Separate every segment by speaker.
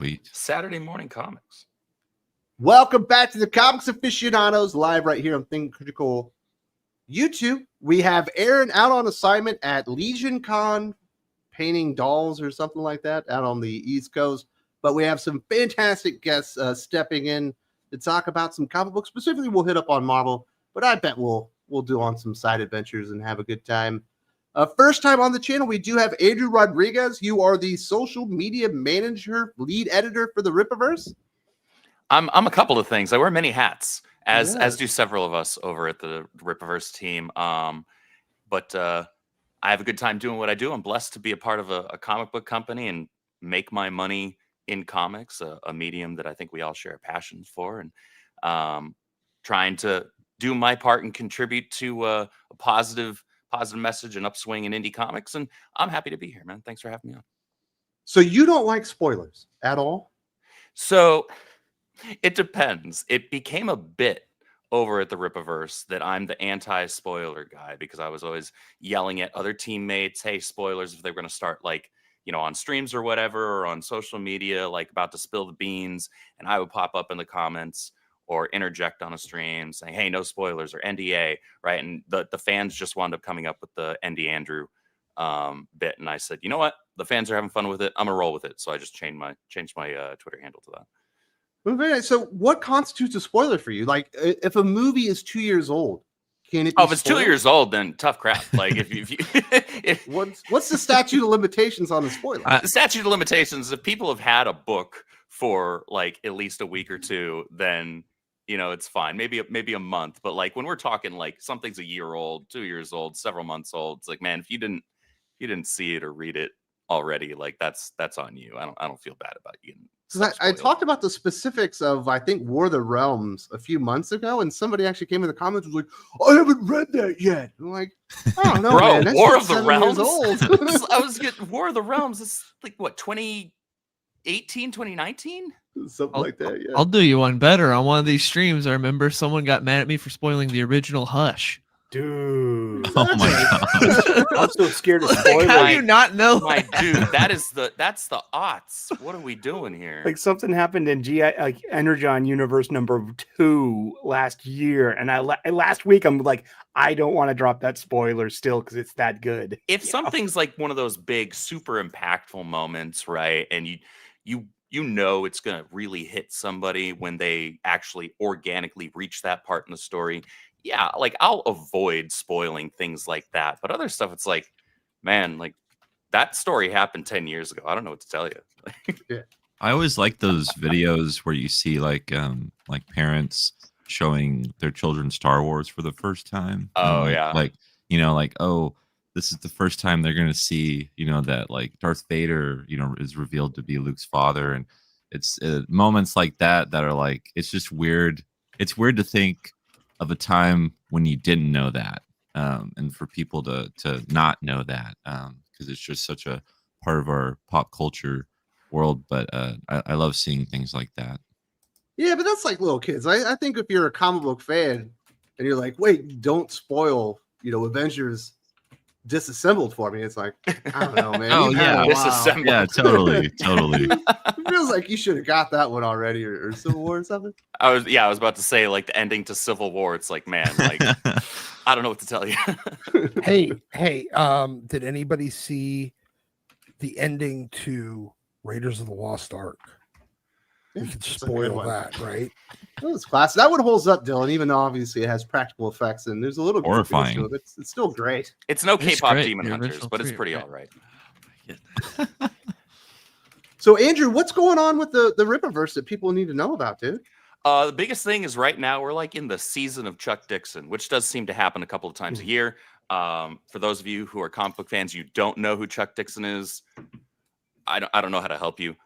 Speaker 1: Sweet.
Speaker 2: Saturday morning comics.
Speaker 3: Welcome back to the Comics Aficionados, live right here on Think Critical YouTube. We have Aaron out on assignment at Legion Con, painting dolls or something like that, out on the East Coast. But we have some fantastic guests stepping in to talk about some comic books. Specifically, we'll hit up on Marvel, but I bet we'll do on some side adventures and have a good time. First time on the channel, we do have Andrew Rodriguez. You are the social media manager, lead editor for the Rippaverse.
Speaker 2: I'm a couple of things. I wear many hats, as do several of us over at the Rippaverse team. But I have a good time doing what I do. I'm blessed to be a part of a comic book company and make my money in comics, a medium that I think we all share a passion for, and trying to do my part and contribute to a positive message and upswing in indie comics. And I'm happy to be here, man. Thanks for having me on.
Speaker 3: So you don't like spoilers at all?
Speaker 2: So it depends. It became a bit over at the Rippaverse that I'm the anti-spoiler guy, because I was always yelling at other teammates, hey, spoilers, if they're going to start, like, you know, on streams or whatever, or on social media, like about to spill the beans, and I would pop up in the comments or interject on a stream saying, hey, no spoilers, or NDA, right? And the fans just wound up coming up with the ND Andrew bit, and I said, you know what? The fans are having fun with it. I'm gonna roll with it. So I just changed my Twitter handle to that.
Speaker 3: Well, very nice. So what constitutes a spoiler for you? Like, if a movie is 2 years old, can it be
Speaker 2: if it's
Speaker 3: spoiled?
Speaker 2: 2 years old, then tough crap. Like, if
Speaker 3: what's the statute of limitations on the spoiler?
Speaker 2: The statute of limitations, if people have had a book for like at least a week or two, then, you know, it's fine. Maybe a month. But like when we're talking like something's a year old, 2 years old, several months old, it's like, man, if you didn't see it or read it already, like that's on you. I don't feel bad about you.
Speaker 3: I talked about the specifics of, I think, War of the Realms a few months ago, and somebody actually came in the comments and was like, I haven't read that yet. I'm like, I don't know,
Speaker 2: bro,
Speaker 3: man. That's
Speaker 2: War of the
Speaker 3: 7
Speaker 2: Realms?
Speaker 3: years old.
Speaker 2: I was getting War of the Realms. It's like, what, 2018, 2019?
Speaker 3: Something like that, yeah.
Speaker 4: I'll do you one better. On one of these streams, I remember someone got mad at me for spoiling the original Hush.
Speaker 5: Dude.
Speaker 1: Oh my god.
Speaker 5: I'm so scared of
Speaker 4: Like,
Speaker 5: spoilers.
Speaker 4: how do you not know
Speaker 2: My
Speaker 4: that?
Speaker 2: dude, that's the aughts. What are we doing here?
Speaker 5: Like something happened in Energon Universe #2 last year, and last week I'm like, I don't want to drop that spoiler still because it's that good.
Speaker 2: If something's like one of those big, super impactful moments, right, and you know it's gonna really hit somebody when they actually organically reach that part in the story, yeah, like I'll avoid spoiling things like that. But other stuff, it's like, man, like that story happened 10 years ago. I don't know what to tell you.
Speaker 3: Yeah.
Speaker 1: I always like those videos where you see like parents showing their children Star Wars for the first time.
Speaker 2: Oh,
Speaker 1: And,
Speaker 2: yeah.
Speaker 1: Like, you know, like, oh, this is the first time they're gonna see, you know, that like Darth Vader, you know, is revealed to be Luke's father, and it's moments like that are like, it's just weird. It's weird to think of a time when you didn't know that, and for people to not know that, because it's just such a part of our pop culture world. But I love seeing things like that.
Speaker 3: Yeah, but that's like little kids. I think if you're a comic book fan and you're like, wait, don't spoil, you know, Avengers Disassembled for me, it's like, I don't know, man.
Speaker 1: Oh,
Speaker 3: You
Speaker 1: yeah.
Speaker 3: kinda-
Speaker 2: Disassembled.
Speaker 1: Yeah, totally.
Speaker 3: It feels like you should have got that one already, or Civil War or something.
Speaker 2: I was about to say, like, the ending to Civil War. It's like, man, like I don't know what to tell you.
Speaker 6: hey, did anybody see the ending to Raiders of the Lost Ark? We could
Speaker 3: That's a good
Speaker 6: spoil
Speaker 3: one.
Speaker 6: that, right?
Speaker 3: That was classic. That one holds up, Dylan, even though obviously it has practical effects and there's a little
Speaker 1: Horrifying.
Speaker 3: goofiness to it. It's still great.
Speaker 2: It's no
Speaker 4: It's
Speaker 2: K-pop
Speaker 4: great,
Speaker 2: Demon
Speaker 4: the
Speaker 2: Hunters,
Speaker 4: original
Speaker 2: but it's
Speaker 4: three,
Speaker 2: pretty
Speaker 4: right?
Speaker 2: all right.
Speaker 3: So, Andrew, what's going on with the Rippaverse that people need to know about, dude?
Speaker 2: The biggest thing is right now we're like in the season of Chuck Dixon, which does seem to happen a couple of times a year. For those of you who are comic book fans, you don't know who Chuck Dixon is. I don't know how to help you.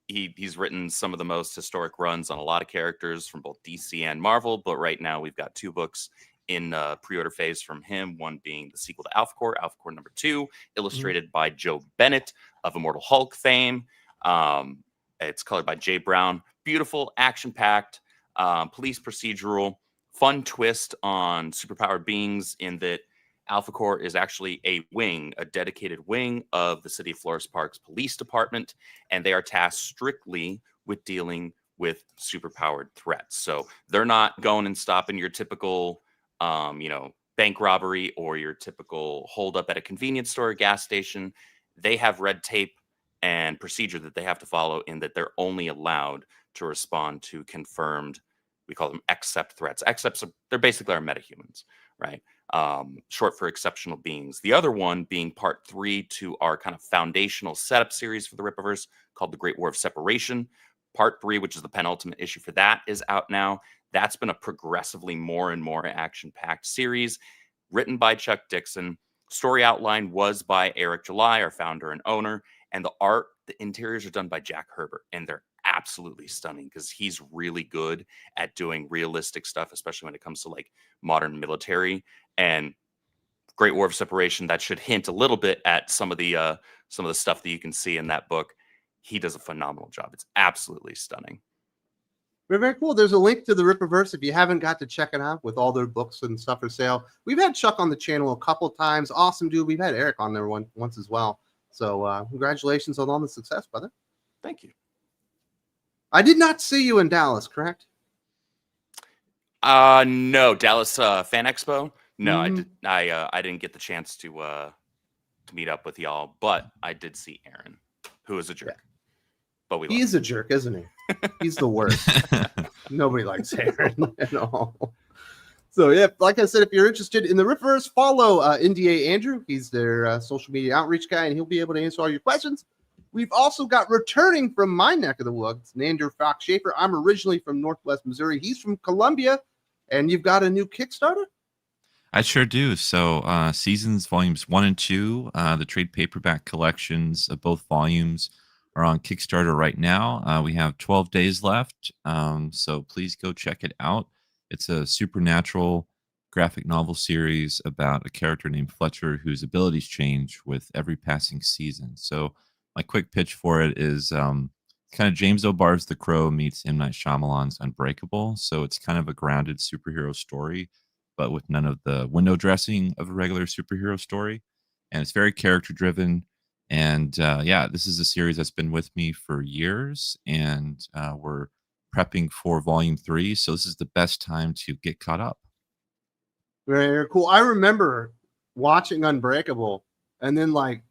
Speaker 2: He's written some of the most historic runs on a lot of characters from both DC and Marvel, but right now we've got 2 books in pre-order phase from him, one being the sequel to Alpha Core #2, illustrated by Joe Bennett of Immortal Hulk fame. It's colored by Jay Brown. Beautiful, action-packed, police procedural, fun twist on superpowered beings in that Alpha Corps is actually a dedicated wing of the City of Forest Park's police department, and they are tasked strictly with dealing with superpowered threats. So they're not going and stopping your typical, bank robbery or your typical holdup at a convenience store or gas station. They have red tape and procedure that they have to follow, in that they're only allowed to respond to confirmed, we call them accept threats. Accepts, they're basically our metahumans, right? Short for exceptional beings. The other one being part 3 to our kind of foundational setup series for the Rippaverse, called The Great War of Separation. Part 3, which is the penultimate issue for that, is out now. That's been a progressively more and more action-packed series, written by Chuck Dixon. Story outline was by Eric July, our founder and owner, and the interiors are done by Jack Herbert, and they're absolutely stunning because he's really good at doing realistic stuff, especially when it comes to like modern military. And Great War of Separation, that should hint a little bit at some of the stuff that you can see in that book. He does a phenomenal job. It's absolutely stunning.
Speaker 3: Very, very cool. There's a link to the Rippaverse if you haven't got to check it out, with all their books and stuff for sale. We've had Chuck on the channel a couple times. Awesome dude. We've had Eric on there once as well. So congratulations on all the success, brother.
Speaker 2: Thank you.
Speaker 3: I did not see you in Dallas, correct?
Speaker 2: No, Dallas Fan Expo. No, I didn't get the chance to meet up with y'all, but I did see Aaron, who is a jerk.
Speaker 3: Yeah.
Speaker 2: But we
Speaker 3: He's a jerk, isn't he? He's the worst. Nobody likes Aaron at all. So yeah, like I said, if you're interested in the Rippaverse, follow NDA Andrew. He's their social media outreach guy, and he'll be able to answer all your questions. We've also got, returning from my neck of the woods, Nander Fox Schaefer. I'm originally from Northwest Missouri. He's from Columbia, and you've got a new Kickstarter?
Speaker 1: I sure do. So Seasons Volumes 1 and 2, the trade paperback collections of both volumes are on Kickstarter right now. We have 12 days left, so please go check it out. It's a supernatural graphic novel series about a character named Fletcher whose abilities change with every passing season. So my quick pitch for it is kind of James O'Barr's The Crow meets M. Night Shyamalan's Unbreakable. So it's kind of a grounded superhero story, but with none of the window dressing of a regular superhero story. And it's very character driven. And yeah, this is a series that's been with me for years, and we're prepping for volume 3. So this is the best time to get caught up.
Speaker 3: Very, very cool. I remember watching Unbreakable, and then like,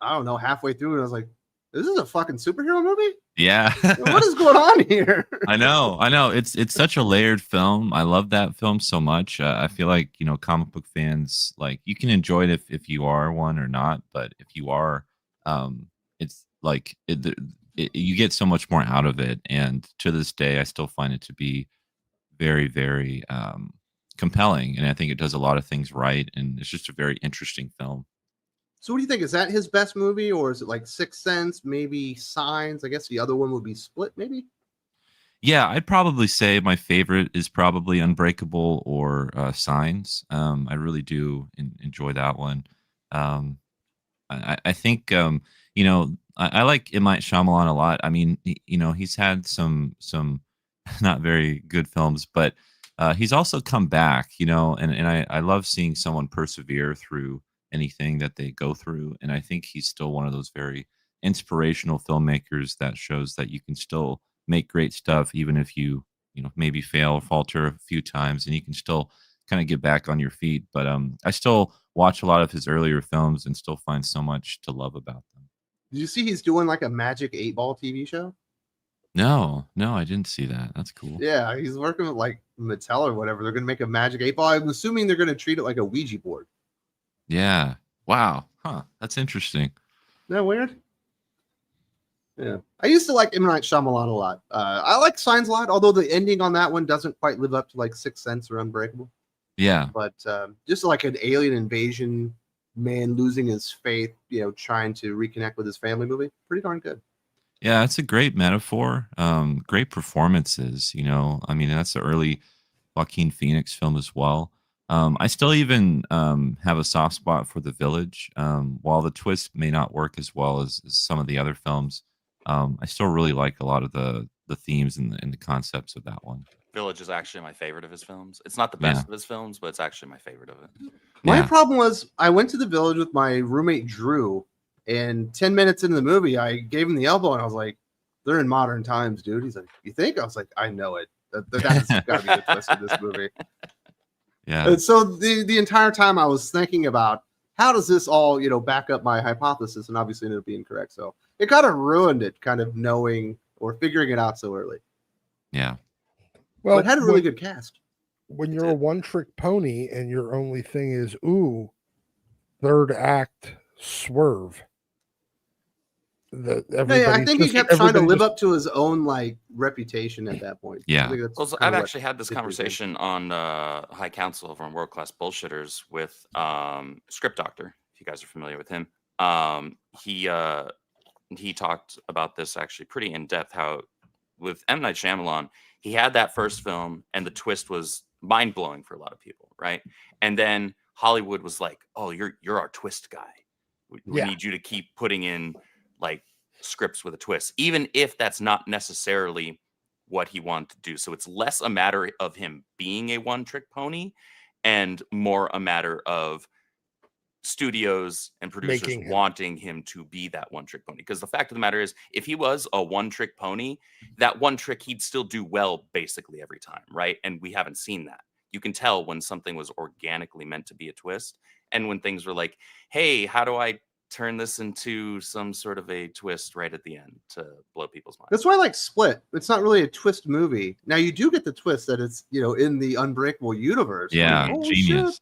Speaker 3: I don't know, halfway through it, I was like, this is a fucking superhero movie?
Speaker 1: Yeah.
Speaker 3: What is going on here?
Speaker 1: I know. It's such a layered film. I love that film so much. I feel like, comic book fans, like, you can enjoy it if you are one or not, but if you are, it's like you get so much more out of it. And to this day, I still find it to be very, very compelling. And I think it does a lot of things right. And it's just a very interesting film.
Speaker 3: So what do you think? Is that his best movie, or is it like Sixth Sense, maybe Signs? I guess the other one would be Split, maybe?
Speaker 1: Yeah, I'd probably say my favorite is probably Unbreakable or Signs. I really do enjoy that one. I think, I like M. Night Shyamalan a lot. I mean, he's had some not very good films, but he's also come back, and I love seeing someone persevere through anything that they go through. And I think he's still one of those very inspirational filmmakers that shows that you can still make great stuff, even if you maybe fail or falter a few times, and you can still kind of get back on your feet. But I still watch a lot of his earlier films and still find so much to love about them.
Speaker 3: Did you see he's doing like a Magic 8-Ball TV show?
Speaker 1: No, I didn't see that. That's cool.
Speaker 3: Yeah, he's working with like Mattel or whatever. They're going to make a Magic 8-Ball. I'm assuming they're going to treat it like a Ouija board.
Speaker 1: Yeah. Wow. Huh. That's interesting.
Speaker 3: Isn't that weird? Yeah. I used to like M. Night Shyamalan a lot. I like Signs a lot, although the ending on that one doesn't quite live up to like Sixth Sense or Unbreakable.
Speaker 1: Yeah.
Speaker 3: But just like an alien invasion, man losing his faith, trying to reconnect with his family movie. Pretty darn good.
Speaker 1: Yeah, it's a great metaphor. Great performances, I mean, that's the early Joaquin Phoenix film as well. I still even have a soft spot for The Village. While the twist may not work as well as some of the other films, I still really like a lot of the themes and the concepts of that one.
Speaker 2: Village is actually my favorite of his films. It's not the
Speaker 1: Yeah.
Speaker 2: best of his films, but it's actually my favorite of it.
Speaker 3: My
Speaker 1: Yeah.
Speaker 3: problem was I went to the Village with my roommate Drew, and 10 minutes into the movie, I gave him the elbow, and I was like, "They're in modern times, dude." He's like, "You think?" I was like, "I know it. That's got to be the twist of this movie."
Speaker 1: Yeah.
Speaker 3: And so the entire time I was thinking about how does this all back up my hypothesis, and obviously ended up being correct. So it kind of ruined it, kind of knowing or figuring it out so early.
Speaker 1: Yeah.
Speaker 3: Well, it had a really good cast.
Speaker 6: When you're a one-trick pony and your only thing is third act swerve.
Speaker 3: I think he kept trying to live up to his own reputation at that point.
Speaker 1: Yeah.
Speaker 3: I think that's
Speaker 2: Well,
Speaker 3: kinda
Speaker 2: I've
Speaker 3: what
Speaker 2: actually had this
Speaker 3: did for him.
Speaker 2: conversation on High Council from World Class Bullshitters with Script Doctor. If you guys are familiar with him, he talked about this actually pretty in depth. How with M. Night Shyamalan, he had that first film, and the twist was mind blowing for a lot of people, right? And then Hollywood was like, "Oh, you're our twist guy. We need you to keep putting in scripts with a twist, even if that's not necessarily what he wanted to do." So it's less a matter of him being a one-trick pony and more a matter of studios and producers wanting him to be that one-trick pony. Because the fact of the matter is, if he was a one-trick pony, that one trick he'd still do well basically every time, right? And we haven't seen that. You can tell when something was organically meant to be a twist, and when things were like, "Hey, how do I turn this into some sort of a twist right at the end to blow people's minds?"
Speaker 3: That's why I like Split. It's not really a twist movie. Now you do get the twist that it's in the Unbreakable universe.
Speaker 1: Yeah.
Speaker 3: Like, holy
Speaker 1: Genius.
Speaker 3: shit.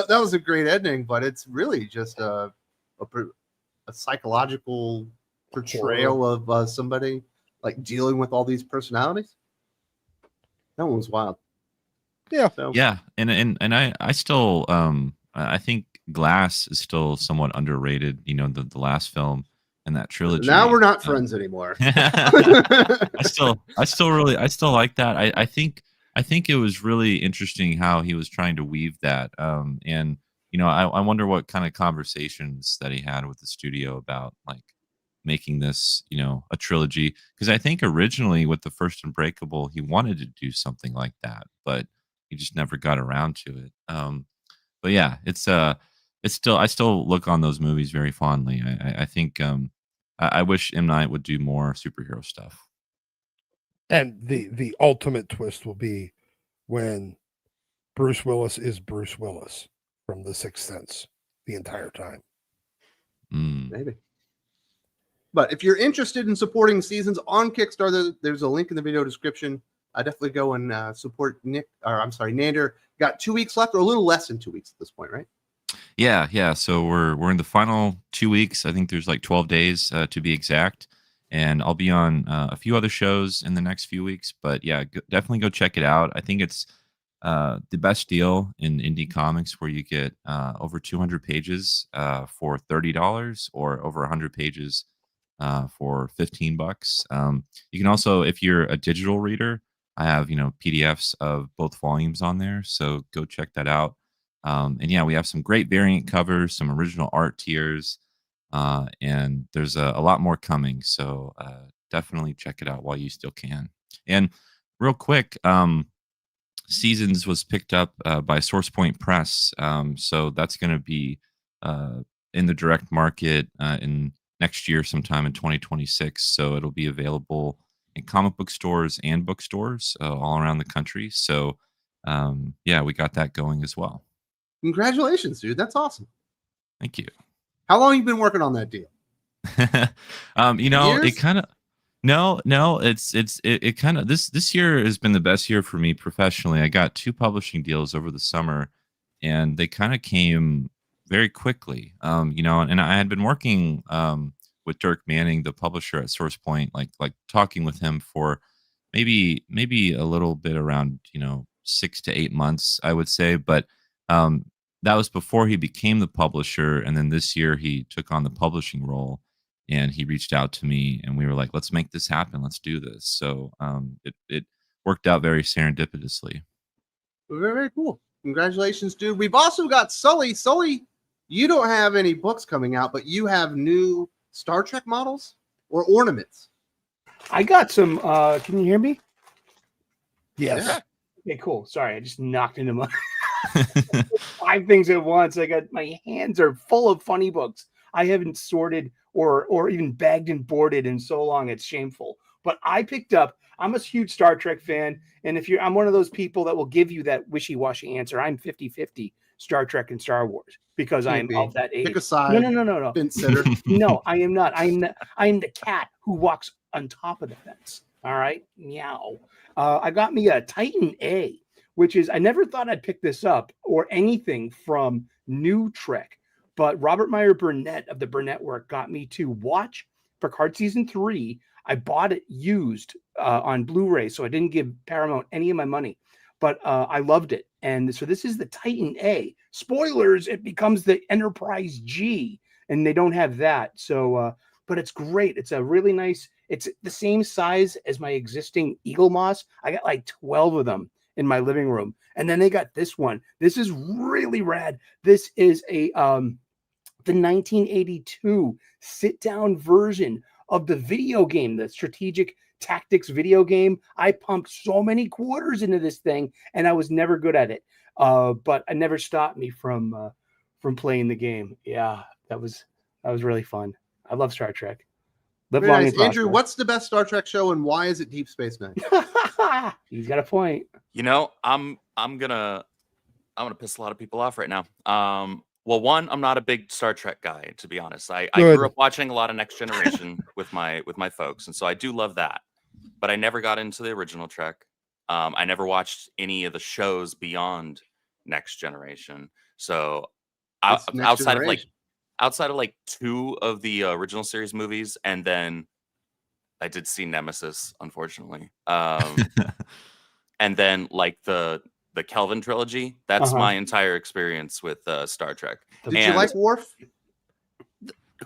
Speaker 3: That was a great ending, but it's really just a psychological portrayal of somebody dealing with all these personalities. That one was wild.
Speaker 6: Yeah.
Speaker 3: So,
Speaker 1: Yeah. And I still I think Glass is still somewhat underrated, the last film in that trilogy.
Speaker 3: now we're not friends anymore.
Speaker 1: I still like that. I think it was really interesting how he was trying to weave that. And I wonder what kind of conversations that he had with the studio about making this, a trilogy. Because I think originally with the first Unbreakable, he wanted to do something like that, but he just never got around to it. But yeah, it's still, I still look on those movies very fondly. I think I wish M. Night would do more superhero stuff.
Speaker 6: And the ultimate twist will be when Bruce Willis is Bruce Willis from The Sixth Sense the entire time.
Speaker 3: Maybe. But if you're interested in supporting Seasons on Kickstarter, there's a link in the video description. I definitely go and support Nander. Got 2 weeks left, or a little less than 2 weeks at this point, right?
Speaker 1: Yeah. So we're in the final 2 weeks. I think there's 12 days to be exact. And I'll be on a few other shows in the next few weeks. But yeah, definitely go check it out. I think it's the best deal in indie comics, where you get over 200 pages for $30, or over 100 pages for $15. You can also, if you're a digital reader, I have PDFs of both volumes on there. So go check that out. And yeah, we have some great variant covers, some original art tiers. And there's a lot more coming, so definitely check it out while you still can. And real quick, Seasons was picked up by Source Point Press, so that's going to be in the direct market in next year, sometime in 2026. So it'll be available in comic book stores and bookstores all around the country. So yeah, we got that going as well.
Speaker 3: Congratulations, dude! That's awesome.
Speaker 1: Thank you.
Speaker 3: How long have you been working on that deal?
Speaker 1: Years?
Speaker 3: It
Speaker 1: kind of no, it kind of this year has been the best year for me professionally. I got 2 publishing deals over the summer, and they kind of came very quickly. And I had been working with Dirk Manning, the publisher at Source Point, like talking with him for maybe a little bit around 6 to 8 months, I would say, but that was before he became the publisher. And then this year he took on the publishing role, and he reached out to me, and we were like, let's make this happen. Let's do this. So it worked out very serendipitously.
Speaker 3: Very, very cool. Congratulations, dude. We've also got Sully. Sully, you don't have any books coming out, but you have new Star Trek models or ornaments.
Speaker 5: I got some. Can you hear me?
Speaker 6: Yes.
Speaker 5: Okay, cool. Sorry, I just knocked into my 5 things at once. My hands are full of funny books. I haven't sorted or even bagged and boarded in so long. It's shameful. But I picked up. I'm a huge Star Trek fan, and I'm one of those people that will give you that wishy-washy answer. I'm 50-50 Star Trek and Star Wars because I'm of that age.
Speaker 3: Pick a side.
Speaker 5: No.
Speaker 3: Fence sitter.
Speaker 5: No, I am not. I'm the cat who walks on top of the fence. All right, meow. I got me a Titan A, which is, I never thought I'd pick this up or anything from New Trek, but Robert Meyer Burnett of the Burnett Work got me to watch Picard Season 3. I bought it used on Blu-ray, so I didn't give Paramount any of my money, but I loved it. And so this is the Titan A. Spoilers, it becomes the Enterprise G, and they don't have that. So, but it's great. It's a really nice, it's the same size as my existing Eagle Moss. I got like 12 of them in my living room. And then they got this one. This is really rad. This is the 1982 sit-down version of the video game, the strategic tactics video game. I pumped so many quarters into this thing, and I was never good at it. But it never stopped me from playing the game. Yeah, that was really fun. I love Star Trek. Live
Speaker 3: Very
Speaker 5: long
Speaker 3: nice.
Speaker 5: and
Speaker 3: Andrew,
Speaker 5: prosper.
Speaker 3: what's the best Star Trek show, and why is it Deep Space Nine?
Speaker 5: He's got a point.
Speaker 2: You know, I'm gonna piss a lot of people off right now. Well, one, I'm not a big Star Trek guy, to be honest. I grew up watching a lot of Next Generation with my folks, and so I do love that. But I never got into the original Trek. I never watched any of the shows beyond Next Generation. So outside of like 2 of the original series movies, and then I did see Nemesis, unfortunately. And then like the Kelvin trilogy. That's my entire experience with Star Trek.
Speaker 3: Did you like Worf?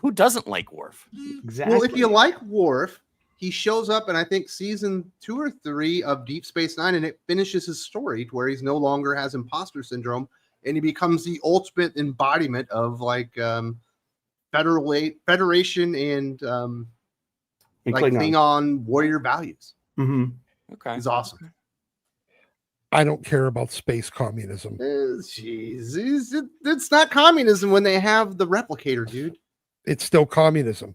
Speaker 2: Who doesn't like Worf?
Speaker 5: Exactly.
Speaker 3: Well, if you like Worf, he shows up in, I think, season 2 or 3 of Deep Space Nine, and it finishes his story to where he's no longer has imposter syndrome, and he becomes the ultimate embodiment of like Federation and like Klingon warrior values.
Speaker 5: Mm-hmm.
Speaker 2: Okay,
Speaker 3: he's awesome.
Speaker 6: I don't care about space communism.
Speaker 3: Jeez, it's not communism when they have the replicator, dude.
Speaker 6: It's still communism.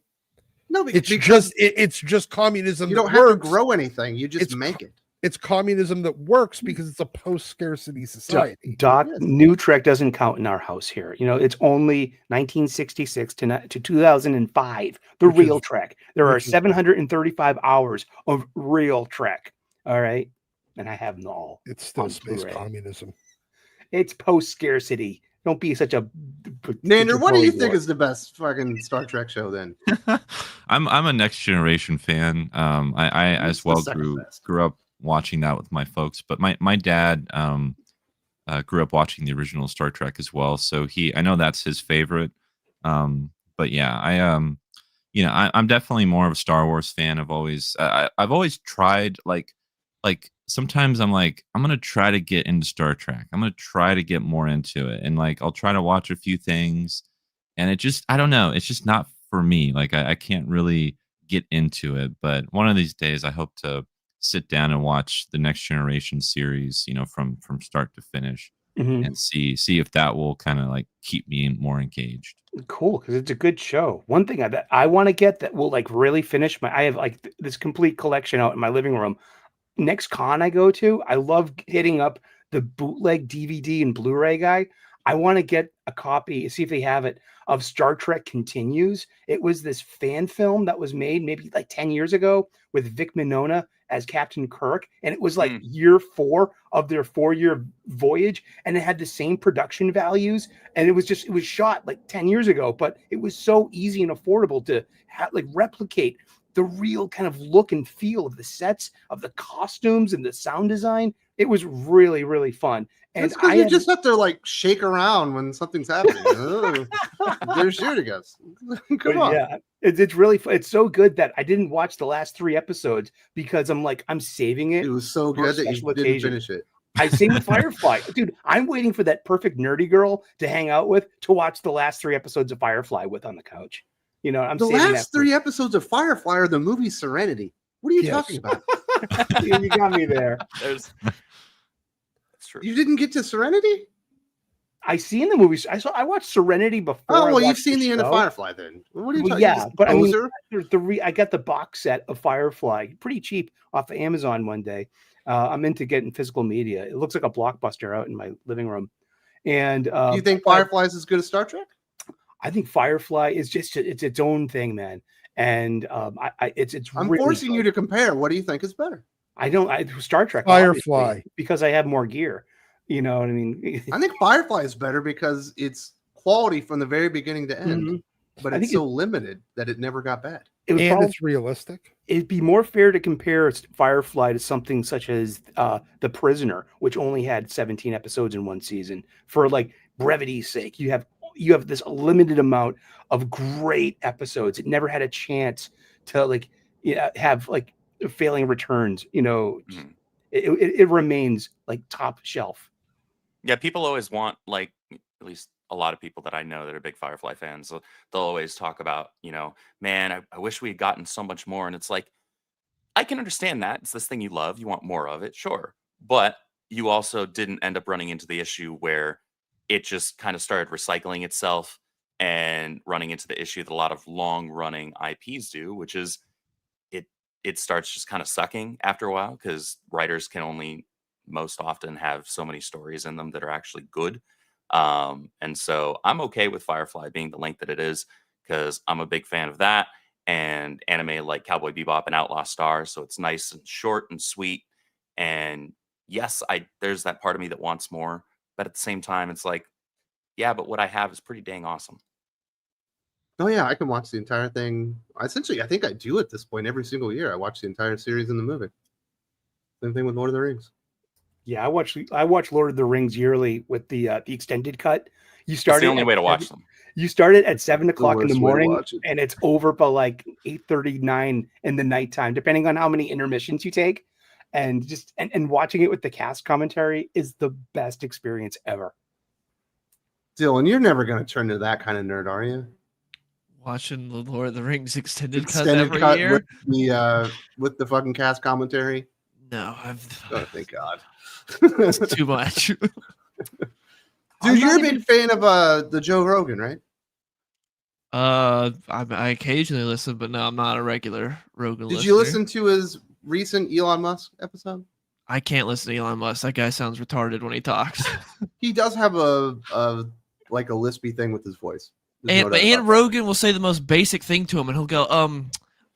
Speaker 3: No,
Speaker 6: it's just communism.
Speaker 3: You don't have to grow anything. You just make it.
Speaker 6: It's communism that works because it's a post-scarcity society.
Speaker 5: Doc, New Trek doesn't count in our house here. You know, it's only 1966 to 2005. The real Trek. There are 735 hours of real Trek. All right. And I have them all.
Speaker 6: It's still space communism.
Speaker 5: It's post-scarcity. Don't be such a
Speaker 3: Nander. What do you think is the best fucking Star Trek show then?
Speaker 1: I'm a Next Generation fan. I as well grew up watching that with my folks, but my dad grew up watching the original Star Trek as well, so I know that's his favorite. But yeah, I'm definitely more of a Star Wars fan. I've always tried like sometimes I'm like, I'm gonna try to get into Star Trek. I'm gonna try to get more into it, and like I'll try to watch a few things, and I don't know, it's just not for me. Like I can't really get into it. But one of these days, I hope to sit down and watch the Next Generation series, from start to finish, and see if that will kind of like keep me more engaged.
Speaker 5: Cool, because it's a good show. One thing that I want to get that will like really finish I have like this complete collection out in my living room. Next con I go to, I love hitting up the bootleg DVD and Blu-ray guy. I want to get a copy, see if they have it, of Star Trek Continues. It was this fan film that was made maybe like 10 years ago with Vic Mignogna as Captain Kirk. And it was like year 4 of their 4-year voyage. And it had the same production values. And it was shot like 10 years ago, but it was so easy and affordable to replicate the real kind of look and feel of the sets, of the costumes and the sound design. It was really, really fun. And
Speaker 3: it's because you just have to like shake around when something's happening. They're shooting us. Come on.
Speaker 5: Yeah, it's really fun. It's so good that I didn't watch the last 3 episodes because I'm saving it.
Speaker 3: It was so good that you didn't finish it.
Speaker 5: I seen the Firefly. Dude, I'm waiting for that perfect nerdy girl to hang out with to watch the last 3 episodes of Firefly with on the couch. I'm
Speaker 3: the last 3 episodes of Firefly are the movie Serenity. What are you talking about?
Speaker 5: You got me there.
Speaker 2: That's true.
Speaker 3: You didn't get to Serenity?
Speaker 5: I seen the movies. I watched Serenity before.
Speaker 3: Oh,
Speaker 5: I
Speaker 3: well, you've
Speaker 5: watched
Speaker 3: seen the end of
Speaker 5: show.
Speaker 3: Firefly then. What are you
Speaker 5: Well,
Speaker 3: talking
Speaker 5: yeah, but I mean,
Speaker 3: poser?
Speaker 5: I got the box set of Firefly pretty cheap off of Amazon one day. I'm into getting physical media. It looks like a Blockbuster out in my living room. And
Speaker 3: Do you think Firefly is as good as Star Trek?
Speaker 5: I think Firefly is just it's its own thing, man. And it's
Speaker 3: I'm
Speaker 5: really
Speaker 3: forcing
Speaker 5: good.
Speaker 3: you to compare. What do you think is better?
Speaker 5: Star Trek
Speaker 6: Firefly.
Speaker 5: obviously, because I have more gear. You know what I mean?
Speaker 3: I think Firefly is better because it's quality from the very beginning to end,
Speaker 5: Mhm.
Speaker 3: but
Speaker 5: I
Speaker 3: it's
Speaker 5: think
Speaker 3: so limited that it never got bad.
Speaker 5: It was
Speaker 6: And
Speaker 5: probably,
Speaker 6: it's realistic.
Speaker 5: it'd be more fair to compare Firefly to something such as The Prisoner, which only had 17 episodes in one season. For like brevity's sake, you have this limited amount of great episodes. It never had a chance to have like failing returns. You know,
Speaker 2: Mhm.
Speaker 5: it remains like top shelf.
Speaker 2: Yeah, people always want, like, at least a lot of people that I know that are big Firefly fans, they'll always talk about, man, I wish we had gotten so much more. And it's like, I can understand that. It's this thing you love. You want more of it, sure. But you also didn't end up running into the issue where it just kind of started recycling itself and running into the issue that a lot of long running IPs do, which is it starts just kind of sucking after a while because writers can only most often have so many stories in them that are actually good. And so I'm okay with Firefly being the length that it is because I'm a big fan of that and anime like Cowboy Bebop and Outlaw Star. So it's nice and short and sweet. And yes, there's that part of me that wants more, but at the same time, it's like, yeah, but what I have is pretty dang awesome.
Speaker 3: Oh yeah, I can watch the entire thing. Essentially, I think I do at this point every single year. I watch the entire series in the movie. Same thing with Lord of the Rings.
Speaker 5: Yeah, I watch Lord of the Rings yearly with the extended cut.
Speaker 2: That's the only way to watch them.
Speaker 5: You start it at 7 o'clock in the
Speaker 3: worst way to
Speaker 5: morning,
Speaker 3: watch it.
Speaker 5: and it's over by like 8:39 in the nighttime, depending on how many intermissions you take. And just and watching it with the cast commentary is the best experience ever.
Speaker 3: Dylan, you're never going to turn to that kind of nerd, are you?
Speaker 4: Watching the Lord of the Rings extended cuts every year.
Speaker 3: With the fucking cast commentary.
Speaker 4: No,
Speaker 3: Oh, thank God.
Speaker 4: it's too much.
Speaker 3: Dude, you're a big fan of the Joe Rogan, right?
Speaker 4: I occasionally listen, but no, I'm not a regular Rogan listener.
Speaker 3: Did you listen to his recent Elon Musk episode?
Speaker 4: I can't listen to Elon Musk. That guy sounds retarded when he talks.
Speaker 3: He does have a lispy thing with his voice.
Speaker 4: And Rogan will say the most basic thing to him, and he'll go,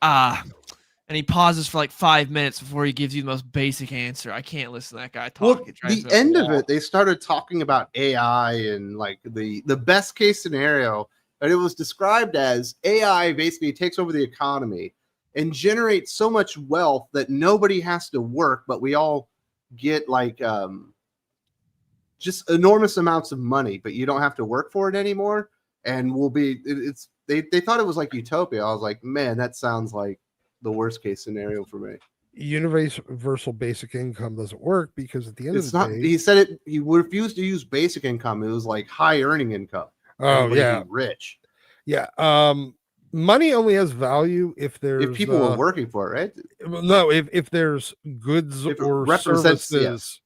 Speaker 4: and he pauses for like 5 minutes before he gives you the most basic answer. I can't listen to that guy talk.
Speaker 3: Well, the end of it, they started talking about AI and like the best case scenario, and it was described as AI basically takes over the economy and generates so much wealth that nobody has to work, but we all get like just enormous amounts of money, but you don't have to work for it anymore. And they thought it was like utopia. I was like, man, that sounds like the worst case scenario for me.
Speaker 6: Universal basic income doesn't work because at the end of the day,
Speaker 3: he said he refused to use basic income. It was like high earning income.
Speaker 6: Oh yeah,
Speaker 3: rich.
Speaker 6: Yeah. Money only has value if
Speaker 3: people are working for it, right?
Speaker 6: No, if there's goods or services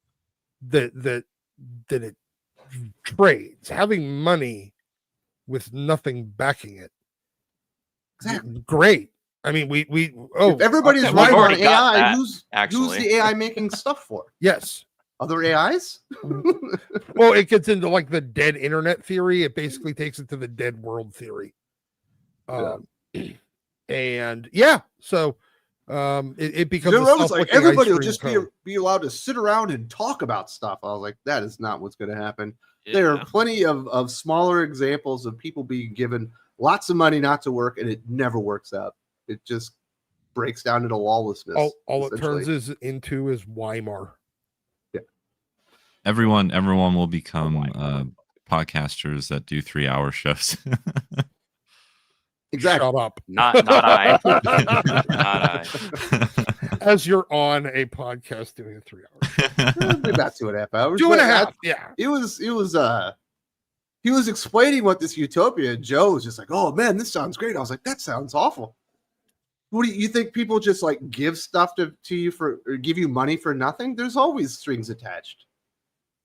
Speaker 6: that it trades. Having money with nothing backing it,
Speaker 3: exactly.
Speaker 6: Great. I mean,
Speaker 3: if everybody's running on AI, who's the AI making stuff for?
Speaker 6: Yes.
Speaker 3: Other AIs?
Speaker 6: Well, it gets into like the dead internet theory. It basically takes it to the dead world theory. And yeah, so it becomes
Speaker 3: like everybody will just be allowed to sit around and talk about stuff. I was like, that is not what's going to happen. Yeah. There are plenty of smaller examples of people being given lots of money not to work, and it never works out. It just breaks down into lawlessness.
Speaker 6: All it turns into is Weimar.
Speaker 3: Yeah.
Speaker 1: Everyone will become podcasters that do 3-hour shows.
Speaker 3: Exactly.
Speaker 6: Shut up.
Speaker 2: Not I. Not I.
Speaker 6: As you're on a podcast doing a 3 hours.
Speaker 3: About 2.5 hours.
Speaker 6: 2.5. Yeah.
Speaker 3: He was explaining what this utopia, and Joe was just like, oh man, this sounds great. I was like, that sounds awful. What do you think? People just like give stuff to you for, or give you money for nothing? There's always strings attached.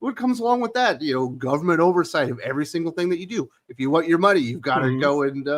Speaker 3: What comes along with that? Government oversight of every single thing that you do. If you want your money, you've got to go and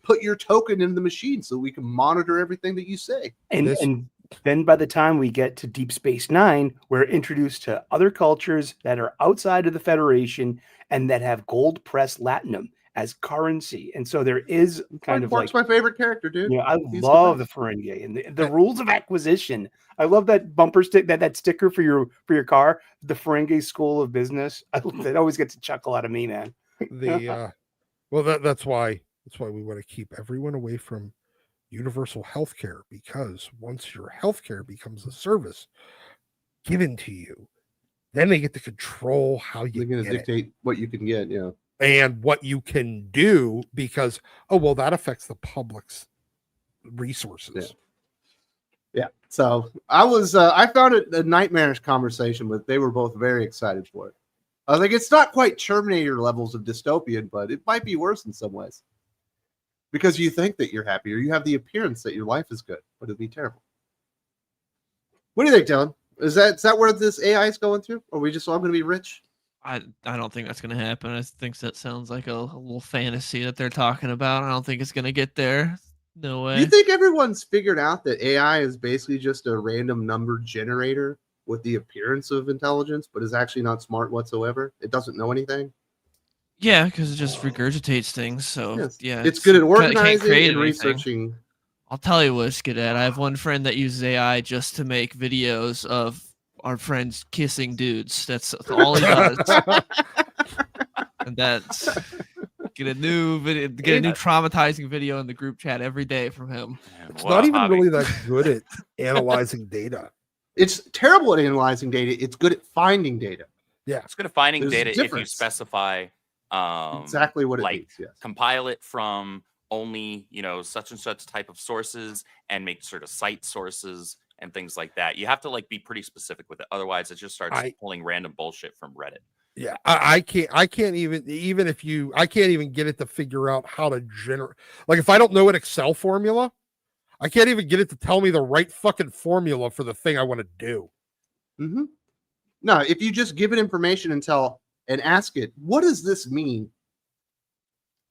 Speaker 3: put your token in the machine so we can monitor everything that you say.
Speaker 5: And then by the time we get to Deep Space Nine, we're introduced to other cultures that are outside of the Federation and that have gold press latinum as currency. And so there is kind of
Speaker 3: Quark's my favorite character, dude.
Speaker 5: Yeah, I love the Ferengi and the rules of acquisition. I love that bumper stick, that sticker for your car, the Ferengi School of Business. It always gets a chuckle out of me, man.
Speaker 6: Well, that's why we want to keep everyone away from universal health care, because once your health care becomes a service given to you, then they get to control how you
Speaker 3: They're going to dictate what you can get,
Speaker 6: and what you can do, because that affects the public's resources.
Speaker 3: Yeah. So I found it a nightmarish conversation, but they were both very excited for it. I was like, it's not quite Terminator levels of dystopian, but it might be worse in some ways. Because you think that you're happy, or you have the appearance that your life is good, but it'd be terrible. What do you think, Dylan? Is that where this AI is going to? Or are we just all going to be rich?
Speaker 4: I don't think that's going to happen. I think that sounds like a little fantasy that they're talking about. I don't think it's going to get there. No way.
Speaker 3: You think everyone's figured out that AI is basically just a random number generator with the appearance of intelligence, but is actually not smart whatsoever? It doesn't know anything?
Speaker 4: Yeah, because it just regurgitates things. So
Speaker 3: Yes.
Speaker 4: yeah,
Speaker 3: It's good at
Speaker 4: can't
Speaker 3: organizing
Speaker 4: create
Speaker 3: and
Speaker 4: anything.
Speaker 3: researching.
Speaker 4: I'll tell you what it's good at. I have one friend that uses AI just to make videos of our friends kissing dudes. That's all he does. And that's get a new video, get a new traumatizing video in the group chat every day from him.
Speaker 6: It's not even really that good at analyzing data.
Speaker 3: It's terrible at analyzing data. It's good at finding data.
Speaker 6: Yeah,
Speaker 2: it's good at finding
Speaker 3: There's
Speaker 2: data
Speaker 3: a
Speaker 2: if you
Speaker 3: difference.
Speaker 2: specify
Speaker 3: Exactly what it
Speaker 2: like
Speaker 3: means. Yes.
Speaker 2: compile it from only such and such type of sources and make sort of cite sources and things like that. You have to be pretty specific with it, otherwise it just starts pulling random bullshit from Reddit.
Speaker 6: Yeah, I can't even get it to figure out how to generate. Like, if I don't know an Excel formula, I can't even get it to tell me the right fucking formula for the thing I want to do.
Speaker 3: Mm-hmm. No, if you just give it information and ask it, what does this mean?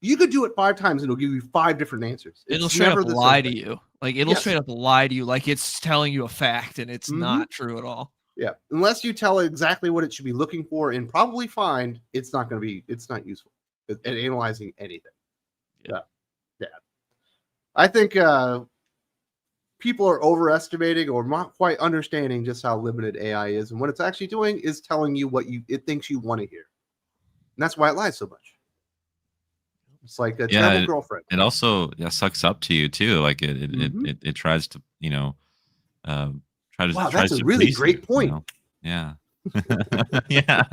Speaker 3: You could do it 5 times and it'll give you 5 different answers.
Speaker 4: It'll straight up lie to you. It'll straight up lie to you like it's telling you a fact and it's not true at all.
Speaker 3: Yeah. Unless you tell it exactly what it should be looking for and probably find, it's not useful at analyzing anything. Yeah. I think people are overestimating or not quite understanding just how limited AI is. And what it's actually doing is telling you what it thinks you want to hear. And that's why it lies so much. It's like a terrible girlfriend.
Speaker 1: It also sucks up to you too. Like it tries to,
Speaker 3: that's a really great point.
Speaker 1: Yeah. yeah.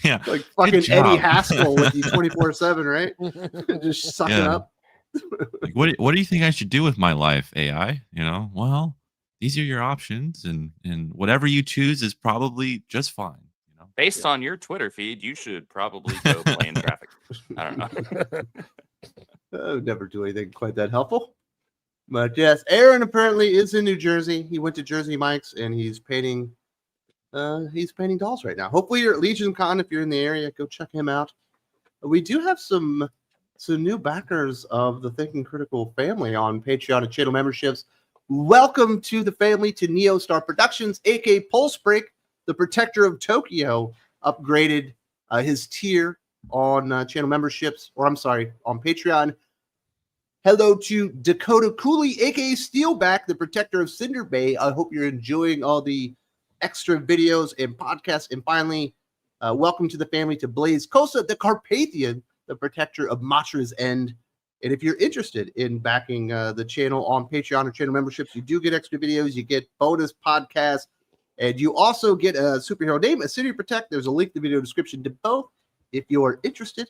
Speaker 3: Like fucking Eddie Haskell with you 24/7, right? Just sucking up.
Speaker 1: Like, what do you think I should do with my life, AI? Well, these are your options, and whatever you choose is probably just fine.
Speaker 2: Based on your Twitter feed, you should probably go play in traffic. I don't know.
Speaker 3: I would never do anything quite that helpful. But yes, Aaron apparently is in New Jersey. He went to Jersey Mike's and he's painting dolls right now. Hopefully you're at Legion Con. If you're in the area, go check him out. We do have some new backers of the Thinking Critical family on Patreon and channel memberships. Welcome to the family to Neo Star Productions, aka Pulse Break, the protector of Tokyo, upgraded his tier on channel memberships, on Patreon. Hello to Dakota Cooley, aka Steelback, the protector of Cinder Bay. I hope you're enjoying all the extra videos and podcasts. And finally, welcome to the family to Blaze Kosa, the Carpathian, the protector of Matra's End. And if you're interested in backing the channel on Patreon or channel memberships, you do get extra videos, you get bonus podcasts, and you also get a superhero name, a City Protect. There's a link in the video description to both if you're interested.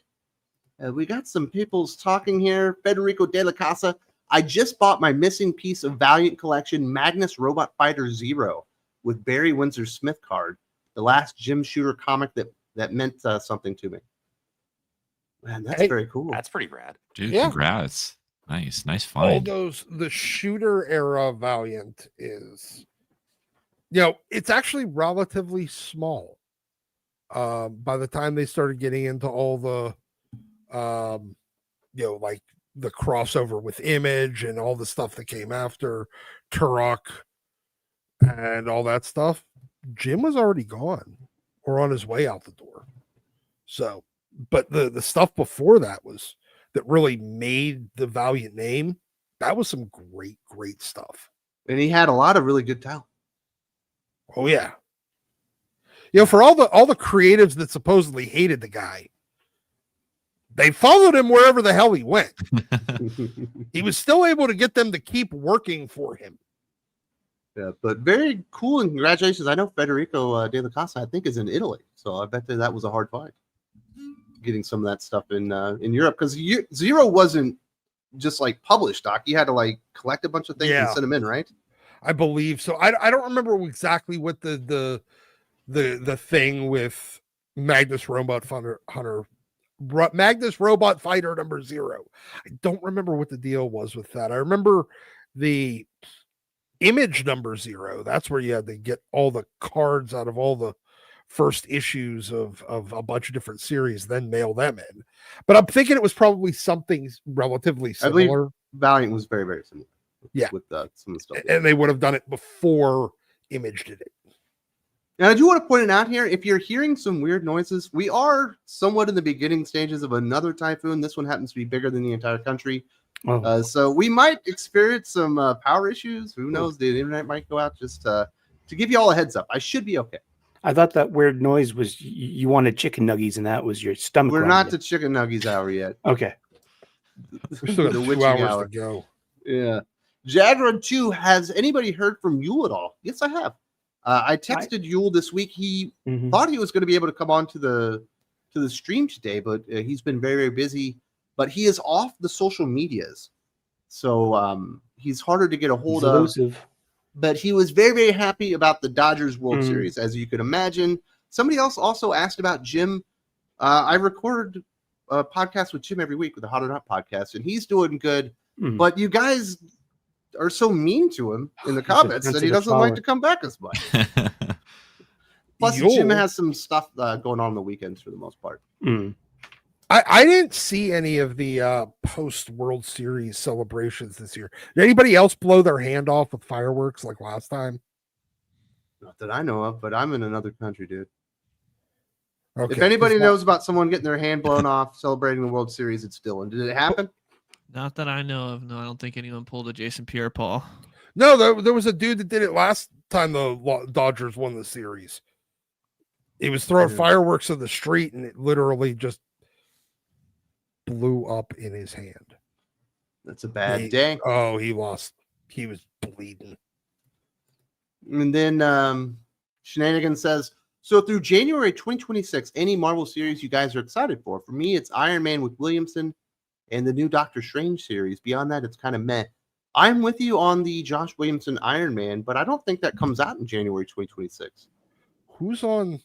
Speaker 3: We got some people's talking here. Federico De La Casa. I just bought my missing piece of Valiant Collection Magnus Robot Fighter Zero with Barry Windsor Smith card, the last Jim Shooter comic that meant something to me. Man, that's very cool.
Speaker 2: That's pretty rad.
Speaker 1: Dude, congrats. Nice
Speaker 6: All
Speaker 1: find.
Speaker 6: the shooter era Valiant is, it's actually relatively small. By the time they started getting into all the, like the crossover with Image and all the stuff that came after Turok and all that stuff, Jim was already gone or on his way out the door. So, but the stuff before that really made the Valiant name. That was some great stuff.
Speaker 3: And he had a lot of really good talent.
Speaker 6: Oh yeah. For all the creatives that supposedly hated the guy, they followed him wherever the hell he went. He was still able to get them to keep working for him.
Speaker 3: Yeah, but very cool, and congratulations. I know Federico De La Casa, I think, is in Italy, so I bet that was a hard find getting some of that stuff in Europe, because Zero wasn't just like published, Doc. You had to like collect a bunch of things and send them in, right?
Speaker 6: I believe so. I don't remember exactly what the thing with Magnus Robot Fighter number 0. I don't remember what the deal was with that. I remember the Image number 0. That's where you had to get all the cards out of all the first issues of a bunch of different series, then mail them in. But I'm thinking it was probably something relatively similar.
Speaker 3: I believe Valiant was very, very similar.
Speaker 6: Yeah,
Speaker 3: with some of the stuff.
Speaker 6: And they would have done it before Image did it.
Speaker 3: Now, I do want to point it out here. If you're hearing some weird noises, we are somewhat in the beginning stages of another typhoon. This one happens to be bigger than the entire country.
Speaker 5: Oh.
Speaker 3: So we might experience some power issues. Who knows? The internet might go out, just to give you all a heads up. I should be okay.
Speaker 5: I thought that weird noise was you wanted chicken nuggies and that was your stomach.
Speaker 3: We're not to chicken nuggies hour yet.
Speaker 5: Okay.
Speaker 6: We still got 2 hours to go.
Speaker 3: Yeah. Jaguar 2, has anybody heard from Yule at all? Yes, I have. I texted Yule this week. He thought he was going to be able to come on to the stream today, but he's been very, very busy. But he is off the social medias, so he's harder to get a hold of. But he was very, very happy about the Dodgers World Series, as you could imagine. Somebody else also asked about Jim. I record a podcast with Jim every week with the Hot or Not podcast, and he's doing good. But you guys are so mean to him in the comments that he doesn't like to come back as much. Plus, Jim has some stuff going on the weekends for the most part.
Speaker 6: I didn't see any of the post World Series celebrations this year. Did anybody else blow their hand off with fireworks like last time?
Speaker 3: Not that I know of, but I'm in another country, dude.
Speaker 6: Okay.
Speaker 3: If anybody knows about someone getting their hand blown off celebrating the World Series, it's Dylan. Did it happen?
Speaker 4: Not that I know of. No, I don't think anyone pulled a Jason Pierre-Paul.
Speaker 6: No, there was a dude that did it last time the Dodgers won the series. He was throwing fireworks in the street, and it literally just blew up in his hand.
Speaker 3: That's a bad day.
Speaker 6: Oh, he lost. He was bleeding.
Speaker 3: And then Shenanigan says, so through January 2026, any Marvel series you guys are excited for? For me, it's Iron Man with Williamson and the new Doctor Strange series. Beyond that, it's kind of meh. I'm with you on the Josh Williamson Iron Man, but I don't think that comes out in January 2026.
Speaker 6: Who's on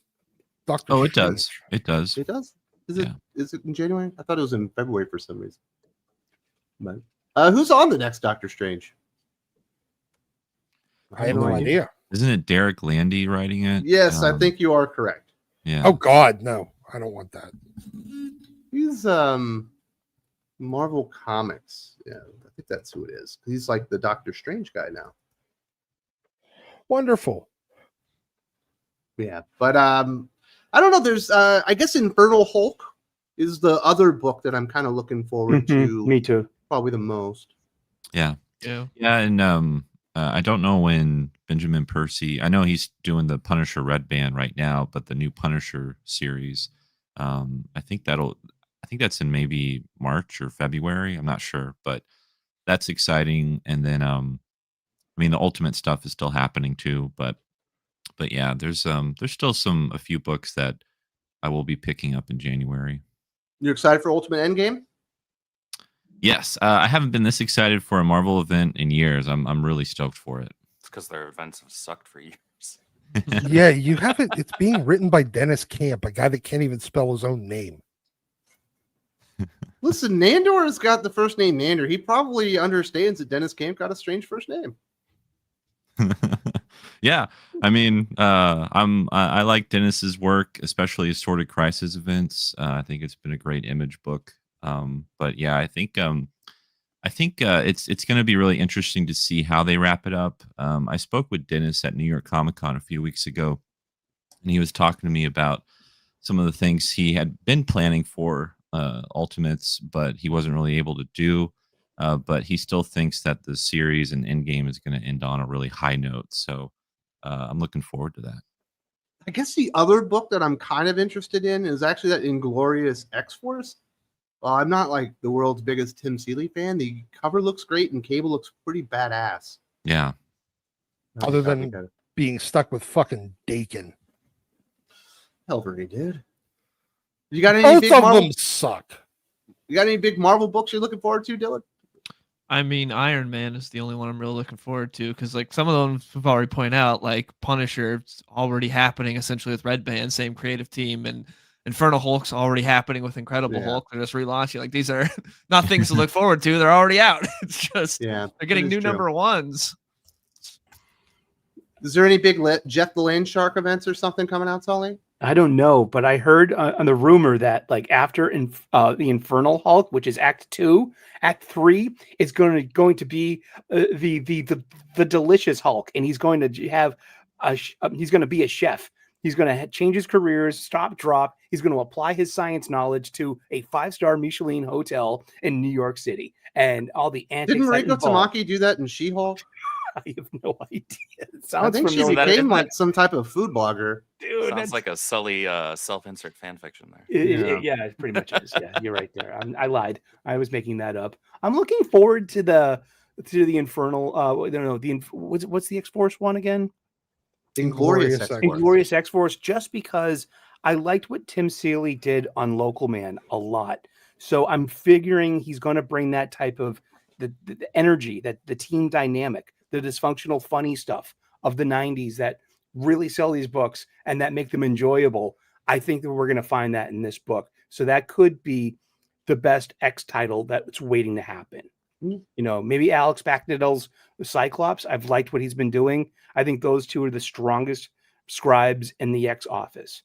Speaker 6: Doctor
Speaker 1: Strange? It does.
Speaker 3: It does? Is it in January? I thought it was in February for some reason. But who's on the next Doctor Strange?
Speaker 6: I have no idea.
Speaker 1: Isn't it Derek Landy writing it?
Speaker 3: Yes, I think you are correct.
Speaker 1: Yeah.
Speaker 6: Oh God, no. I don't want that.
Speaker 3: He's Marvel Comics. Yeah, I think that's who it is. He's like the Doctor Strange guy now.
Speaker 6: Wonderful.
Speaker 3: Yeah, but I don't know. There's I guess Infernal Hulk is the other book that I'm kind of looking forward to.
Speaker 5: Me too.
Speaker 3: Probably the most.
Speaker 1: Yeah. And I don't know when Benjamin Percy. I know he's doing the Punisher Red Band right now, but the new Punisher series, I think that's in maybe March or February. I'm not sure, but that's exciting. And then, I mean, the Ultimate stuff is still happening too, but yeah, there's still a few books that I will be picking up in January.
Speaker 3: You're excited for Ultimate Endgame?
Speaker 1: Yes, I haven't been this excited for a Marvel event in years. I'm really stoked for it.
Speaker 2: It's because their events have sucked for years.
Speaker 6: Yeah, you haven't. It's being written by Dennis Camp, a guy that can't even spell his own name.
Speaker 3: Listen, Nandor has got the first name Nander. He probably understands that Dennis Camp got a strange first name.
Speaker 1: Yeah, I mean, I like Dennis's work, especially his Sorted Crisis events. I think it's been a great image book. But yeah, I think it's going to be really interesting to see how they wrap it up. I spoke with Dennis at New York Comic Con a few weeks ago, and he was talking to me about some of the things he had been planning for Ultimates, but he wasn't really able to do. But he still thinks that the series and Endgame is going to end on a really high note. So I'm looking forward to that.
Speaker 3: I guess the other book that I'm kind of interested in is actually that Inglorious X-Force. Well, I'm not like the world's biggest Tim Seeley fan. The cover looks great and Cable looks pretty badass.
Speaker 1: Yeah.
Speaker 6: Other than being stuck with fucking Dakin.
Speaker 3: Helvery, dude. You got any
Speaker 6: Both
Speaker 3: big
Speaker 6: of
Speaker 3: Marvel?
Speaker 6: them suck.
Speaker 3: You got any big Marvel books you're looking forward to, Dylan?
Speaker 4: I mean, Iron Man is the only one I'm really looking forward to because, like, some of them we've already pointed out, like Punisher, it's already happening essentially with Red Band, same creative team, and Infernal Hulk's already happening with Incredible Hulk. They're just relaunching. Like, these are not things to look forward to. They're already out. It's just they're getting new number ones.
Speaker 3: Is there any big Jeff the Land Shark events or something coming out, Sully?
Speaker 5: I don't know, but I heard on the rumor that like after the Infernal Hulk, which is Act 2, Act 3 is going to be the Delicious Hulk, and he's going to have he's going to be a chef. He's going to change his careers, stop, drop. He's going to apply his science knowledge to a 5-star Michelin hotel in New York City, and all the antics.
Speaker 3: Didn't Rico Tamaki do that in She-Hulk?
Speaker 5: I have no idea. It sounds
Speaker 3: I think she became like some type of food blogger.
Speaker 2: Dude, sounds like a Sully self-insert fan fiction there.
Speaker 5: Yeah, it pretty much is. Yeah, you're right there. I lied. I was making that up. I'm looking forward to the Infernal. What's the X-Force one again?
Speaker 3: Inglorious X-Force.
Speaker 5: Inglorious X-Force. Just because I liked what Tim Seeley did on Local Man a lot, so I'm figuring he's going to bring that type of the energy, that the team dynamic, the dysfunctional, funny stuff of the 90s that really sell these books and that make them enjoyable. I think that we're going to find that in this book. So that could be the best X title that's waiting to happen. You know, maybe Alex Bachnedel's Cyclops. I've liked what he's been doing. I think those two are the strongest scribes in the X office,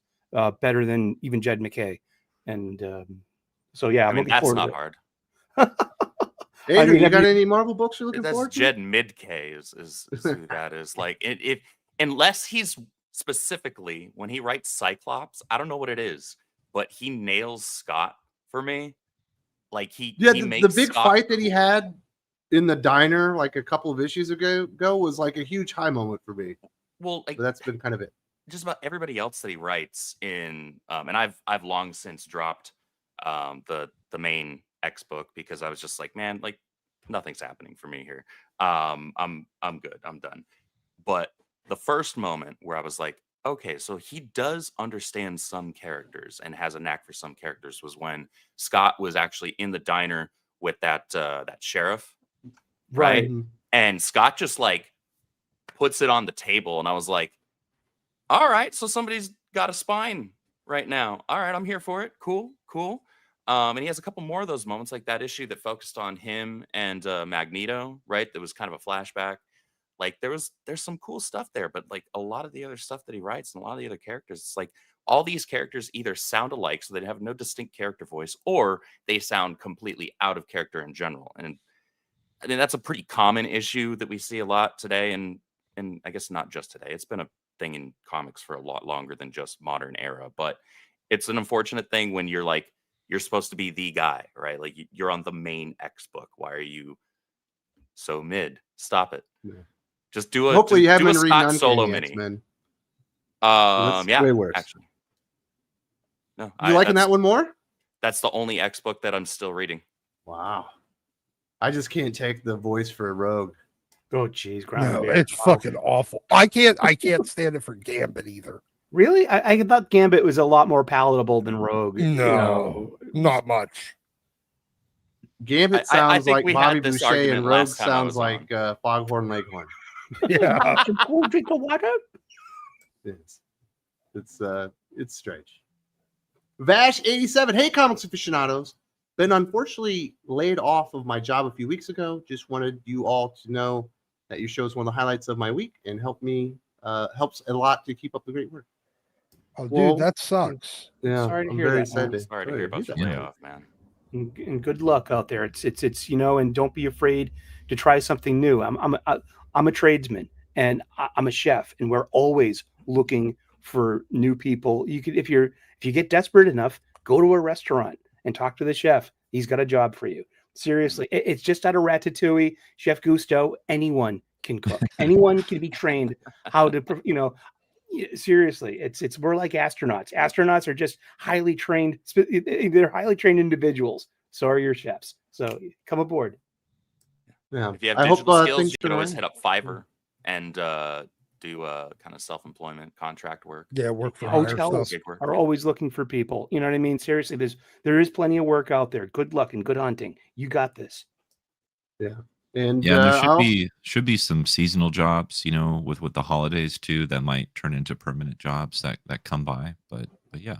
Speaker 5: better than even Jed McKay. And so, yeah,
Speaker 2: I mean, that's not hard.
Speaker 3: Andrew, you got any Marvel books you're looking forward to?
Speaker 2: Jed Midkay is who that is. Like, if unless he's specifically when he writes Cyclops, I don't know what it is, but he nails Scott for me. Like he makes
Speaker 3: the big
Speaker 2: Scott
Speaker 3: fight that he had in the diner like a couple of issues ago was like a huge high moment for me.
Speaker 2: Well, like,
Speaker 3: but that's been kind of it.
Speaker 2: Just about everybody else that he writes in, and I've long since dropped the main X book because I was just like, man, like nothing's happening for me here. I'm good. I'm done. But the first moment where I was like, okay, so he does understand some characters and has a knack for some characters was when Scott was actually in the diner with that sheriff, right? And Scott just like puts it on the table, and I was like, all right, so somebody's got a spine right now. All right, I'm here for it. Cool. And he has a couple more of those moments, like that issue that focused on him and Magneto, right? That was kind of a flashback. Like there's some cool stuff there, but like a lot of the other stuff that he writes and a lot of the other characters, it's like all these characters either sound alike, so they have no distinct character voice, or they sound completely out of character in general. And I mean, that's a pretty common issue that we see a lot today, and I guess not just today. It's been a thing in comics for a lot longer than just modern era, but it's an unfortunate thing when you're supposed to be the guy, right? Like you're on the main X book. Why are you so mid? Stop it. Yeah. Just do a
Speaker 3: hopefully you haven't
Speaker 2: do a Scott
Speaker 3: read
Speaker 2: Solo
Speaker 3: X-Men.
Speaker 2: mini.
Speaker 3: That's
Speaker 2: yeah,
Speaker 3: way worse.
Speaker 2: Actually, no.
Speaker 3: You liking that one more?
Speaker 2: That's the only X book that I'm still reading.
Speaker 3: Wow, I just can't take the voice for Rogue.
Speaker 5: Oh, geez,
Speaker 6: no, it's fucking awful. I can't stand it for Gambit either.
Speaker 5: Really? I thought Gambit was a lot more palatable than Rogue.
Speaker 6: No, not much.
Speaker 3: Gambit sounds like Bobby Boucher, and Rogue sounds like Foghorn Leghorn.
Speaker 6: Yeah.
Speaker 5: Drink of water.
Speaker 3: It's strange. Vash87, hey comics aficionados. been unfortunately laid off of my job a few weeks ago. Just wanted you all to know that your show is one of the highlights of my week and helps a lot to keep up the great work.
Speaker 6: Oh,
Speaker 3: Well,
Speaker 6: dude, that sucks.
Speaker 3: Yeah,
Speaker 5: Sorry to
Speaker 3: I'm
Speaker 5: hear
Speaker 3: very
Speaker 5: that, man.
Speaker 3: excited.
Speaker 2: Sorry to hear about your
Speaker 3: that.
Speaker 2: layoff, man.
Speaker 5: And good luck out there. It's and don't be afraid to try something new. I'm a tradesman and I'm a chef, and we're always looking for new people. You could if you get desperate enough, go to a restaurant and talk to the chef. He's got a job for you. Seriously, it's just out of Ratatouille, Chef Gusteau. Anyone can cook. Anyone can be trained how to seriously, it's we're like astronauts. Astronauts are just highly trained. They're highly trained individuals. So are your chefs. So come aboard.
Speaker 3: Yeah,
Speaker 2: If you have
Speaker 3: I
Speaker 2: digital
Speaker 3: hope
Speaker 2: skills,
Speaker 3: things
Speaker 2: you can
Speaker 3: turn
Speaker 2: always
Speaker 3: around.
Speaker 2: hit up Fiverr and do kind of self-employment contract work.
Speaker 6: Yeah, work for hire
Speaker 5: Hotels
Speaker 6: stuff.
Speaker 5: are always looking for people. You know what I mean? Seriously, there is plenty of work out there. Good luck and good hunting. You got this.
Speaker 3: Yeah, and
Speaker 1: Yeah, and there
Speaker 3: I'll-
Speaker 1: should be some seasonal jobs, you know, with the holidays too, that might turn into permanent jobs that come by. But yeah.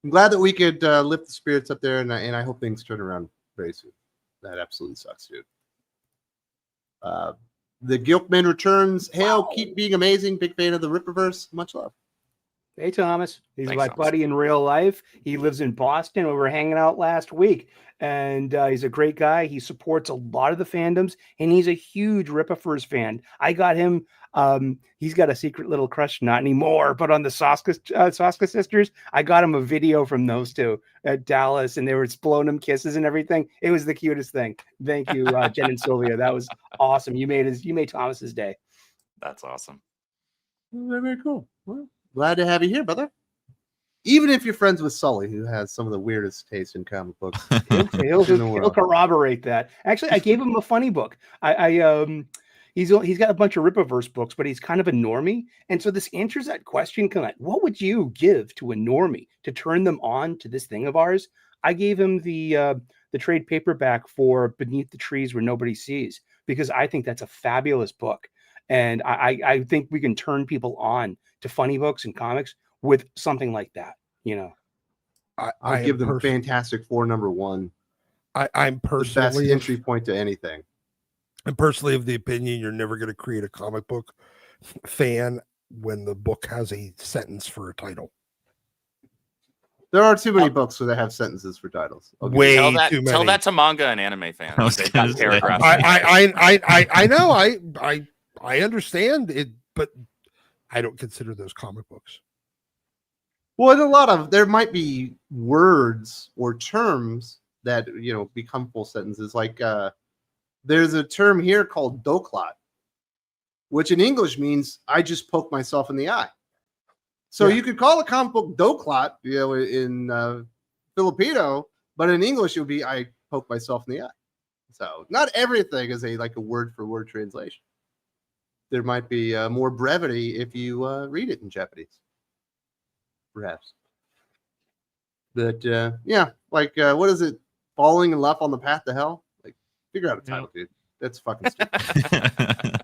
Speaker 3: I'm glad that we could lift the spirits up there, and I hope things turn around very soon. That absolutely sucks, dude. The Gilkman returns. Hail,
Speaker 5: Wow.
Speaker 3: keep being amazing. Big fan of the Rippaverse. Much love.
Speaker 5: Hey, Thomas. He's
Speaker 2: Thanks,
Speaker 5: my
Speaker 2: Thomas.
Speaker 5: buddy in real life. He lives in Boston. We were hanging out last week, and he's a great guy. He supports a lot of the fandoms, and he's a huge Rippaverse fan. I got him. He's got a secret little crush, not anymore, but on the Soska sisters. I got him a video from those two at Dallas, and they were blowing him kisses and everything. It was the cutest thing. Thank you, Jen and Sylvia. That was awesome. You made Thomas's day.
Speaker 2: That's awesome.
Speaker 3: Very, very cool. Well, glad to have you here, brother. Even if you're friends with Sully, who has some of the weirdest taste in comic books.
Speaker 5: He'll corroborate that. Actually, I gave him a funny book. He's got a bunch of Rippaverse books, but he's kind of a normie, and so this answers that question: kind of like, what would you give to a normie to turn them on to this thing of ours? I gave him the trade paperback for Beneath the Trees Where Nobody Sees, because I think that's a fabulous book, and I think we can turn people on to funny books and comics with something like that. You know,
Speaker 3: I give them Fantastic Four #1.
Speaker 6: I'm
Speaker 3: The best
Speaker 6: personally
Speaker 3: entry point to anything.
Speaker 6: I'm personally of the opinion you're never going to create a comic book fan when the book has a sentence for a title.
Speaker 3: There are too many books where they have sentences for titles.
Speaker 6: Way
Speaker 2: Tell that,
Speaker 6: too many.
Speaker 2: tell that to manga and anime
Speaker 1: I
Speaker 2: fans.
Speaker 1: was
Speaker 2: They've
Speaker 1: gonna
Speaker 2: got
Speaker 1: say.
Speaker 2: paragraphs.
Speaker 6: I know. I understand it, but I don't consider those comic books.
Speaker 3: Well, in there might be words or terms that become full sentences. Like there's a term here called doklat, which in English means I just poked myself in the eye. So you could call a comic book doklat, in Filipino, but in English it would be I poked myself in the eye. So not everything is a word for word translation. There might be more brevity if you read it in Japanese, perhaps. But what is it? Falling in love on the path to hell? Like, figure out a title, dude. That's fucking stupid.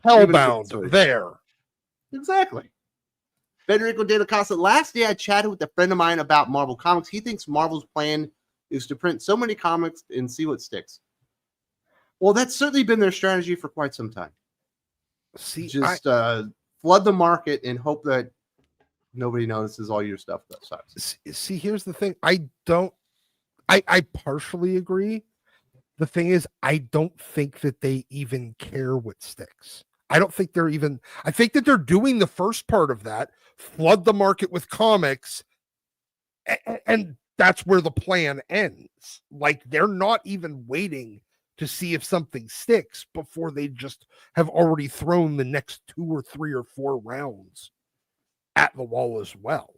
Speaker 6: Hellbound there.
Speaker 3: Exactly. Federico de la Casa. Last day I chatted with a friend of mine about Marvel Comics. He thinks Marvel's plan is to print so many comics and see what sticks. Well, that's certainly been their strategy for quite some time. Just flood the market and hope that nobody notices all your stuff that sucks.
Speaker 6: See, here's the thing. I partially agree. The thing is, I don't think that they even care what sticks. I don't think I think that they're doing the first part of that, flood the market with comics, and that's where the plan ends. Like, they're not even waiting to see if something sticks before they just have already thrown the next 2 or 3 or 4 rounds at the wall as well.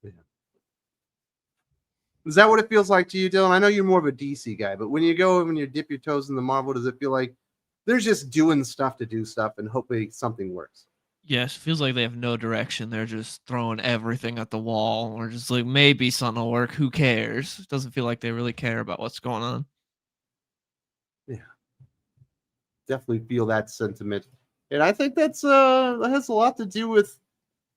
Speaker 3: Yeah. Is that what it feels like to you, Dylan? I know you're more of a DC guy, but when you dip your toes in the Marvel, does it feel like they're just doing stuff to do stuff and hoping something works?
Speaker 4: Yes, feels like they have no direction. They're just throwing everything at the wall, or just like maybe something will work. Who cares? It doesn't feel like they really care about what's going on.
Speaker 3: Yeah, definitely feel that sentiment, and I think that has a lot to do with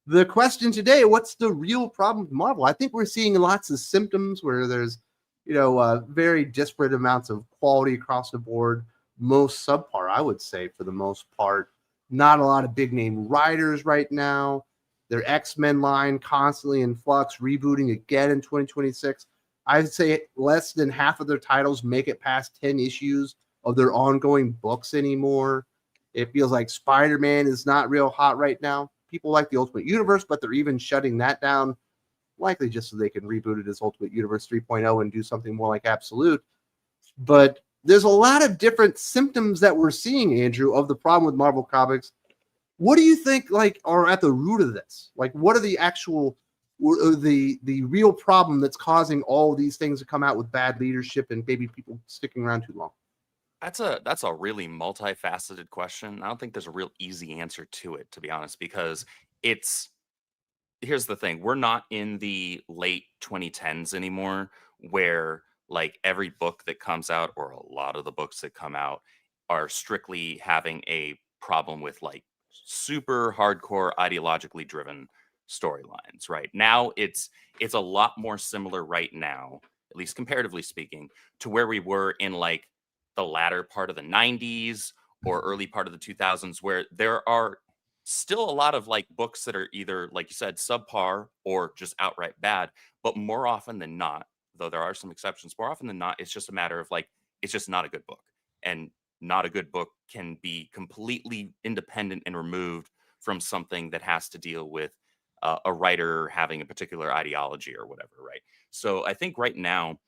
Speaker 3: the question today, what's the real problem with Marvel? I think we're seeing lots of symptoms where there's, very disparate amounts of quality across the board, most subpar, I would say, for the most part. Not a lot of big name writers right now. Their X-Men line constantly in flux, rebooting again in 2026. I'd say less than half of their titles make it past 10 issues of their ongoing books anymore. It feels like Spider-Man is not real hot right now. People like the Ultimate Universe, but they're even shutting that down, likely just so they can reboot it as Ultimate Universe 3.0 and do something more like Absolute. But there's a lot of different symptoms that we're seeing, Andrew, of the problem with Marvel Comics. What do you think, are at the root of this? What are the actual, the real problem that's causing all these things to come out with bad leadership and maybe people sticking around too long?
Speaker 2: That's a really multifaceted question. I don't think there's a real easy answer to it, to be honest, because here's the thing. We're not in the late 2010s anymore where every book that comes out, or a lot of the books that come out, are strictly having a problem with super hardcore ideologically driven storylines. Right now it's a lot more similar right now, at least comparatively speaking, to where we were in the latter part of the 90s or early part of the 2000s, where there are still a lot of books that are either, like you said, subpar or just outright bad. But more often than not, though there are some exceptions, more often than not, it's just a matter of it's just not a good book. And not a good book can be completely independent and removed from something that has to deal with a writer having a particular ideology or whatever, right? So I think right now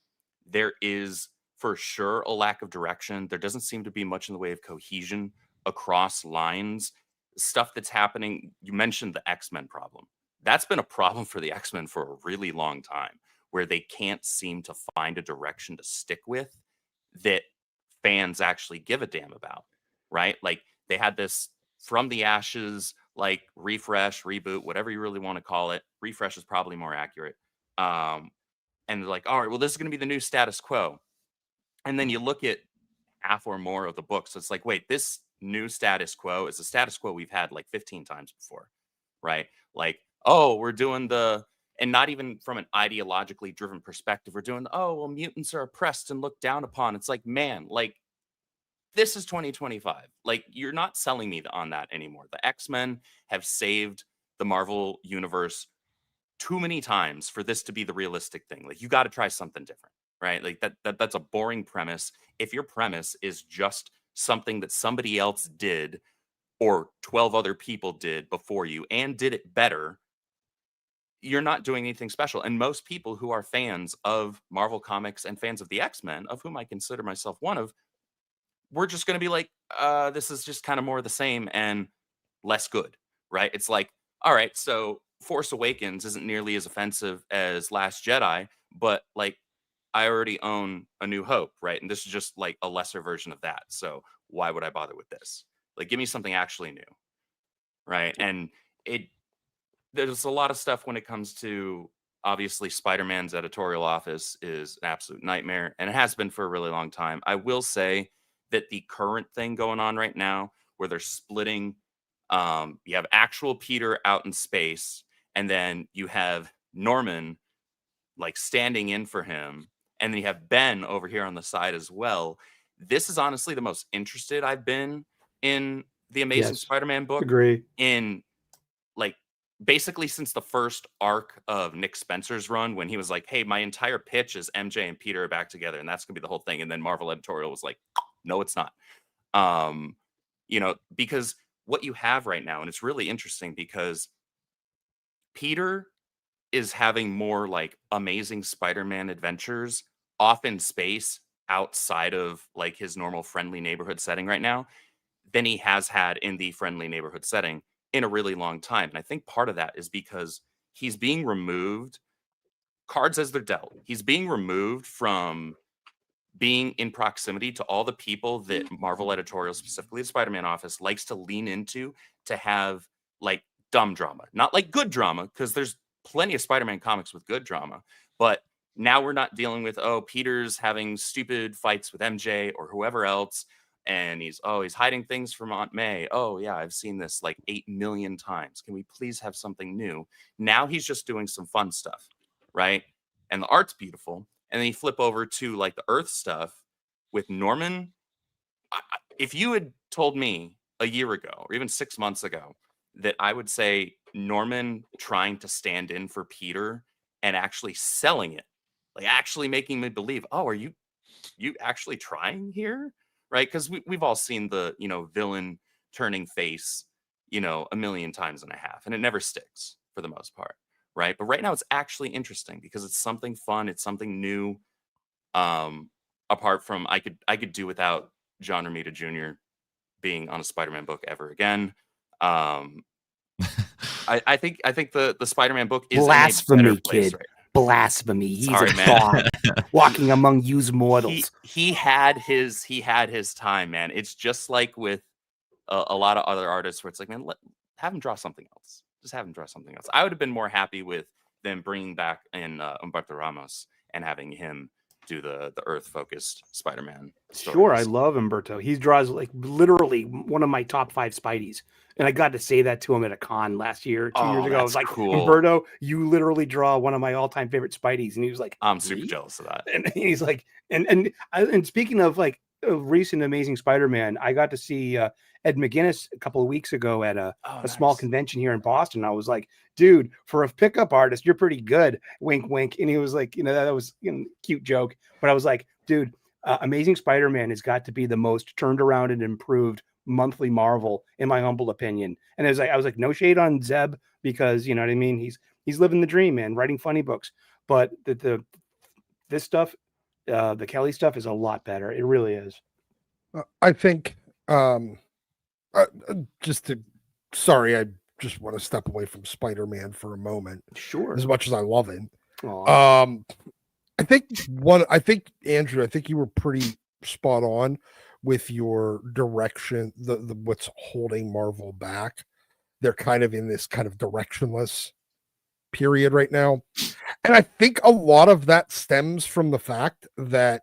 Speaker 2: there is for sure a lack of direction. There doesn't seem to be much in the way of cohesion across lines. Stuff that's happening, you mentioned the X-Men problem. That's been a problem for the X-Men for a really long time, where they can't seem to find a direction to stick with that fans actually give a damn about, right? They had this From the Ashes, refresh, reboot, whatever you really want to call it. Refresh is probably more accurate. And they're like, all right, well, this is going to be the new status quo. And then you look at half or more of the books. So it's wait, this new status quo is a status quo we've had 15 times before, right? Oh, we're doing and not even from an ideologically driven perspective, we're doing, oh, well, mutants are oppressed and looked down upon. It's man, this is 2025. You're not selling me on that anymore. The X-Men have saved the Marvel universe too many times for this to be the realistic thing. You got to try something different, right? That's a boring premise. If your premise is just something that somebody else did or 12 other people did before you and did it better, you're not doing anything special. And most people who are fans of Marvel Comics and fans of the X-Men, of whom I consider myself one of, we're just going to be this is just kind of more of the same and less good, right? It's all right, so Force Awakens isn't nearly as offensive as Last Jedi, but I already own A New Hope, right? And this is just a lesser version of that. So why would I bother with this? Give me something actually new, right? And there's a lot of stuff when it comes to, obviously, Spider-Man's editorial office is an absolute nightmare, and it has been for a really long time. I will say that the current thing going on right now, where they're splitting, you have actual Peter out in space, and then you have Norman standing in for him, and then you have Ben over here on the side as well. This is honestly the most interested I've been in the Amazing
Speaker 5: Yes.
Speaker 2: Spider-Man book
Speaker 5: Agree.
Speaker 2: in basically since the first arc of Nick Spencer's run, when he was hey, my entire pitch is MJ and Peter are back together, and that's gonna be the whole thing. And then Marvel editorial was no, it's not. Because what you have right now, and it's really interesting because Peter is having more Amazing Spider-Man adventures off in space outside of his normal friendly neighborhood setting right now than he has had in the friendly neighborhood setting in a really long time. And I think part of that is because he's being removed, cards as they're dealt. He's being removed from being in proximity to all the people that Marvel editorial, specifically the Spider-Man office, likes to lean into to have dumb drama. Not good drama, because there's plenty of Spider-Man comics with good drama. But now we're not dealing with, oh, Peter's having stupid fights with MJ or whoever else, and he's hiding things from Aunt May. Oh yeah, I've seen this like 8 million times. Can we please have something new? Now he's just doing some fun stuff, right? And the art's beautiful. And then you flip over to like the Earth stuff with Norman. If you had told me a year ago or even 6 months ago that I would say Norman trying to stand in for Peter and actually selling it, like actually making me believe, oh, are you actually trying here? Right? Because we've all seen the, villain turning face, 1.5 times, and it never sticks for the most part. Right. But right now it's actually interesting because it's something fun. It's something new. Apart from I could do without John Romita Jr. being on a Spider-Man book ever again. I think the Spider-Man book is
Speaker 5: blasphemy,
Speaker 2: in a better place
Speaker 5: kid.
Speaker 2: right now.
Speaker 5: Blasphemy. He's
Speaker 2: Sorry,
Speaker 5: a
Speaker 2: man.
Speaker 5: god walking among yous mortals.
Speaker 2: He had his time, man. It's just like with a lot of other artists where it's like, man, have him draw something else. Just have him draw something else. I would have been more happy with them bringing back in Humberto Ramos and having him do the Earth-focused Spider-Man stories.
Speaker 5: Sure, I love Humberto. He draws like literally one of my top 5 Spideys. And I got to say that to him at a con last year, 2 years ago. I was like,
Speaker 2: cool.
Speaker 5: Humberto, you literally draw one of my all-time favorite Spideys. And he was like,
Speaker 2: I'm super jealous of that.
Speaker 5: And he's like, and speaking of like a recent Amazing Spider-Man, I got to see Ed McGuinness a couple of weeks ago at a small convention here in Boston. I was like, dude, for a pickup artist, you're pretty good. Wink, wink. And he was like, that was a cute joke. But I was like, dude, Amazing Spider-Man has got to be the most turned around and improved monthly Marvel, in my humble opinion. And I was like, no shade on Zeb, because you know what I mean. He's living the dream, man, writing funny books. But this stuff, the Kelly stuff, is a lot better. It really is.
Speaker 6: I think I just want to step away from Spider-Man for a moment.
Speaker 5: Sure.
Speaker 6: As much as I love it. I think Andrew, I think you were pretty spot on with your direction, the what's holding Marvel back. They're kind of in this kind of directionless period right now. And I think a lot of that stems from the fact that,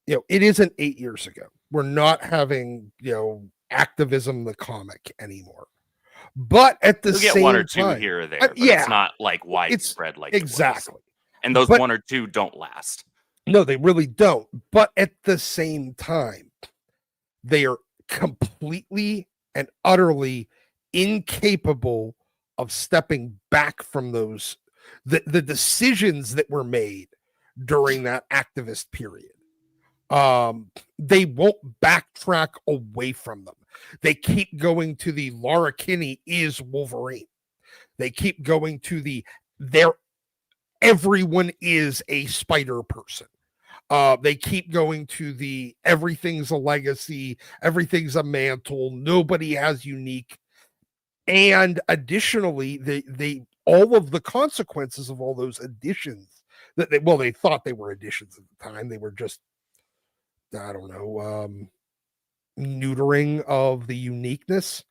Speaker 6: it isn't 8 years ago. We're not having, activism the comic anymore. But at the same time,
Speaker 2: get one or two here or there. But it's not like widespread like
Speaker 6: exactly.
Speaker 2: And those one or two don't last.
Speaker 6: No, they really don't. But at the same time, they are completely and utterly incapable of stepping back from those the decisions that were made during that activist period. They won't backtrack away from them. They keep going to the Laura Kinney is Wolverine. They keep going to everyone is a spider person. They keep going to the everything's a legacy, everything's a mantle, nobody has unique. And additionally, they all of the consequences of all those additions that they thought they were additions at the time. They were just, I don't know, neutering of the uniqueness.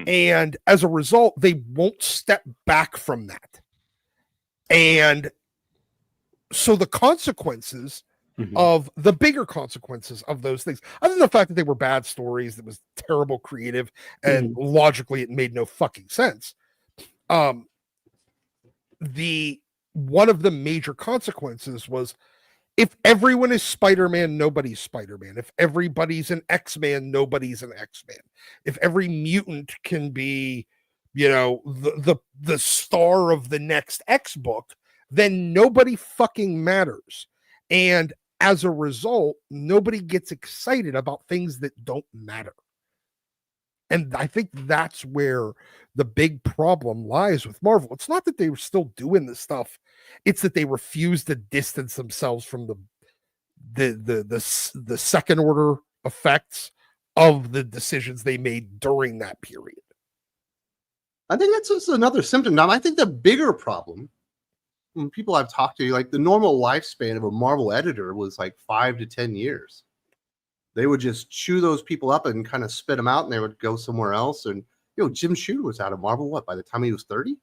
Speaker 6: And as a result, they won't step back from that. And so the consequences of the bigger consequences of those things, other than the fact that they were bad stories, that was terrible creative, and logically it made no fucking sense. One of the major consequences was, if everyone is Spider-Man, nobody's Spider-Man. If everybody's an X-Man, nobody's an X-Man. If every mutant can be, the star of the next X book, then nobody fucking matters. And as a result, nobody gets excited about things that don't matter. And I think that's where the big problem lies with Marvel. It's not that they were still doing this stuff. It's that they refuse to distance themselves from the second order effects of the decisions they made during that period.
Speaker 3: I think that's just another symptom. Now, I think the bigger problem, when people I've talked to, like the normal lifespan of a Marvel editor was like 5 to 10 years. They would just chew those people up and kind of spit them out, and they would go somewhere else. And Jim Shooter was out of Marvel by the time he was 30?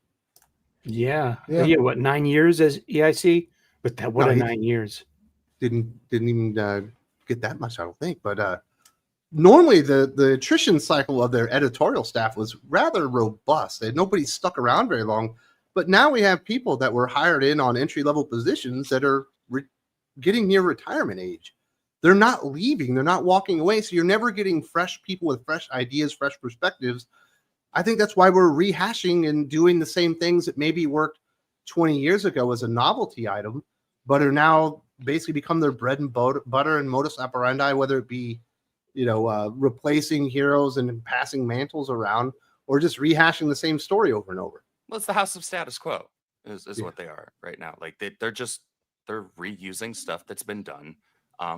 Speaker 5: Yeah. What, 9 years as EIC? But 9 years.
Speaker 3: Didn't even get that much, I don't think. But normally the attrition cycle of their editorial staff was rather robust. Nobody stuck around very long. But now we have people that were hired in on entry-level positions that are getting near retirement age. They're not leaving. They're not walking away. So you're never getting fresh people with fresh ideas, fresh perspectives. I think that's why we're rehashing and doing the same things that maybe worked 20 years ago as a novelty item, but are now basically become their bread and butter and modus operandi, whether it be, replacing heroes and passing mantles around, or just rehashing the same story over and over.
Speaker 2: Well, it's the house of status quo is what they are right now. Like they're reusing stuff that's been done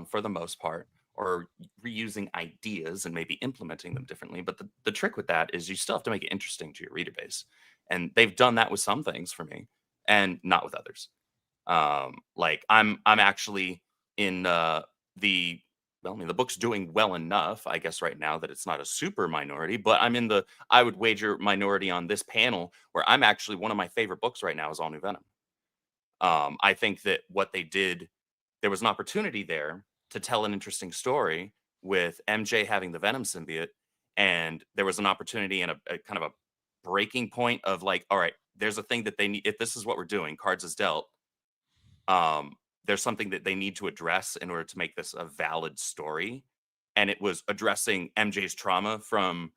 Speaker 2: for the most part, or reusing ideas and maybe implementing them differently. But the trick with that is you still have to make it interesting to your reader base. And they've done that with some things for me and not with others. Like I'm actually in the book's doing well enough, I guess, right now that it's not a super minority, but I'm in the, I would wager, minority on this panel, where I'm actually, one of my favorite books right now is All New Venom. I think that what they did, there was an opportunity there to tell an interesting story with MJ having the Venom symbiote. And there was an opportunity and a kind of a breaking point of like, all right, there's a thing that they need. If this is what we're doing, cards is dealt. There's something that they need to address in order to make this a valid story. And it was addressing MJ's trauma from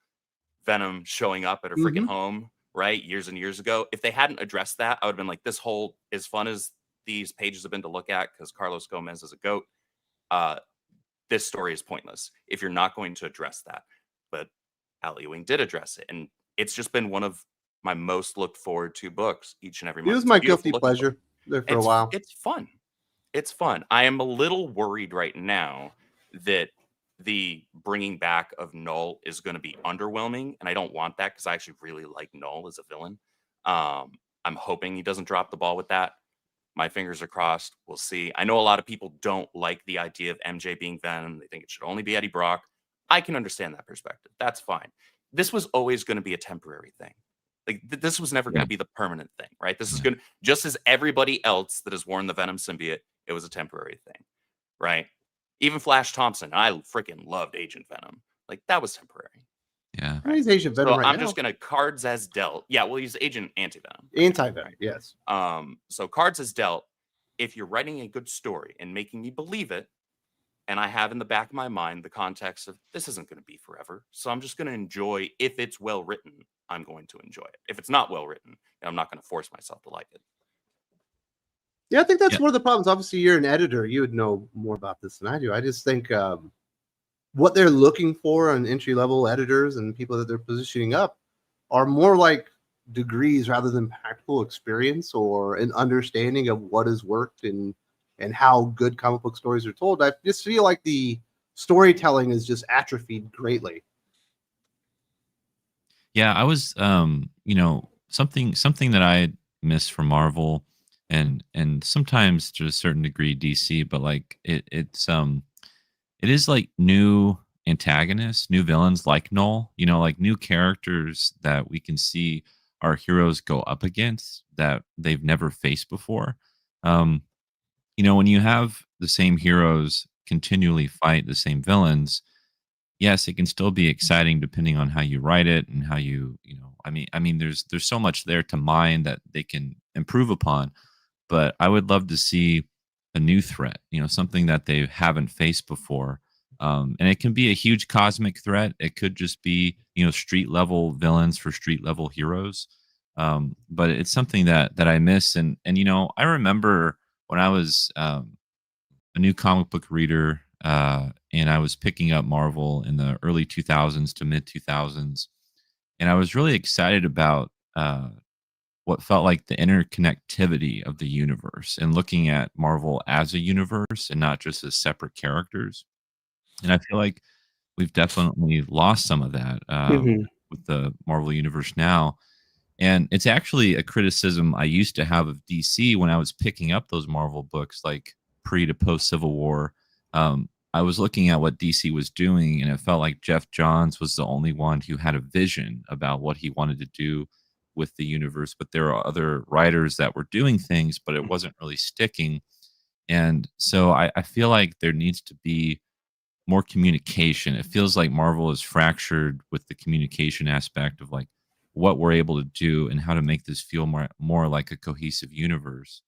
Speaker 2: Venom showing up at her freaking home, right? Years and years ago. If they hadn't addressed that, I would have been like, this whole, as fun as these pages have been to look at, because Carlos Gomez is a goat, this story is pointless if you're not going to address that. But Al Ewing did address it. And it's just been one of my most looked forward to books each and every month.
Speaker 3: It was my guilty pleasure there for a while.
Speaker 2: It's fun. It's fun. I am a little worried right now that the bringing back of Null is going to be underwhelming, and I don't want that because I actually really like Null as a villain. I'm hoping he doesn't drop the ball with that. My fingers are crossed. We'll see. I know a lot of people don't like the idea of MJ being Venom. They think it should only be Eddie Brock. I can understand that perspective. That's fine. This was always going to be a temporary thing. Like this was never going to be the permanent thing, right? This is going to, just as everybody else that has worn the Venom symbiote, it was a temporary thing, right? Even Flash Thompson, I freaking loved Agent Venom. Like that was temporary.
Speaker 1: Yeah.
Speaker 3: Right? He's Agent Venom
Speaker 2: So
Speaker 3: right
Speaker 2: I'm
Speaker 3: now.
Speaker 2: just going to cards as dealt. Yeah, well, he's Agent Anti-Venom.
Speaker 3: Anti-Venom, yes.
Speaker 2: So cards as dealt. If you're writing a good story and making me believe it, and I have in the back of my mind the context of this isn't going to be forever, so I'm just going to enjoy. If it's well written, I'm going to enjoy it. If it's not well written, I'm not going to force myself to like it.
Speaker 3: Yeah, I think that's one of the problems. Obviously, you're an editor. You would know more about this than I do. I just think what they're looking for on entry-level editors and people that they're positioning up are more like degrees rather than practical experience or an understanding of what has worked and how good comic book stories are told. I just feel like the storytelling is just atrophied greatly.
Speaker 1: Yeah, I was something that I miss from Marvel and sometimes to a certain degree DC, but like it is like new antagonists, new villains like Null, like new characters that we can see our heroes go up against that they've never faced before. When you have the same heroes continually fight the same villains, yes, it can still be exciting depending on how you write it and how I mean, there's so much there to mine that they can improve upon. But I would love to see a new threat, something that they haven't faced before. And it can be a huge cosmic threat. It could just be, street level villains for street level heroes. But it's something that I miss. And I remember when I was a new comic book reader, and I was picking up Marvel in the early 2000s to mid 2000s, and I was really excited about what felt like the interconnectivity of the universe and looking at Marvel as a universe and not just as separate characters. And I feel like we've definitely lost some of that with the Marvel universe now. And it's actually a criticism I used to have of DC when I was picking up those Marvel books, like pre to post Civil War. I was looking at what DC was doing, and it felt like Jeff Johns was the only one who had a vision about what he wanted to do with the universe. But there are other writers that were doing things, but it wasn't really sticking. And so I feel like there needs to be more communication. It feels like Marvel is fractured with the communication aspect of like what we're able to do and how to make this feel more like a cohesive universe.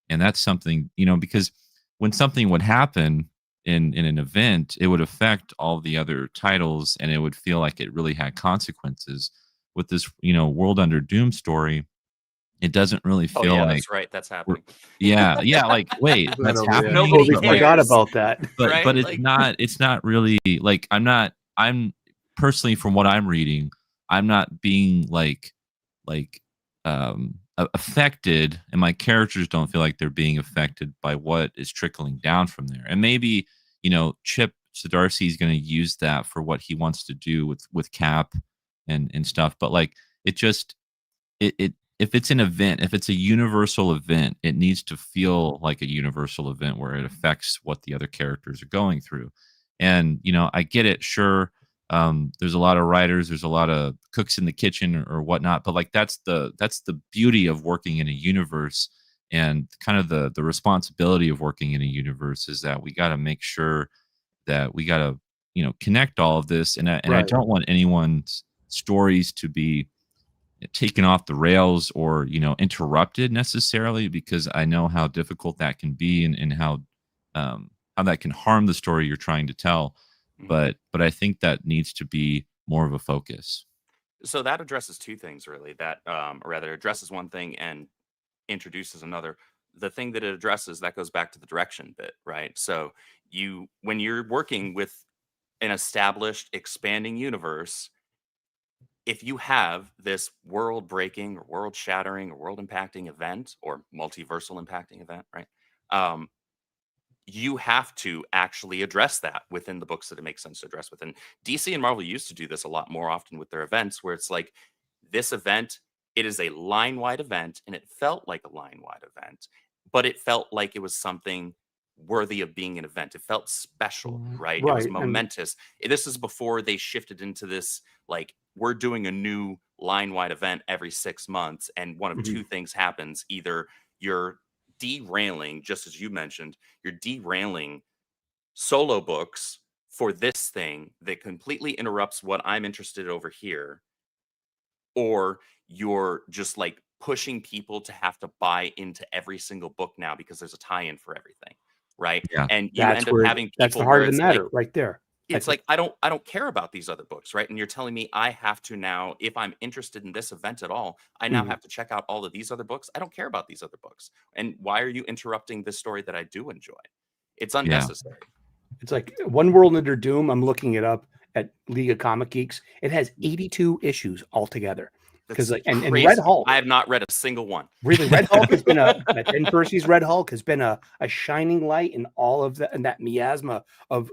Speaker 1: And that's something, because when something would happen in an event, it would affect all the other titles and it would feel like it really had consequences. With this, World Under Doom story, it doesn't really
Speaker 2: Oh
Speaker 1: feel
Speaker 2: yeah,
Speaker 1: like
Speaker 2: that's right. That's happening.
Speaker 1: yeah, like wait,
Speaker 3: That
Speaker 1: that's
Speaker 3: over, yeah.
Speaker 1: happening.
Speaker 2: Nobody
Speaker 1: but, like,
Speaker 5: forgot
Speaker 2: cares.
Speaker 5: about that.
Speaker 1: but
Speaker 2: Right?
Speaker 1: but it's
Speaker 2: Like-
Speaker 1: not really like I'm personally, from what I'm reading, I'm not being like affected, and my characters don't feel like they're being affected by what is trickling down from there. And maybe Chip Zdarsky is going to use that for what he wants to do with Cap and stuff, but like it just it if it's an event, if it's a universal event, it needs to feel like a universal event where it affects what the other characters are going through. And I get it, sure. There's a lot of writers, there's a lot of cooks in the kitchen or whatnot, but like that's the beauty of working in a universe, and kind of the responsibility of working in a universe is that we got to make sure that we got to connect all of this, and I
Speaker 3: Right.
Speaker 1: don't want anyone's stories to be taken off the rails or interrupted necessarily, because I know how difficult that can be, and how that can harm the story you're trying to tell.
Speaker 2: Mhm.
Speaker 1: But I think that needs to be more of a focus.
Speaker 2: So that addresses two things really. That or rather addresses one thing and introduces another. The thing that it addresses, that goes back to the direction bit, right? So when you're working with an established expanding universe, if you have this world breaking or world shattering or world impacting event or multiversal impacting event, right? You have to actually address that within the books that it makes sense to address within. DC and Marvel used to do this a lot more often with their events, where it's like this event, it is a line wide event, and it felt like a line wide event, but it felt like it was something worthy of being an event. It felt special, right? It was
Speaker 5: Right, and-
Speaker 2: momentous. This is before they shifted into this, like, we're doing a new line wide event every 6 months, and one of
Speaker 5: Mhm.
Speaker 2: two things happens. Either you're derailing, just as you mentioned, you're derailing solo books for this thing that completely interrupts what I'm interested over here, or you're just like pushing people to have to buy into every single book now because there's a tie-in for everything, right?
Speaker 1: Yeah.
Speaker 2: And you
Speaker 5: That's
Speaker 2: end up
Speaker 5: where
Speaker 2: having people
Speaker 5: that's the
Speaker 2: where
Speaker 5: heart of the
Speaker 2: it's
Speaker 5: matter,
Speaker 2: like,
Speaker 5: right there.
Speaker 2: it's
Speaker 5: That's-
Speaker 2: like I don't care about these other books, right? And you're telling me I have to now, if I'm interested in this event at all, I now
Speaker 5: Mhm.
Speaker 2: have to check out all of these other books. I don't care about these other books. And why are you interrupting this story that I do enjoy? It's unnecessary.
Speaker 5: It's like One World Under Doom. I'm looking it up at League of Comic Geeks. It has 82 issues altogether. Because
Speaker 2: That's
Speaker 5: and
Speaker 2: crazy.
Speaker 5: Red Hulk,
Speaker 2: I have not read a single one.
Speaker 5: really, Red Hulk has been Ben Percy's Red Hulk has been a shining light in all of that, and that miasma of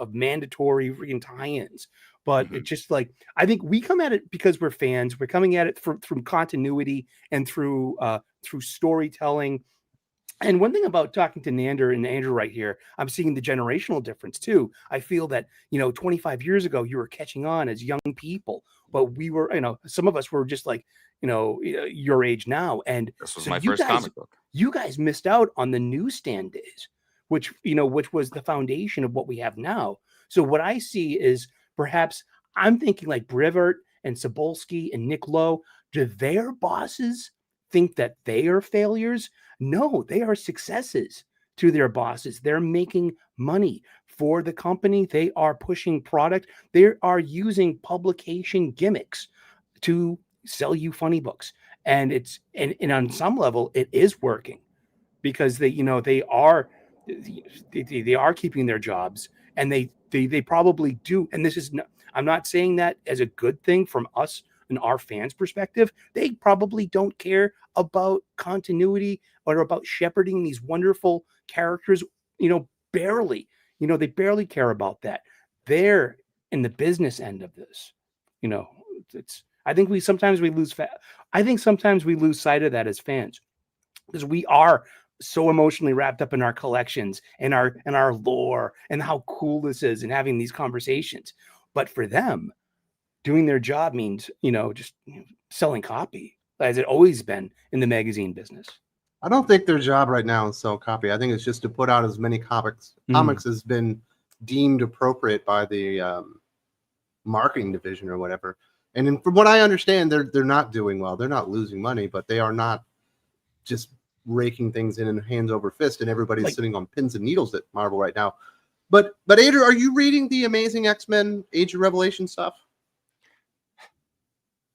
Speaker 5: mandatory freaking tie-ins. But
Speaker 2: Mhm.
Speaker 5: it's just like, I think we come at it because we're fans. We're coming at it from continuity and through storytelling. And one thing about talking to Nander and Andrew right here, I'm seeing the generational difference too. I feel that, 25 years ago, you were catching on as young people, but we were, some of us were just like, your age now. And
Speaker 2: This was
Speaker 5: so
Speaker 2: my first comic book.
Speaker 5: you guys missed out on the newsstand days, which was the foundation of what we have now. So what I see is perhaps I'm thinking like Brevert and Cebulski and Nick Lowe, do their bosses think that they are failures? No, they are successes to their bosses. They're making money for the company. They are pushing product. They are using publication gimmicks to sell you funny books. And it's and on some level it is working, because they are keeping their jobs, and they probably do. And this is I'm not saying that as a good thing from us and our fans perspective. They probably don't care about continuity or about shepherding these wonderful characters, barely. They barely care about that. They're in the business end of this. It's I think sometimes we lose sight of that as fans, because we are so emotionally wrapped up in our collections and our lore and how cool this is and having these conversations. But for them, doing their job means, just selling copy, as it always been in the magazine business.
Speaker 3: I don't think their job right now is sell copy. I think it's just to put out as many comics. Comics has been deemed appropriate by the marketing division or whatever. And then from what I understand, they're not doing well. They're not losing money, but they are not just raking things in and hands over fist, and everybody's sitting on pins and needles at Marvel right now. But Adrian, are you reading the Amazing X-Men Age of Revelation stuff?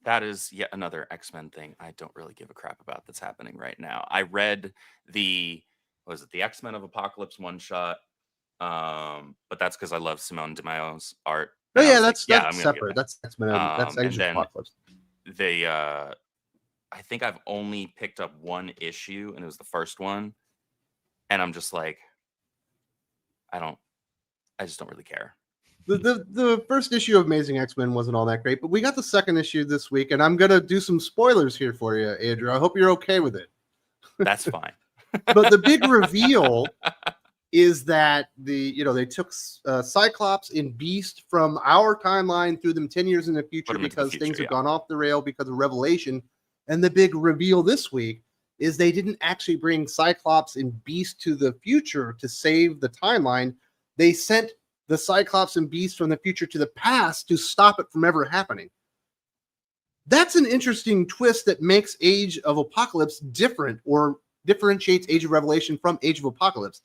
Speaker 2: That is yet another X-Men thing I don't really give a crap about that's happening right now. I read the X-Men of Apocalypse one shot, but that's because I love Simone de Mayo's art.
Speaker 3: Oh
Speaker 2: And I
Speaker 3: yeah,
Speaker 2: was
Speaker 3: that's
Speaker 2: I'm gonna get
Speaker 3: separate.
Speaker 2: that.
Speaker 3: That's X-Men. That's
Speaker 2: And
Speaker 3: Age of
Speaker 2: then
Speaker 3: Apocalypse.
Speaker 2: I think I've only picked up one issue, and it was the first one, and I'm just like, I just don't really care.
Speaker 3: The first issue of Amazing X-Men wasn't all that great, but we got the second issue this week, and I'm gonna do some spoilers here for you, Andrew. I hope you're okay with it.
Speaker 2: That's fine.
Speaker 3: But the big reveal is that they took Cyclops and Beast from our timeline, threw them 10 years in the future because things have gone off the rail because of Revelation. And the big reveal this week is they didn't actually bring Cyclops and Beast to the future to save the timeline. They sent the Cyclops and Beast from the future to the past to stop it from ever happening. That's an interesting twist that makes Age of Apocalypse different, or differentiates Age of Revelation from Age of Apocalypse.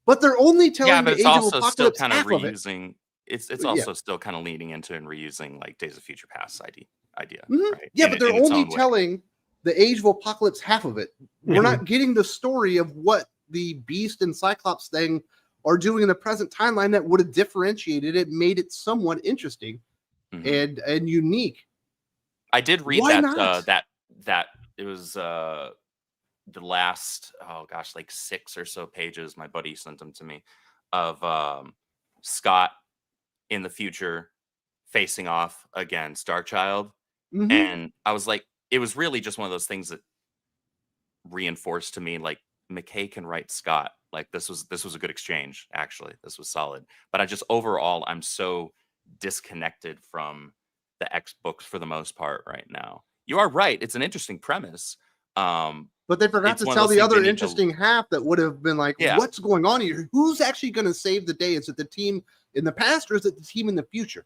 Speaker 3: But they're only telling the Age of Apocalypse
Speaker 2: kind of
Speaker 3: half
Speaker 2: reusing. It's also
Speaker 3: Yeah.
Speaker 2: still kind of leading into and reusing like Days of Future Past idea.
Speaker 3: Mhm.
Speaker 2: Right?
Speaker 3: Yeah,
Speaker 2: In-
Speaker 3: but they're
Speaker 2: in its
Speaker 3: only
Speaker 2: own way.
Speaker 3: telling the Age of Apocalypse half of it. We're not getting the story of what the Beast and Cyclops thing are doing in the present timeline that would have differentiated it, made it somewhat interesting
Speaker 2: Mhm.
Speaker 3: and unique.
Speaker 2: I did read
Speaker 3: Why
Speaker 2: that
Speaker 3: not?
Speaker 2: that it was the last like 6 or so pages. My buddy sent them to me of Scott in the future facing off against Darkchild,
Speaker 3: Mhm.
Speaker 2: and I was like, it was really just one of those things that reinforced to me like McKay can write Scott. Like this was a good exchange. Actually, this was solid. But I just overall I'm so disconnected from the X books for the most part right now. You are right. It's an interesting premise.
Speaker 3: But they forgot
Speaker 2: It's
Speaker 3: to
Speaker 2: one of
Speaker 3: tell
Speaker 2: those
Speaker 3: the
Speaker 2: things
Speaker 3: other
Speaker 2: they need to-
Speaker 3: interesting half that would have been like,
Speaker 2: Yeah.
Speaker 3: what's going on here? Who's actually going to save the day? Is it the team in the past or is it the team in the future?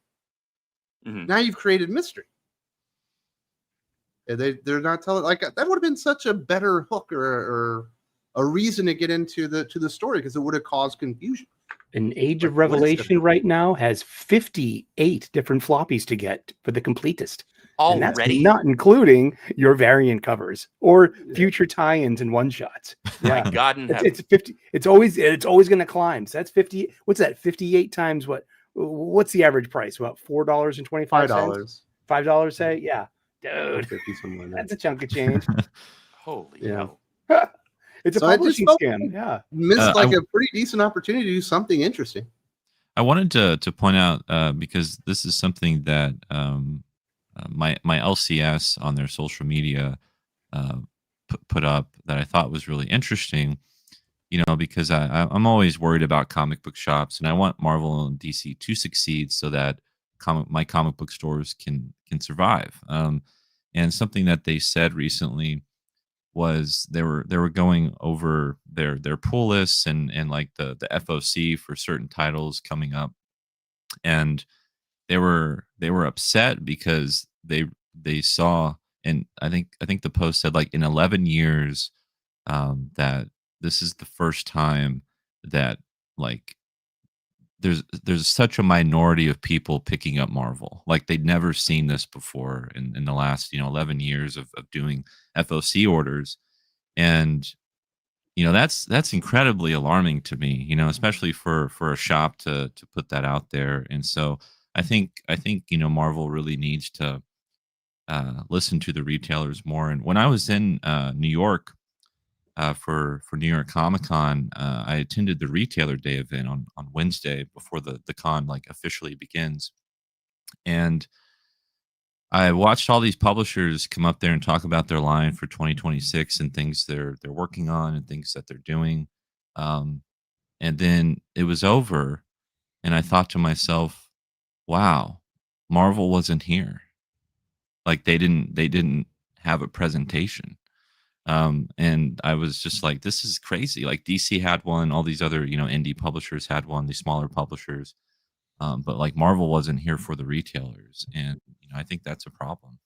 Speaker 2: Mhm.
Speaker 3: Now you've created mystery. And they're not telling, like, that would have been such a better hook or a reason to get into the story, because it would have caused confusion.
Speaker 5: An Age of
Speaker 3: Like, what is
Speaker 5: Revelation
Speaker 3: gonna-
Speaker 5: right now has 58 different floppies to get for the completest. And that's
Speaker 2: Already?
Speaker 5: not including your variant covers or future tie-ins and one-shots.
Speaker 2: My God in heaven.
Speaker 5: It's 50. It's always going to climb. So that's 50. What's that? 58 times what? What's the average price? About $4.25.
Speaker 3: $5.
Speaker 5: $5, say? Yeah. Dude,
Speaker 3: 50 somewhere in there.
Speaker 5: that's a chunk of change.
Speaker 2: Holy
Speaker 3: Yeah.
Speaker 2: hell.
Speaker 5: It's a
Speaker 3: So I just
Speaker 5: publishing
Speaker 3: felt
Speaker 5: scam. Yeah.
Speaker 3: Missed
Speaker 1: I-
Speaker 3: a pretty decent opportunity to do something interesting.
Speaker 1: I wanted to point out because this is something that my LCS on their social media put up that I thought was really interesting. Because I'm always worried about comic book shops, and I want Marvel and DC to succeed so that my comic book stores can survive. And something that they said recently was they were going over their pull lists and like the FOC for certain titles coming up, and they were upset because they saw, and I think the post said like in 11 years that this is the first time that like there's such a minority of people picking up Marvel. Like they'd never seen this before in the last 11 years of doing FOC orders. And that's incredibly alarming to me, especially for a shop to put that out there. And so I think Marvel really needs to listen to the retailers more. And when I was in New York for New York Comic Con, I attended the retailer day event on Wednesday before the con like officially begins. And I watched all these publishers come up there and talk about their line for 2026 and things they're working on and things that they're doing. And then it was over, and I thought to myself, "Wow, Marvel wasn't here. Like they didn't have a presentation." And I was just like, "This is crazy." Like DC had one, all these other indie publishers had one, these smaller publishers. but like Marvel wasn't here for the retailers, and I think that's a problem.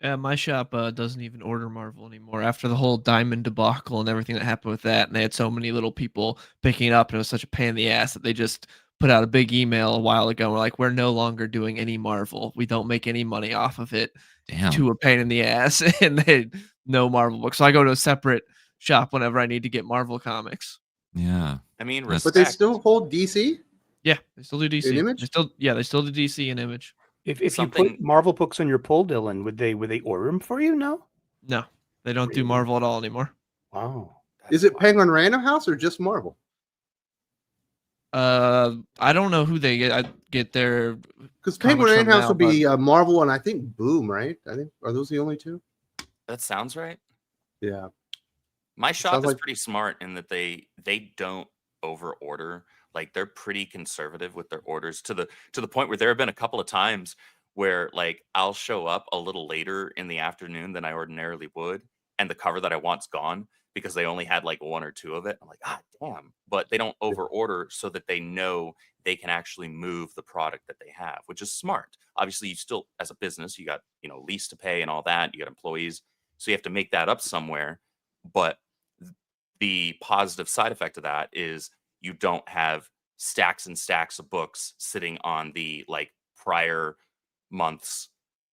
Speaker 4: Yeah, my shop doesn't even order Marvel anymore after the whole Diamond debacle and everything that happened with that. And they had so many little people picking it up, and it was such a pain in the ass that they just put out a big email a while ago. We're like, we're no longer doing any Marvel. We don't make any money off of it.
Speaker 1: Damn.
Speaker 4: To a pain in the ass, and they no Marvel books. So I go to a separate shop whenever I need to get Marvel comics.
Speaker 1: Yeah.
Speaker 2: I mean,
Speaker 1: That's-
Speaker 3: But they
Speaker 2: respect.
Speaker 3: still hold DC
Speaker 4: Yeah, they still do DC.
Speaker 3: in Image.
Speaker 4: They still do DC and Image.
Speaker 5: If you
Speaker 2: Something-
Speaker 5: put Marvel books on your pull, Dylan, would they order them for you? No.
Speaker 4: No, they don't do
Speaker 5: Really?
Speaker 4: Marvel at all anymore.
Speaker 5: Wow.
Speaker 3: Is it Penguin Random House or just Marvel?
Speaker 4: I don't know who they get their.
Speaker 3: Because
Speaker 4: Comics
Speaker 3: Penguin
Speaker 4: from
Speaker 3: Random House
Speaker 4: now,
Speaker 3: would be Marvel and I think Boom, right? I think are those the only two?
Speaker 2: That sounds right.
Speaker 3: Yeah.
Speaker 2: My shop
Speaker 3: sounds
Speaker 2: is
Speaker 3: like-
Speaker 2: pretty smart in that they don't over order. Like they're pretty conservative with their orders to the point where there have been a couple of times where like I'll show up a little later in the afternoon than I ordinarily would, and the cover that I want's gone because they only had like one or two of it. I'm like, ah, damn. But they don't over order so that they know they can actually move the product that they have, which is smart. Obviously, you still, as a business, you got lease to pay and all that. You got employees, so you have to make that up somewhere. But the positive side effect of that is you don't have stacks and stacks of books sitting on the like prior month's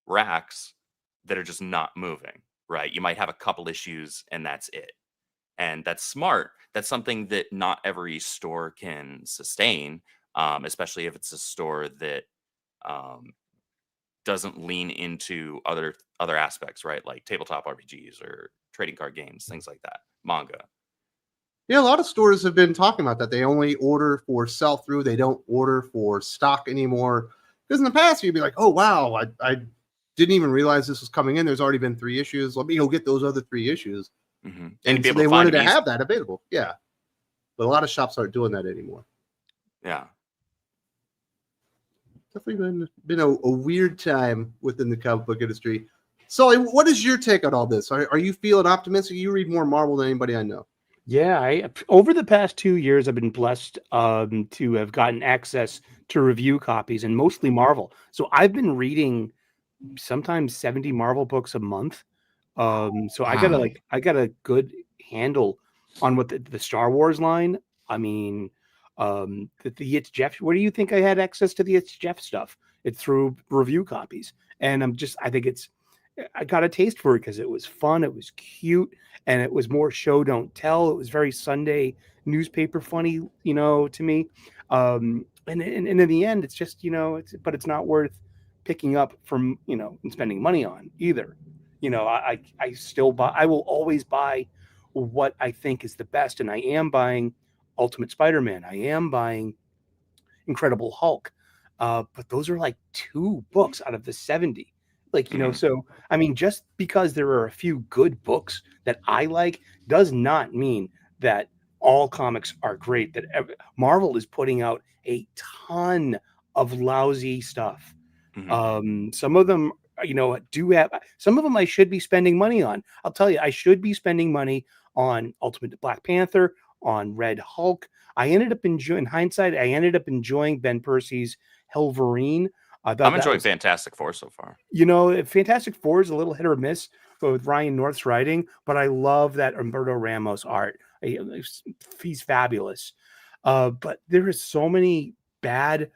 Speaker 2: racks that are just not moving, right? You might have a couple issues and that's it. And that's smart. That's something that not every store can sustain, especially if it's a store that doesn't lean into other aspects, right? Like tabletop RPGs or trading card games, things like that, manga.
Speaker 3: Yeah, a lot of stores have been talking about that. They only order for sell through. They don't order for stock anymore. Because in the past, you'd be like, "Oh wow, I didn't even realize this was coming in. There's already been 3 issues. Let me go get those other 3 issues."
Speaker 2: Mm-hmm.
Speaker 3: And so they wanted to have that available. Yeah, but a lot of shops aren't doing that anymore.
Speaker 2: Yeah.
Speaker 3: Definitely been a weird time within the comic book industry. Sully, what is your take on all this? Are you feeling optimistic? You read more Marvel than anybody I know.
Speaker 5: Yeah, over the past 2 years, I've been blessed to have gotten access to review copies and mostly Marvel. So I've been reading sometimes 70 Marvel books a month. So I got a good handle on what the Star Wars line. I mean, the It's Jeff. Where do you think I had access to the It's Jeff stuff? It's through review copies, and I got a taste for it because it was fun, it was cute, and it was more show don't tell. It was very Sunday newspaper funny, to me. And in the end, it's just but it's not worth picking up from and spending money on either. I still buy. I will always buy what I think is the best, and I am buying Ultimate Spider-Man. I am buying Incredible Hulk, but those are like 2 books out of the 70. So I mean, just because there are a few good books that I like does not mean that all comics are great. That Marvel is putting out a ton of lousy stuff.
Speaker 2: Mhm.
Speaker 5: Some of them, do have some of them I should be spending money on. I'll tell you, I should be spending money on Ultimate Black Panther, on Red Hulk. I ended up enjoying Ben Percy's Helverine.
Speaker 2: I'm enjoying Fantastic Four so far.
Speaker 5: Fantastic Four is a little hit or miss with Ryan North's writing, but I love that Humberto Ramos art. He's fabulous. But there is so many bad,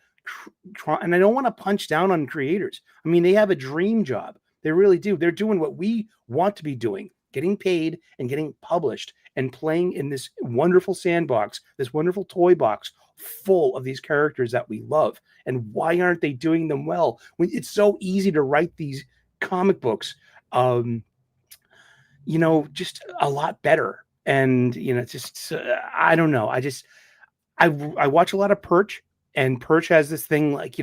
Speaker 5: and I don't want to punch down on creators. I mean, they have a dream job. They really do. They're doing what we want to be doing, getting paid and getting published and playing in this wonderful sandbox, this wonderful toy box full of these characters that we love. And why aren't they doing them well when it's so easy to write these comic books just a lot better? And I don't know, I watch a lot of Perch, and Perch has this thing like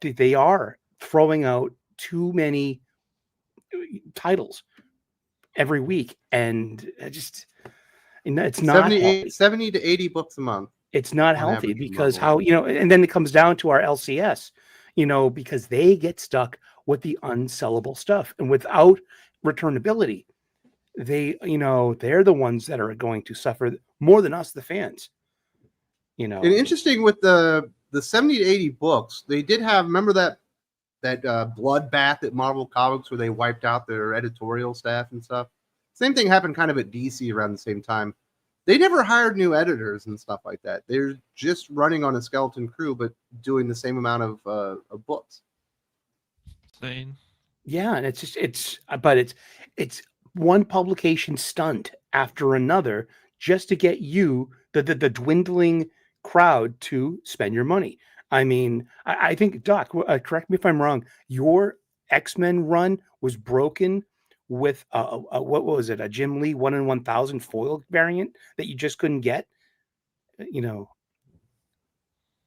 Speaker 5: they are throwing out too many titles every week, and it's not
Speaker 3: 70 to 80 books a month.
Speaker 5: It's not
Speaker 3: on
Speaker 5: healthy
Speaker 3: average
Speaker 5: because
Speaker 3: Marvel.
Speaker 5: and then it comes down to our LCS, because they get stuck with the unsellable stuff, and without returnability, they're the ones that are going to suffer more than us, the fans. You know,
Speaker 3: And interesting with the 70 to 80 books, they did have. Remember that bloodbath at Marvel Comics where they wiped out their editorial staff and stuff. Same thing happened kind of at DC around the same time. They never hired new editors and stuff like that. They're just running on a skeleton crew, but doing the same amount of books.
Speaker 4: Insane.
Speaker 5: yeah, and it's one publication stunt after another just to get you the dwindling crowd to spend your money. I mean, I think Doc, correct me if I'm wrong. Your X-Men run was broken with what was it? A Jim Lee 1 in 1,000 foil variant that you just couldn't get. You know,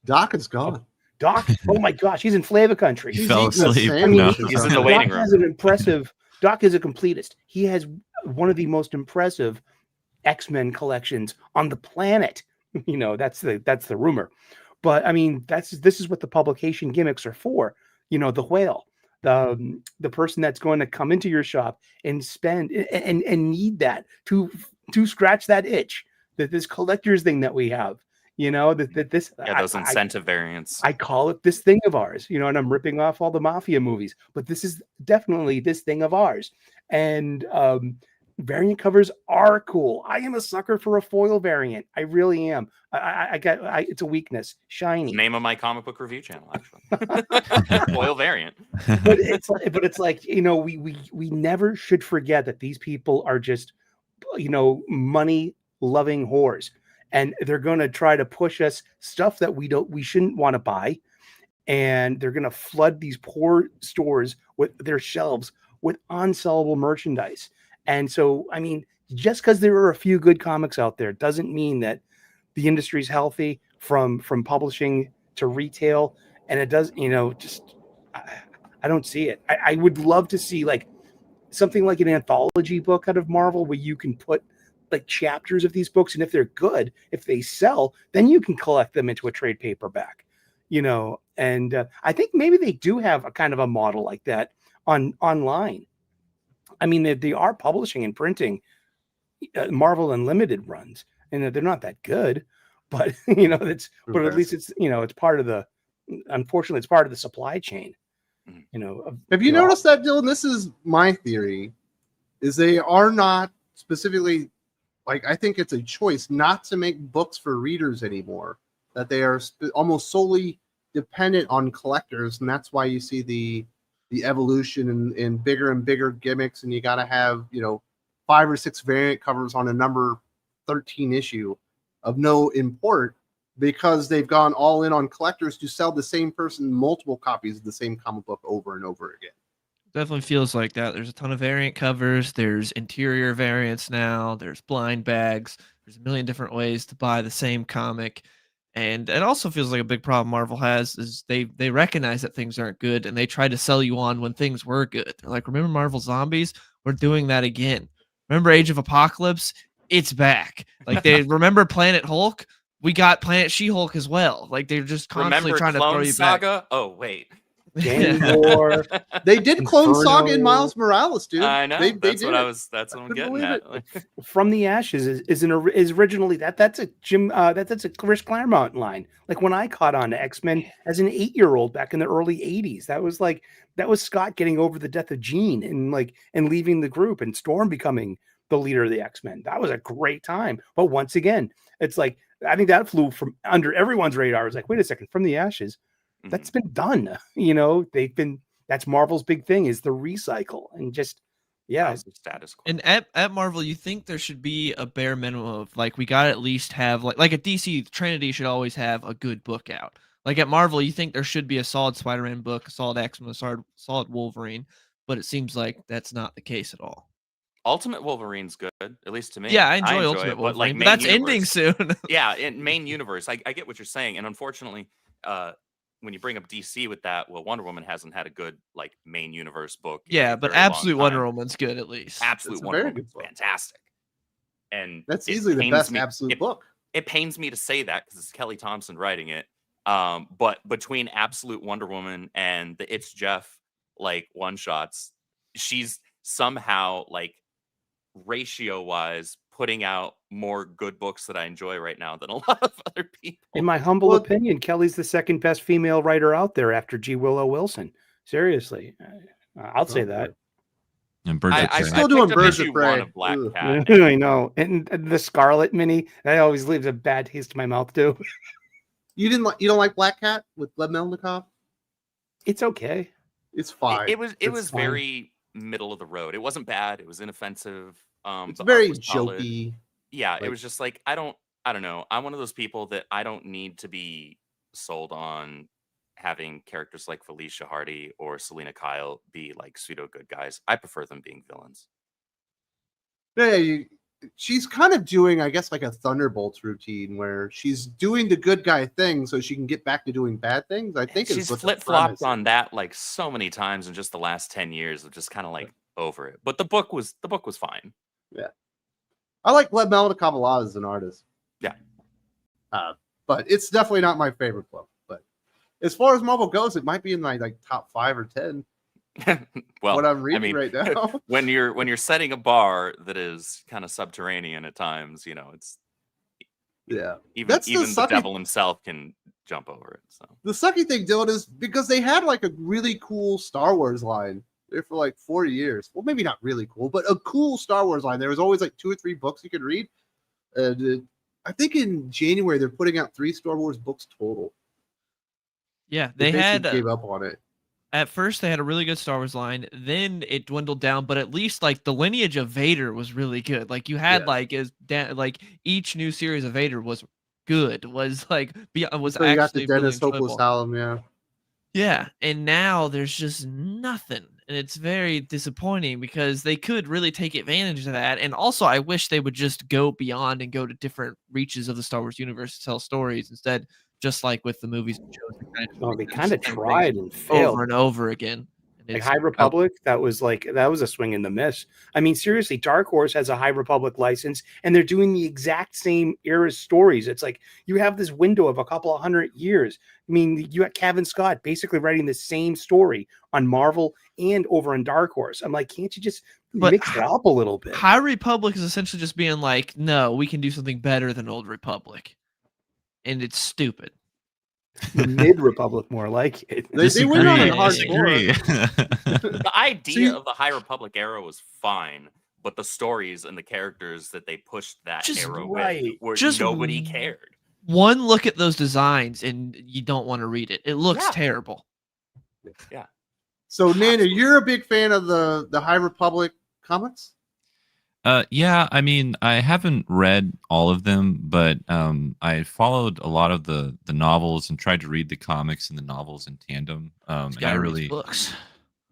Speaker 3: Doc is gone.
Speaker 5: Doc. Oh my gosh, he's in Flavor Country.
Speaker 1: He fell
Speaker 3: eating a
Speaker 1: asleep.
Speaker 3: sandwich
Speaker 1: No.
Speaker 3: or
Speaker 2: He's in
Speaker 3: something.
Speaker 2: the waiting
Speaker 5: Doc
Speaker 2: room.
Speaker 5: has an impressive. Doc is a completist. He has one of the most impressive X-Men collections on the planet. You know, that's the rumor. But I mean, this is what the publication gimmicks are for. You know, the whale, the person that's going to come into your shop and spend and need that to scratch that itch, that this collector's thing that we have. You know, that this
Speaker 2: Those incentive variants.
Speaker 5: I call it this thing of ours, you know, and I'm ripping off all the mafia movies, but this is definitely this thing of ours. And variant covers are cool. I am a sucker for a foil variant. I really am. It's a weakness. Shiny.
Speaker 2: Name of my comic book review channel, actually. Foil variant.
Speaker 5: But it's like, you know, we never should forget that these people are just, you know, money loving whores. And they're going to try to push us stuff that we shouldn't want to buy. And they're going to flood these poor stores with their shelves with unsellable merchandise. And so, I mean, just because there are a few good comics out there doesn't mean that the industry's healthy from publishing to retail. And it does, you know, just, I don't see it. I would love to see like something like an anthology book out of Marvel where you can put like chapters of these books, and if they're good, if they sell, then you can collect them into a trade paperback, you know. And I think maybe they do have a kind of a model like that online. I mean, they are publishing and printing Marvel Unlimited runs, and they're not that good, but you know, but at least it's, you know, it's part of the, unfortunately, it's part of the supply chain. You know,
Speaker 3: Have you noticed that, Dylan? This is my theory: is they are not specifically. Like, I think it's a choice not to make books for readers anymore, that they are almost solely dependent on collectors. And that's why you see the evolution in bigger and bigger gimmicks. And you got to have, you know, 5 or 6 variant covers on a number 13 issue of no import, because they've gone all in on collectors to sell the same person multiple copies of the same comic book over and over again.
Speaker 4: Definitely feels like that. There's a ton of variant covers. There's interior variants now. There's blind bags. There's a million different ways to buy the same comic. And it also feels like a big problem Marvel has is they recognize that things aren't good and they try to sell you on when things were good. They're like, remember Marvel Zombies? We're doing that again. Remember Age of Apocalypse? It's back. Like they remember Planet Hulk? We got Planet She-Hulk as well. Like they're just constantly
Speaker 2: Remember
Speaker 4: trying to throw
Speaker 2: Clone
Speaker 4: you
Speaker 2: Saga?
Speaker 4: back.
Speaker 2: Oh, wait.
Speaker 5: War.
Speaker 3: They did Clone
Speaker 5: Inferno.
Speaker 3: Saga in Miles Morales, dude.
Speaker 2: I know.
Speaker 3: They
Speaker 2: that's
Speaker 3: did
Speaker 2: what
Speaker 3: it.
Speaker 2: I was. That's what I'm
Speaker 3: couldn't
Speaker 2: getting
Speaker 3: believe
Speaker 2: at.
Speaker 5: From the Ashes is originally that's a Jim that's a Chris Claremont line. Like when I caught on to X-Men as an 8-year-old back in the early 80s, that was Scott getting over the death of Jean and leaving the group and Storm becoming the leader of the X-Men. That was a great time. But once again, it's like I think that flew from under everyone's radar. It's like, wait a second, From the Ashes, that's been done. You know, that's Marvel's big thing is the recycle and just
Speaker 2: Status quo.
Speaker 4: And at Marvel, you think there should be a bare minimum of like we gotta at least have like at DC, Trinity should always have a good book out. Like at Marvel, you think there should be a solid Spider-Man book, a solid X-Men, a solid Wolverine, but it seems like that's not the case at all.
Speaker 2: Ultimate Wolverine's good, at least to me.
Speaker 4: Yeah, I enjoy
Speaker 2: it,
Speaker 4: Ultimate
Speaker 2: but
Speaker 4: Wolverine,
Speaker 2: like
Speaker 4: but
Speaker 2: main
Speaker 4: that's
Speaker 2: universe,
Speaker 4: ending soon.
Speaker 2: Yeah, in main universe, I get what you're saying, and unfortunately, when you bring up DC with that, well, Wonder Woman hasn't had a good like main universe book. in
Speaker 4: Yeah,
Speaker 2: a
Speaker 4: but
Speaker 2: very long
Speaker 4: Absolute
Speaker 2: time.
Speaker 4: Wonder Woman's good at least.
Speaker 2: Absolute
Speaker 3: It's a
Speaker 2: Wonder
Speaker 3: very
Speaker 2: Woman's
Speaker 3: good book.
Speaker 2: fantastic, and
Speaker 3: That's
Speaker 2: it
Speaker 3: easily the
Speaker 2: pains
Speaker 3: best
Speaker 2: me-
Speaker 3: Absolute book.
Speaker 2: It pains me to say that because it's Kelly Thompson writing it. But between Absolute Wonder Woman and the It's Jeff like one shots, she's somehow like ratio wise putting out more good books that I enjoy right now than a lot of other people.
Speaker 5: In my humble
Speaker 3: Well-
Speaker 5: opinion, Kelly's the second best female writer out there after G. Willow Wilson. Seriously, I'll say that.
Speaker 1: And Birds of
Speaker 2: I
Speaker 1: Prey.
Speaker 3: still doing
Speaker 2: picked up
Speaker 3: Birds of
Speaker 2: issue
Speaker 3: Prey.
Speaker 2: 1 of Black
Speaker 3: Ugh.
Speaker 2: Cat.
Speaker 5: I know, and the Scarlet mini that always leaves a bad taste in my mouth too.
Speaker 3: You don't like Black Cat with Gleb Melnikov?
Speaker 5: It's okay.
Speaker 3: It's fine.
Speaker 2: It was
Speaker 3: It's fine.
Speaker 2: very middle of the road. It wasn't bad. It was inoffensive.
Speaker 3: It's
Speaker 2: The art
Speaker 3: very
Speaker 2: was solid.
Speaker 3: jokey.
Speaker 2: Yeah,
Speaker 3: like-
Speaker 2: it was just like I don't know. I'm one of those people that I don't need to be sold on having characters like Felicia Hardy or Selena Kyle be like pseudo good guys. I prefer them being villains.
Speaker 3: Yeah, she's kind of doing, I guess, like a Thunderbolts routine where she's doing the good guy thing so she can get back to doing bad things. I think
Speaker 2: She's
Speaker 3: what the
Speaker 2: flip
Speaker 3: premise
Speaker 2: flopped on that like so many times in just the last 10 years of just kind of like over it. But the book was fine.
Speaker 3: I like Gleb Melnikov a lot as an artist.
Speaker 2: Yeah.
Speaker 3: But it's definitely not my favorite book. But as far as Marvel goes, it might be in my like top 5 or 10.
Speaker 2: Well,
Speaker 3: what I'm reading
Speaker 2: mean,
Speaker 3: right now.
Speaker 2: when you're setting a bar that is kind of subterranean at times, you know, it's
Speaker 3: Yeah.
Speaker 2: even
Speaker 3: That's the
Speaker 2: the
Speaker 3: sucky-
Speaker 2: devil himself can jump over it. So
Speaker 3: The sucky thing, Dylan, is because they had like a really cool Star Wars line there for like 4 years. Well, maybe not really cool, but a cool Star Wars line. There was always like 2 or 3 books you could read. I think in January they're putting out 3 Star Wars books total.
Speaker 4: Yeah, they
Speaker 3: basically
Speaker 4: had
Speaker 3: gave up on it.
Speaker 4: at first they had a really good Star Wars line, then it dwindled down, but at least like the lineage of Vader was really good. Like you had
Speaker 3: Yeah.
Speaker 4: like each new series of Vader was good, was like was
Speaker 3: So you got the
Speaker 4: actually really
Speaker 3: Dennis Hopeless
Speaker 4: enjoyable.
Speaker 3: Hallam, yeah.
Speaker 4: Yeah, and now there's just nothing, and it's very disappointing because they could really take advantage of that. And also, I wish they would just go beyond and go to different reaches of the Star Wars universe to tell stories instead, just like with the movies and shows.
Speaker 5: They kind of
Speaker 4: the same
Speaker 5: tried
Speaker 4: things
Speaker 5: and failed.
Speaker 4: over and over again. And
Speaker 5: Like
Speaker 4: it's-
Speaker 5: High Republic, that was a swing and a miss. I mean, seriously, Dark Horse has a High Republic license, and they're doing the exact same era stories. It's like you have this window of a couple of 100 years. I mean, you got Kevin Scott basically writing the same story on Marvel and over on Dark Horse. I'm like, can't you just
Speaker 4: But
Speaker 5: mix it up a little bit?
Speaker 4: High Republic is essentially just being like, no, we can do something better than Old Republic, and it's stupid.
Speaker 5: Mid Republic, more like it.
Speaker 3: They went on
Speaker 4: Disagree,
Speaker 3: a hard
Speaker 1: disagree.
Speaker 2: the idea
Speaker 3: you-
Speaker 2: of the High Republic era was fine, but the stories and the characters that they pushed that
Speaker 4: Just
Speaker 2: era
Speaker 5: right.
Speaker 2: with were
Speaker 4: Just
Speaker 2: nobody cared.
Speaker 4: One look at those designs, and you don't want to read it. It looks
Speaker 2: Yeah.
Speaker 4: terrible.
Speaker 3: So, Nana,
Speaker 2: Absolutely.
Speaker 3: you're a big fan of the High Republic comics?
Speaker 1: Yeah, I mean, I haven't read all of them, but I followed a lot of the novels and tried to read the comics and the novels in tandem.
Speaker 4: You
Speaker 1: And I
Speaker 4: gotta read
Speaker 1: really,
Speaker 4: books.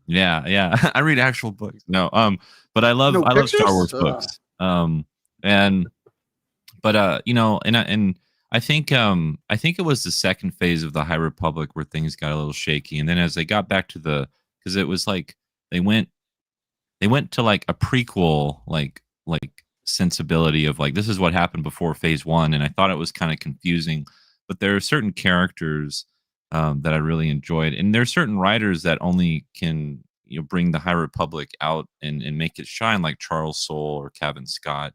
Speaker 1: yeah, I read actual books. No, but I love
Speaker 3: No
Speaker 1: Star
Speaker 3: pictures?
Speaker 1: Wars books. You know, and I think it was the second phase of the High Republic where things got a little shaky, and then as they got back to because it was like they went to like a prequel like sensibility of like this is what happened before phase 1, and I thought it was kind of confusing, but there are certain characters that I really enjoyed, and there are certain writers that only can bring the High Republic out and make it shine, like Charles Soule or Kevin Scott.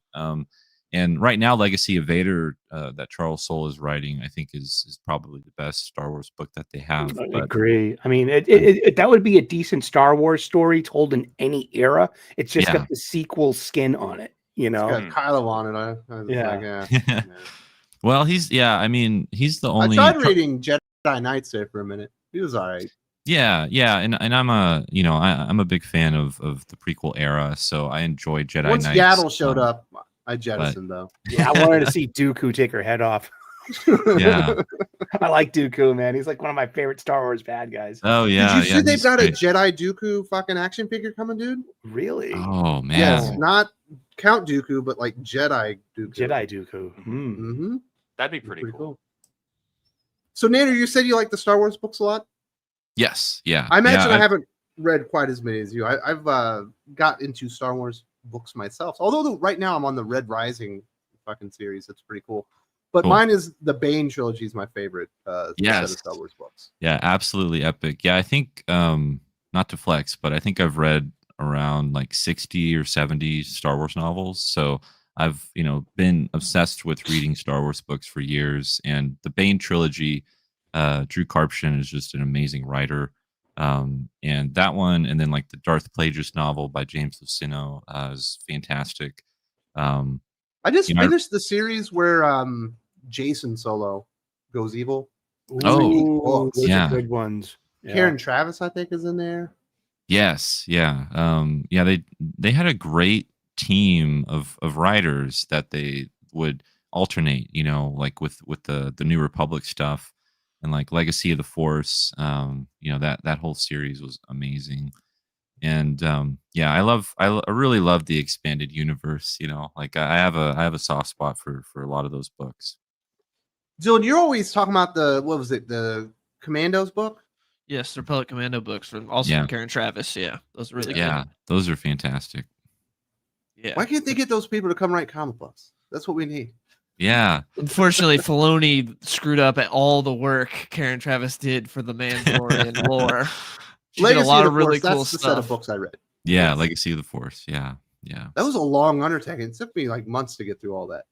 Speaker 1: And right now, Legacy of Vader that Charles Soule is writing, I think is probably the best Star Wars book that they have.
Speaker 5: I
Speaker 1: But
Speaker 5: agree. I mean, that would be a decent Star Wars story told in any era. It's just
Speaker 1: Yeah.
Speaker 5: got the sequel skin on it, you know?
Speaker 3: It's got Kylo on it. I was
Speaker 5: Yeah.
Speaker 3: like, yeah.
Speaker 1: well, he's I the
Speaker 3: I
Speaker 1: only.
Speaker 3: tried reading Jedi Knights there for a minute. He was all right.
Speaker 1: Yeah, and I'm I'm a big fan of the prequel era, so I enjoy Jedi
Speaker 3: Once
Speaker 1: Knights.
Speaker 3: Yaddle showed up, I jettisoned though.
Speaker 5: Yeah, I wanted to see Dooku take her head off.
Speaker 1: Yeah.
Speaker 5: I like Dooku, man. He's like one of my favorite Star Wars bad guys.
Speaker 1: Oh yeah.
Speaker 3: Did you see they've
Speaker 1: he's
Speaker 3: got a
Speaker 1: great.
Speaker 3: Jedi Dooku fucking action figure coming, dude?
Speaker 5: Really?
Speaker 1: Oh man.
Speaker 3: Yes, not Count Dooku, but like Jedi Dooku.
Speaker 5: Jedi Dooku. Hmm.
Speaker 3: Mm-hmm.
Speaker 2: That'd be pretty cool.
Speaker 3: So, Nader, you said you like the Star Wars books a lot.
Speaker 1: Yes. Yeah.
Speaker 3: I imagine
Speaker 1: yeah,
Speaker 3: I haven't read quite as many as you. I've got into Star Wars books myself. Although right now I'm on the Red Rising fucking series. It's pretty cool. But
Speaker 1: Cool.
Speaker 3: mine is the Bane trilogy is my favorite set
Speaker 1: Yes.
Speaker 3: of Star Wars books.
Speaker 1: Yeah, absolutely epic. Yeah, I think not to flex, but I think I've read around like 60 or 70 Star Wars novels. So I've been obsessed with reading Star Wars books for years, and the Bane trilogy. Drew Karpyshyn is just an amazing writer, and that one, and then like the Darth Plagueis novel by James Luceno is fantastic.
Speaker 3: I just finished the series where Jason Solo goes evil.
Speaker 1: Oh,
Speaker 5: those
Speaker 1: yeah.
Speaker 5: are good ones. Yeah.
Speaker 3: Karen Travis, I think, is in there.
Speaker 1: Yes, yeah, yeah. They had a great team of writers that they would alternate, like with the New Republic stuff and like Legacy of the Force. That whole series was amazing, and yeah, I really love the expanded universe. Like I have a soft spot for a lot of those books.
Speaker 3: Dylan, you're always talking about the Commandos book?
Speaker 4: Yes, the Republic Commando books from Karen Travis. Yeah, those are really good.
Speaker 1: Yeah, those are fantastic.
Speaker 4: Yeah.
Speaker 3: Why can't they get those people to come write comic books? That's what we need.
Speaker 1: Yeah.
Speaker 4: Unfortunately, Filoni screwed up at all the work Karen Travis did for the Mandalorian lore. She did a lot of really cool
Speaker 3: That's the set of
Speaker 4: stuff.
Speaker 3: books I read.
Speaker 1: Yeah, Legacy of the Force. Yeah.
Speaker 3: That was a long undertaking. It took me like months to get through all that.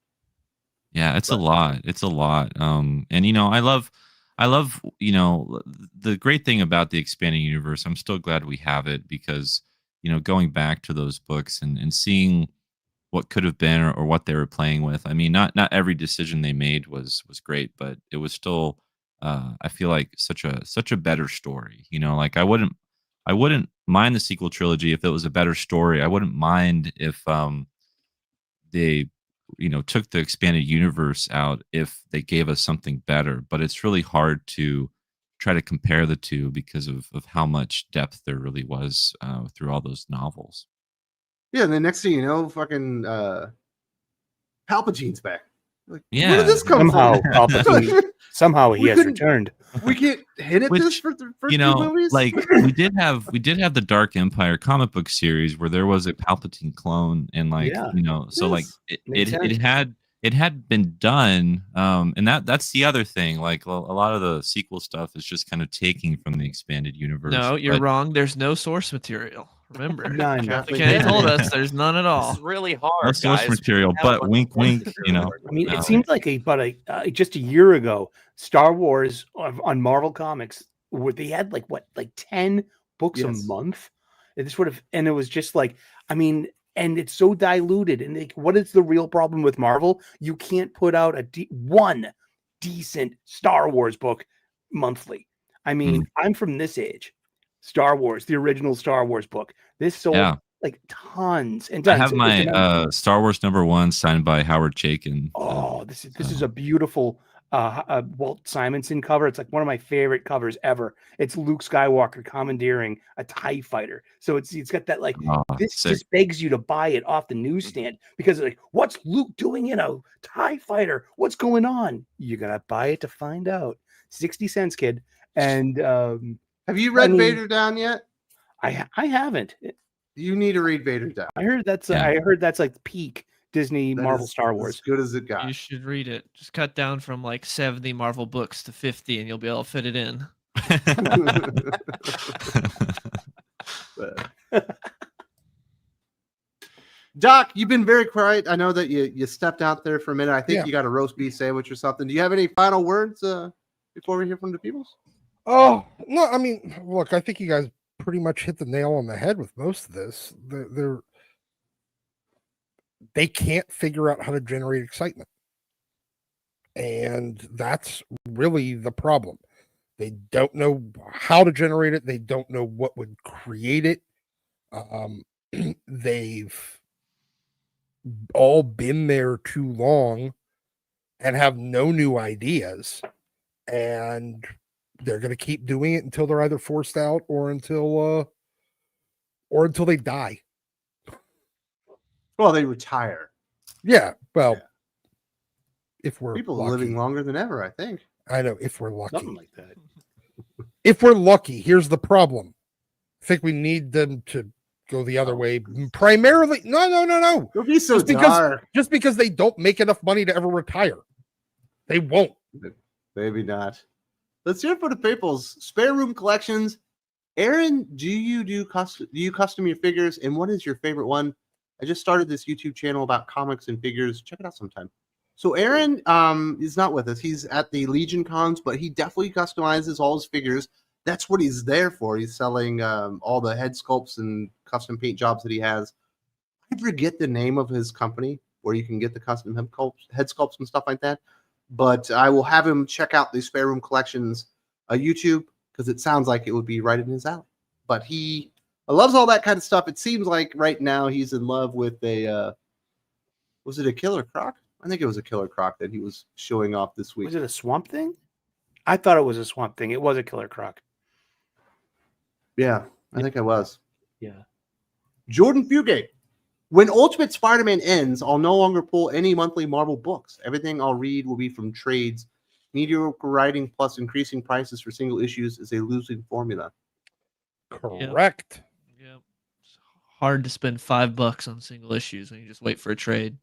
Speaker 1: Yeah, it's a lot. It's a lot. And I love the great thing about the expanding universe. I'm still glad we have it because going back to those books and seeing what could have been or what they were playing with. I mean, not every decision they made was great, but it was still I feel like such a better story. Like I wouldn't mind the sequel trilogy if it was a better story. I wouldn't mind if they took the expanded universe out if they gave us something better, but it's really hard to try to compare the two because of how much depth there really was through all those novels.
Speaker 3: Yeah, and the next thing you know, fucking Palpatine's back. Like,
Speaker 1: Yeah.
Speaker 3: where did this come
Speaker 5: Somehow,
Speaker 3: from?
Speaker 5: Palpatine, somehow he has returned.
Speaker 3: We can't hit at this for the first few movies.
Speaker 1: like we did have the Dark Empire comic book series where there was a Palpatine clone, and so like it had been done, and that's the other thing. Like a lot of the sequel stuff is just kind of taking from the expanded universe.
Speaker 4: No, you're wrong. There's no source material. Remember,
Speaker 5: None.
Speaker 4: Captain Kennedy told us there's none at all.
Speaker 2: It's really hard.
Speaker 1: No source
Speaker 2: guys.
Speaker 1: material,
Speaker 2: We have a
Speaker 1: but
Speaker 2: bunch
Speaker 1: wink,
Speaker 2: of
Speaker 1: wink.
Speaker 2: material.
Speaker 5: I mean, it seems like just a year ago, Star Wars on Marvel Comics, where they had like 10 books a month. And it was just like, I mean, and it's so diluted. And like, what is the real problem with Marvel? You can't put out one decent Star Wars book monthly. I mean, I'm from this age. Star Wars, the original Star Wars book. This sold like tons and tons.
Speaker 1: I have my Star Wars #1 signed by Howard Chaykin.
Speaker 5: Oh, this is a beautiful Walt Simonson cover. It's like one of my favorite covers ever. It's Luke Skywalker commandeering a TIE fighter. So it's got that just begs you to buy it off the newsstand because like, what's Luke doing in a TIE fighter? What's going on? You gotta buy it to find out. 60 cents, kid. And
Speaker 3: have you read Vader Down yet?
Speaker 5: I haven't.
Speaker 3: You need to read Vader Down.
Speaker 5: I heard that's like peak Disney Marvel Star Wars.
Speaker 3: As good as it got.
Speaker 4: You should read it. Just cut down from like 70 Marvel books to 50 and you'll be able to fit it in.
Speaker 3: Doc, you've been very quiet. I know that you stepped out there for a minute. I think you got a roast beef sandwich or something. Do you have any final words before we hear from the peoples?
Speaker 6: Oh, no, I mean, look, I think you guys pretty much hit the nail on the head with most of this. They can't figure out how to generate excitement. And that's really the problem. They don't know how to generate it. They don't know what would create it. They've all been there too long and have no new ideas. And they're going to keep doing it until they're either forced out or until they die.
Speaker 3: Well, they retire.
Speaker 6: Yeah. Well, if we're
Speaker 3: people
Speaker 6: lucky.
Speaker 3: living longer than ever, I think.
Speaker 6: I know, if we're lucky.
Speaker 5: Something like that.
Speaker 6: If we're lucky, here's the problem. I think we need them to go the other way. Primarily, no.
Speaker 3: Don't be so dark.
Speaker 6: Just because they don't make enough money to ever retire. They won't.
Speaker 3: Maybe not. Let's hear for the people's spare room collections. Aaron, do you custom your figures, and what is your favorite one? I just started this YouTube channel about comics and figures. Check it out sometime. So Aaron is not with us. He's at the Legion cons, but he definitely customizes all his figures. That's what he's there for. He's selling all the head sculpts and custom paint jobs that he has. I forget the name of his company where you can get the custom head sculpts and stuff like that. But I will have him check out the Spare Room Collections YouTube because it sounds like it would be right in his alley. But he loves all that kind of stuff. It seems like right now he's in love with was it a Killer Croc? I think it was a Killer Croc that he was showing off this week.
Speaker 5: Was it a Swamp Thing? I thought it was a Swamp Thing. It was a Killer Croc.
Speaker 3: Yeah, I think I was.
Speaker 5: Yeah.
Speaker 3: Jordan Fugate. When Ultimate Spider-Man ends, I'll no longer pull any monthly Marvel books. Everything I'll read will be from trades. Mediocre writing plus increasing prices for single issues is a losing formula.
Speaker 6: Correct.
Speaker 4: Yep. It's hard to spend $5 on single issues when you just wait for a trade.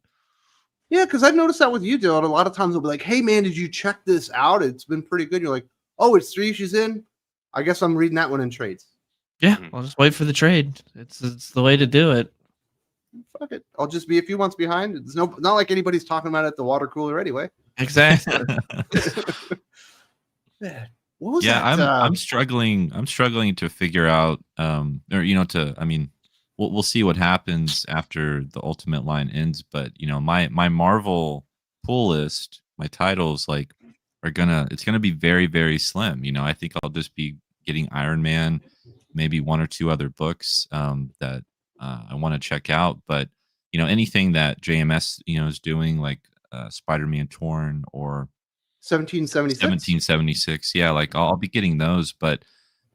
Speaker 3: Yeah, because I've noticed that with you, Dylan. A lot of times they'll be like, hey, man, did you check this out? It's been pretty good. You're like, oh, it's 3 issues in? I guess I'm reading that one in trades.
Speaker 4: Yeah, I'll just wait for the trade. It's the way to do it.
Speaker 3: Fuck it. I'll just be a few months behind. It's not like anybody's talking about it at the water cooler anyway.
Speaker 4: Exactly.
Speaker 3: What was
Speaker 1: Yeah,
Speaker 3: that?
Speaker 1: I'm struggling. I'm struggling to figure out, we'll see what happens after the Ultimate line ends. But my Marvel pull list, my titles it's gonna be very, very slim. I think I'll just be getting Iron Man, maybe 1 or 2 other books that I want to check out. But anything that JMS is doing, like Spider-Man Torn or
Speaker 3: 1776.
Speaker 1: Yeah, I'll be getting those. But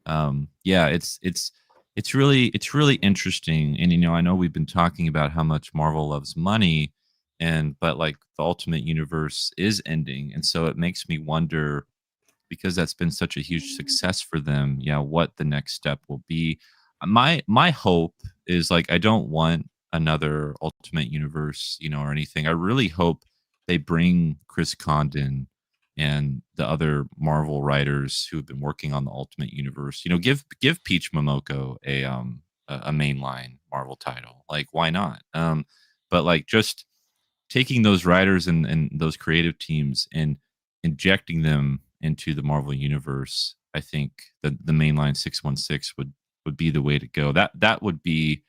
Speaker 1: it's really interesting. And I know we've been talking about how much Marvel loves money, but the Ultimate Universe is ending, and so it makes me wonder, because that's been such a huge success for them, what the next step will be. My hope is I don't want another Ultimate Universe, or anything. I really hope they bring Chris Condon and the other Marvel writers who have been working on the Ultimate Universe. Give Peach Momoko a mainline Marvel title. Why not? But just taking those writers and those creative teams and injecting them into the Marvel Universe, I think the mainline 616 would be the way to go. That would be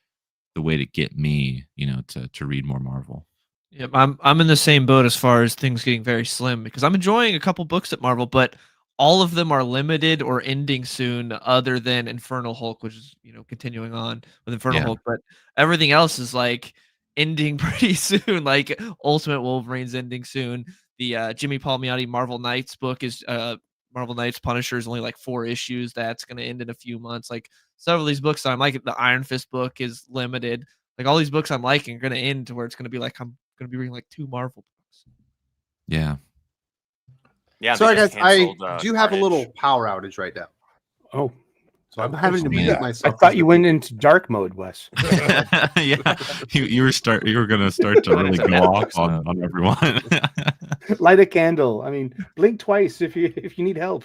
Speaker 1: the way to get me, to read more Marvel.
Speaker 4: Yep, I'm in the same boat as far as things getting very slim, because I'm enjoying a couple books at Marvel, but all of them are limited or ending soon, other than Infernal Hulk, which is continuing on with Infernal Hulk, but everything else is ending pretty soon. Ultimate Wolverine's ending soon. The Jimmy Palmiotti Marvel Knights book is Marvel Knights Punisher is only 4 issues. That's going to end in a few months. Several of these books I'm liking. The Iron Fist book is limited. All these books I'm liking are going to end to where it's going to be I'm going to be reading 2 Marvel books.
Speaker 1: Yeah.
Speaker 2: Yeah.
Speaker 3: Sorry, guys. I do have a
Speaker 2: Carnage.
Speaker 3: little power outage right now.
Speaker 5: Oh,
Speaker 3: So I'm having to mute
Speaker 5: I
Speaker 3: myself.
Speaker 5: thought you went into dark mode, Wes.
Speaker 1: Yeah, you were going to start to really go off on everyone.
Speaker 5: Light a candle. I mean, blink twice if you need help.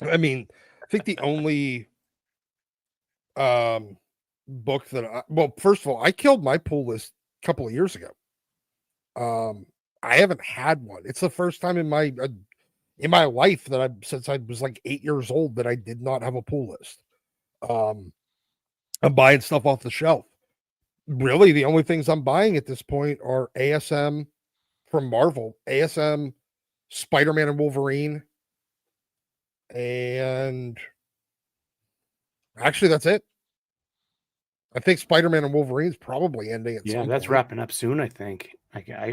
Speaker 6: I think the only book that first of all, I killed my pull list a couple of years ago. I haven't had one. It's the first time in my life that since I was 8 years old that I did not have a pull list. I'm buying stuff off the shelf. Really, the only things I'm buying at this point are ASM from Marvel, ASM, Spider-Man and Wolverine, and actually that's it. I think Spider-Man and Wolverine's probably ending at some point.
Speaker 5: That's wrapping up soon, I think.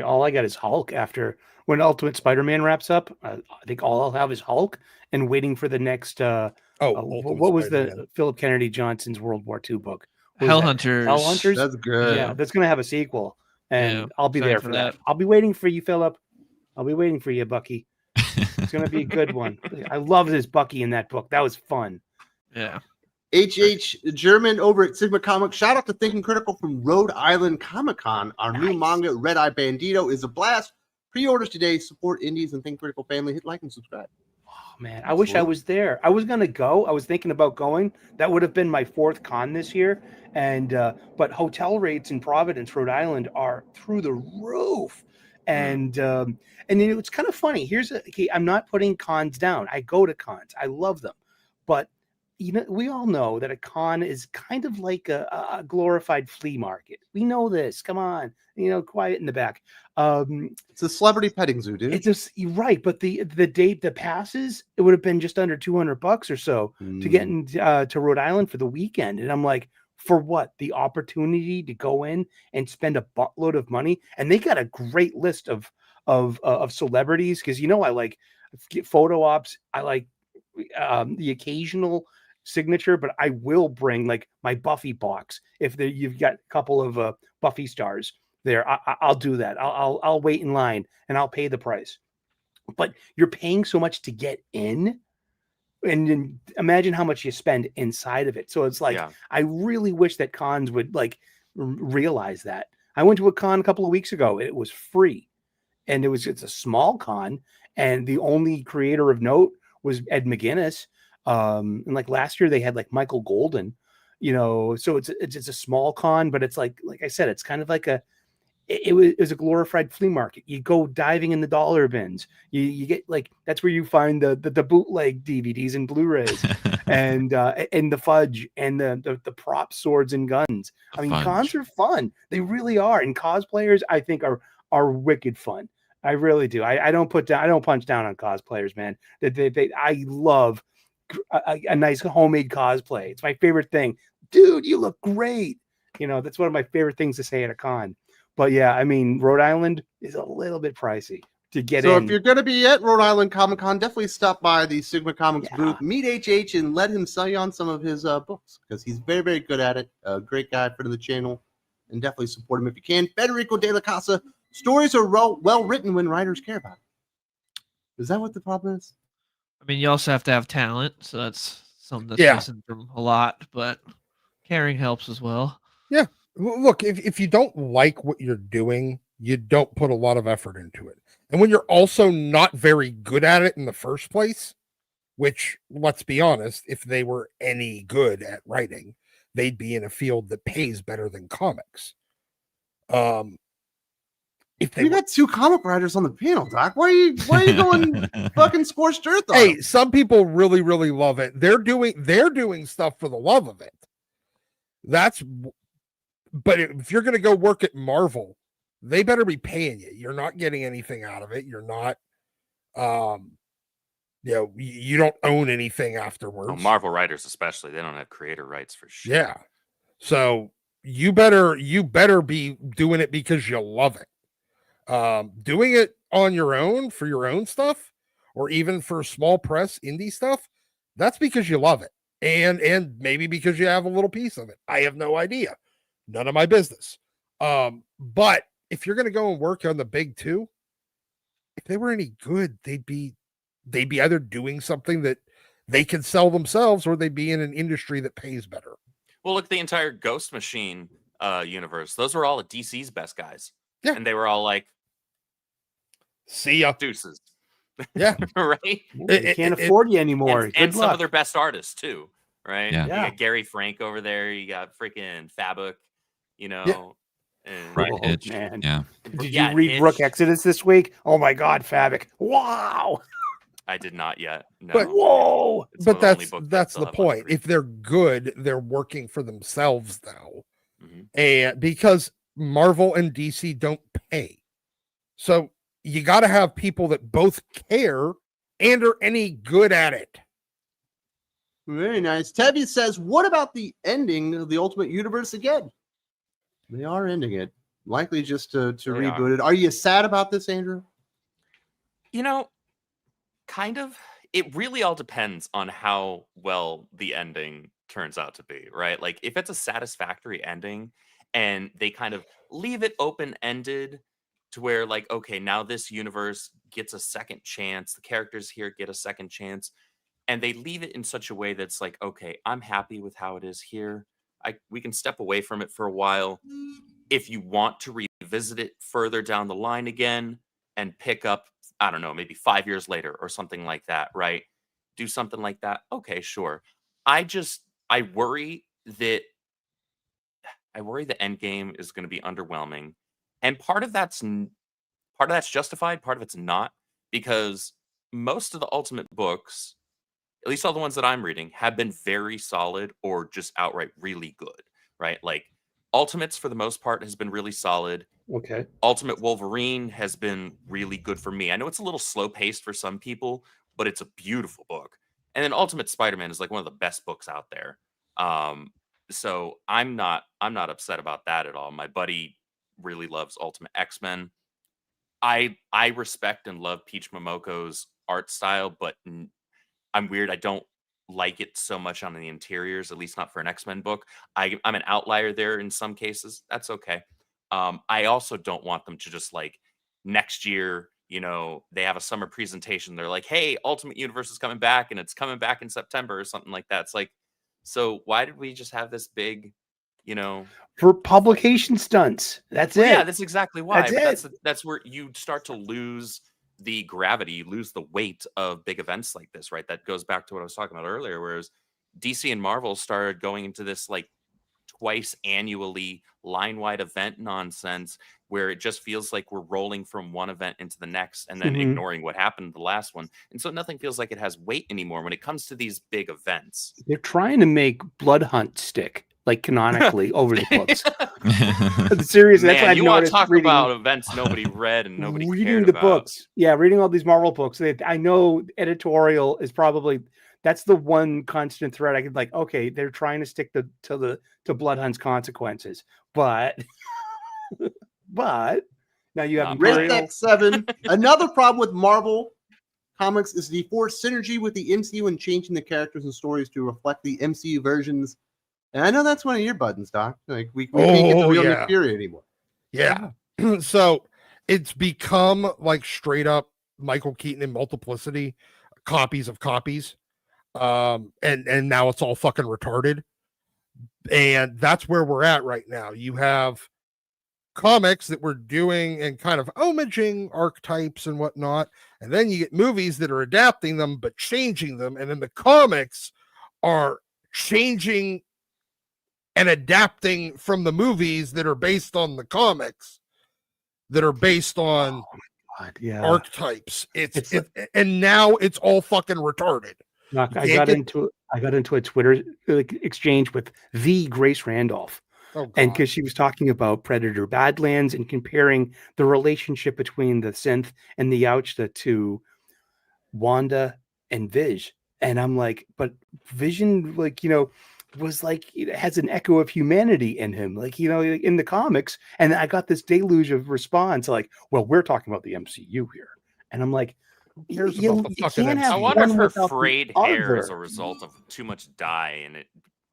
Speaker 5: All I got is Hulk after when Ultimate Spider-Man wraps up. I think all I'll have is Hulk and waiting for the next. What was the Philip Kennedy Johnson's World War II book?
Speaker 4: Hellhunters.
Speaker 5: Hellhunters.
Speaker 3: That's good.
Speaker 5: Yeah, that's going to have a sequel, and I'll be
Speaker 4: excited
Speaker 5: there for that. I'll be waiting for you, Philip. I'll be waiting for you, Bucky. It's going to be a good one. I love this Bucky in that book. That was fun.
Speaker 4: Yeah.
Speaker 3: HH German over at Sigma Comics. Shout out to Thinking Critical from Rhode Island Comic Con. Our new manga, Red Eye Bandito, is a blast. Pre-orders today. Support indies and Think Critical family. Hit like and subscribe.
Speaker 5: Oh man, I wish I was there. I was gonna go. I was thinking about going. That would have been my 4th con this year. And but hotel rates in Providence, Rhode Island, are through the roof. And it's kind of funny. Okay, I'm not putting cons down. I go to cons. I love them, but we all know that a con is kind of like a glorified flea market. We know this. Come on, quiet in the back.
Speaker 3: It's a celebrity petting zoo, dude.
Speaker 5: It's just, you're right, but the date that passes, it would have been just under $200 or so to get to Rhode Island for the weekend, and I'm like, for what? The opportunity to go in and spend a buttload of money, and they got a great list of celebrities, because I like photo ops. I like the occasional signature, but I will bring like my Buffy box if you've got a couple of Buffy stars there. I'll do that. I'll wait in line and I'll pay the price. But you're paying so much to get in, and then imagine how much you spend inside of it. So it's like, I really wish that cons would like realize that. I went to a con a couple of weeks ago. It was free, and it's a small con, and the only creator of note was Ed McGuinness. And like last year they had like Michael Golden, so it's a small con, but it's like I said, it's kind of like it was a glorified flea market. You go diving in the dollar bins. You get like, that's where you find the bootleg DVDs and Blu-rays and the fudge and the prop swords and guns. I mean, cons are fun. They really are. And cosplayers, I think, are wicked fun. I really do. I don't punch down on cosplayers, man. I love a nice homemade cosplay. It's my favorite thing. Dude, you look great. That's one of my favorite things to say at a con. But yeah, I mean, Rhode Island is a little bit pricey to get in.
Speaker 3: So if you're going to be at Rhode Island Comic Con, definitely stop by the Sigma Comics booth, meet HH, and let him sell you on some of his books, because he's very, very good at it. A great guy, friend of the channel, and definitely support him if you can. Federico de la Casa, stories are well written when writers care about it. Is that what the problem is?
Speaker 4: I mean, you also have to have talent, so that's something that's missing from a lot, but caring helps as well.
Speaker 6: Yeah. Look, if you don't like what you're doing, you don't put a lot of effort into it. And when you're also not very good at it in the first place, which, let's be honest, if they were any good at writing, they'd be in a field that pays better than comics.
Speaker 3: If we got 2 comic writers on the panel, Doc, why are you going fucking scorched earth on
Speaker 6: Hey,
Speaker 3: them?
Speaker 6: some people really, really love it. They're doing stuff for the love of it. But if you're going to go work at Marvel, they better be paying you. You're not getting anything out of it. You're not, you don't own anything afterwards.
Speaker 2: Oh, Marvel writers especially, they don't have creator rights for shit.
Speaker 6: Yeah. So you better be doing it because you love it. Doing it on your own for your own stuff, or even for small press indie stuff, that's because you love it. And maybe because you have a little piece of it. I have no idea. None of my business. But if you're going to go and work on the big 2, if they were any good, they'd be either doing something that they can sell themselves, or they'd be in an industry that pays better.
Speaker 2: Well, look, the entire Ghost Machine universe, those were all of DC's best guys.
Speaker 6: Yeah.
Speaker 2: And they were all like,
Speaker 6: see ya.
Speaker 2: Deuces.
Speaker 6: Yeah.
Speaker 2: Right?
Speaker 5: They can't afford you anymore.
Speaker 2: And some of their best artists, too. Right?
Speaker 1: Yeah.
Speaker 2: You got Gary Frank over there. You got freaking Fabuk,
Speaker 5: Yeah.
Speaker 2: And,
Speaker 5: Man.
Speaker 1: Yeah.
Speaker 5: Did you read Rook Exodus this week? Oh my God, Fabuk. Wow.
Speaker 2: I did not yet. No.
Speaker 6: But
Speaker 5: whoa.
Speaker 2: It's
Speaker 6: but
Speaker 2: one of the only
Speaker 6: that's
Speaker 2: books I
Speaker 6: that's
Speaker 2: still
Speaker 6: the
Speaker 2: have left to
Speaker 6: point.
Speaker 2: read.
Speaker 6: If they're good, they're working for themselves now.
Speaker 2: Mhm.
Speaker 6: And because Marvel and DC don't pay. So you got to have people that both care and are any good at it.
Speaker 3: Very nice. Tevye says, what about the ending of the Ultimate Universe again? They are ending it. Likely just to reboot it. Are you sad about this, Andrew?
Speaker 2: Kind of. It really all depends on how well the ending turns out to be, right? Like, if it's a satisfactory ending and they kind of leave it open-ended to where, like, okay, now this universe gets a second chance, the characters here get a second chance, and they leave it in such a way that's like, okay, I'm happy with how it is here. We can step away from it for a while. If you want to revisit it further down the line again and pick up, I don't know, maybe 5 years later or something like that, right? do something like that, okay, sure. I worry that Endgame is going to be underwhelming, and part of that's justified, part of it's not, because most of the Ultimate books, at least all the ones that I'm reading, have been very solid or just outright really good, right? Like Ultimates for the most part has been really solid.
Speaker 5: Okay.
Speaker 2: Ultimate Wolverine has been really good for me. I know it's a little slow paced for some people, but it's a beautiful book. And then Ultimate Spider-Man is like one of the best books out there. So I'm not upset about that at all. My buddy really loves Ultimate X-Men. I respect and love Peach Momoko's art style, but I'm weird. I don't like it so much on the interiors, at least not for an X-Men book. I'm an outlier there in some cases. That's okay. I also don't want them to just like next year, they have a summer presentation. They're like, hey, Ultimate Universe is coming back and it's coming back in September or something like that. It's like, so why did we just have this big,
Speaker 5: for publication stunts? That's it.
Speaker 2: Yeah, that's exactly why.
Speaker 5: That's
Speaker 2: But that's where you start to lose the gravity, you lose the weight of big events like this, right? That goes back to what I was talking about earlier, whereas DC and Marvel started going into this like twice annually line-wide event nonsense where it just feels like we're rolling from one event into the next and then ignoring what happened in the last one. And so nothing feels like it has weight anymore when it comes to these big events.
Speaker 5: They're trying to make Blood Hunt stick, like canonically, over the books. Seriously, that's what
Speaker 2: you want to talk about events nobody read and nobody
Speaker 5: reading
Speaker 2: cared
Speaker 5: the
Speaker 2: about.
Speaker 5: books. Yeah, reading all these Marvel books. I know editorial is probably that's the one constant thread. I could like, okay, they're trying to stick to Blood Hunt's consequences, but now you have
Speaker 3: Rate that 7. Another problem with Marvel comics is the forced synergy with the MCU and changing the characters and stories to reflect the MCU versions. And I know that's one of your buttons, Doc. Like we can't get the real Nick Fury anymore.
Speaker 6: Yeah. So it's become like straight up Michael Keaton in Multiplicity, copies of copies. And now it's all fucking retarded. And that's where we're at right now. You have comics that we're doing and kind of homaging archetypes and whatnot. And then you get movies that are adapting them, but changing them. And then the comics are changing and adapting from the movies that are based on the comics that are based on archetypes. And now it's all fucking retarded.
Speaker 5: I got into a Twitter exchange with the Grace Randolph. And because she was talking about Predator Badlands and comparing the relationship between the synth and the Yautja to Wanda and Viz. And I'm like, but Vision, was like, it has an echo of humanity in him, in the comics. And I got this deluge of response like, well, we're talking about the MCU here. And I'm like,
Speaker 6: you can't have
Speaker 2: I wonder if her frayed hair is a result of too much dye and it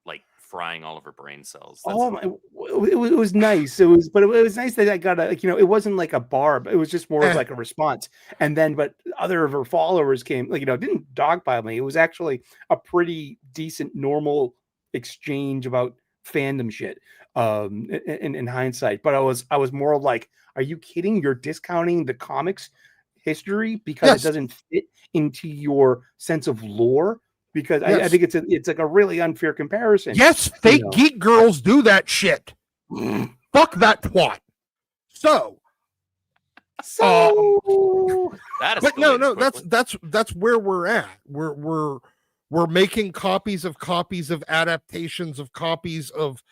Speaker 2: like frying all of her brain cells.
Speaker 5: It was nice. It was nice that I got it wasn't like a barb. It was just more of like a response. And then, but other of her followers came, didn't dogpile me. It was actually a pretty decent, normal exchange about fandom shit in hindsight. But I was more like, are you kidding? You're discounting the comics history because it doesn't fit into your sense of lore, because I think it's like a really unfair comparison.
Speaker 6: Yes, fake geek girls do that shit. Fuck that twat. So
Speaker 2: that is,
Speaker 6: but no, that's where we're at. We're making copies of adaptations of copies of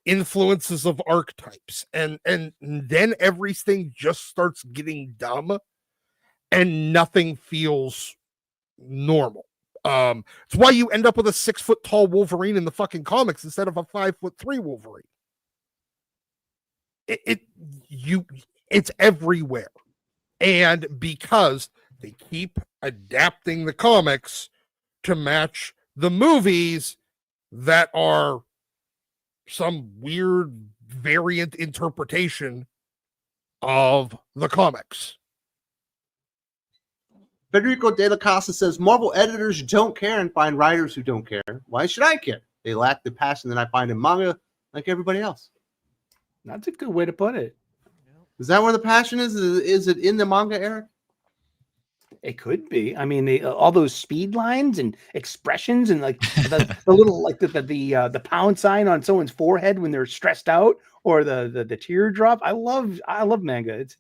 Speaker 6: influences of archetypes, and then everything just starts getting dumb and nothing feels normal. It's why you end up with a 6 foot tall Wolverine in the fucking comics instead of a 5'3" Wolverine. It's everywhere. And because they keep adapting the comics to match the movies that are some weird variant interpretation of the comics.
Speaker 3: Federico De La Casa says Marvel editors don't care and find writers who don't care. Why should I care? They lack the passion that I find in manga, like everybody else.
Speaker 5: That's a good way to put it.
Speaker 3: Is that where the passion is? Is it in the manga, Eric?
Speaker 5: It could be. I mean, all those speed lines and expressions, and like the little like the pound sign on someone's forehead when they're stressed out, or the teardrop. I love manga. It's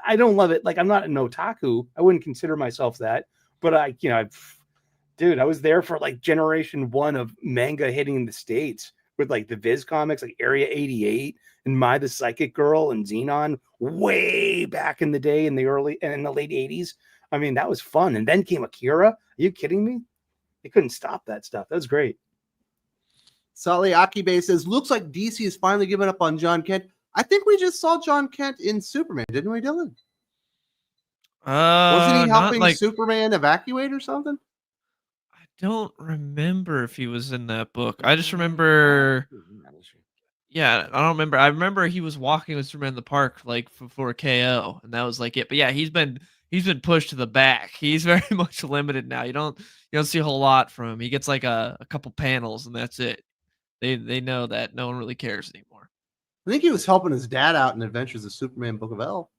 Speaker 5: I don't love it. Like, I'm not an otaku. I wouldn't consider myself that, but I was there for like generation 1 of manga hitting the States with like the Viz comics, like Area 88 and My the Psychic Girl and Xenon way back in the day in the late 80s. I mean, that was fun. And then came Akira. Are you kidding me? They couldn't stop that stuff. That was great.
Speaker 3: Sally Akibe says, looks like DC has finally given up on John Kent. I think we just saw John Kent in Superman, didn't we, Dylan? Wasn't he helping Superman evacuate or something?
Speaker 4: I don't remember if he was in that book. I just remember. Yeah, I don't remember. I remember he was walking with Superman in the park like for KO, and that was like it. But yeah, he's been pushed to the back. He's very much limited now. You don't see a whole lot from him. He gets like a couple panels, and that's it. They know that no one really cares anymore.
Speaker 3: I think he was helping his dad out in Adventures of Superman Book of L.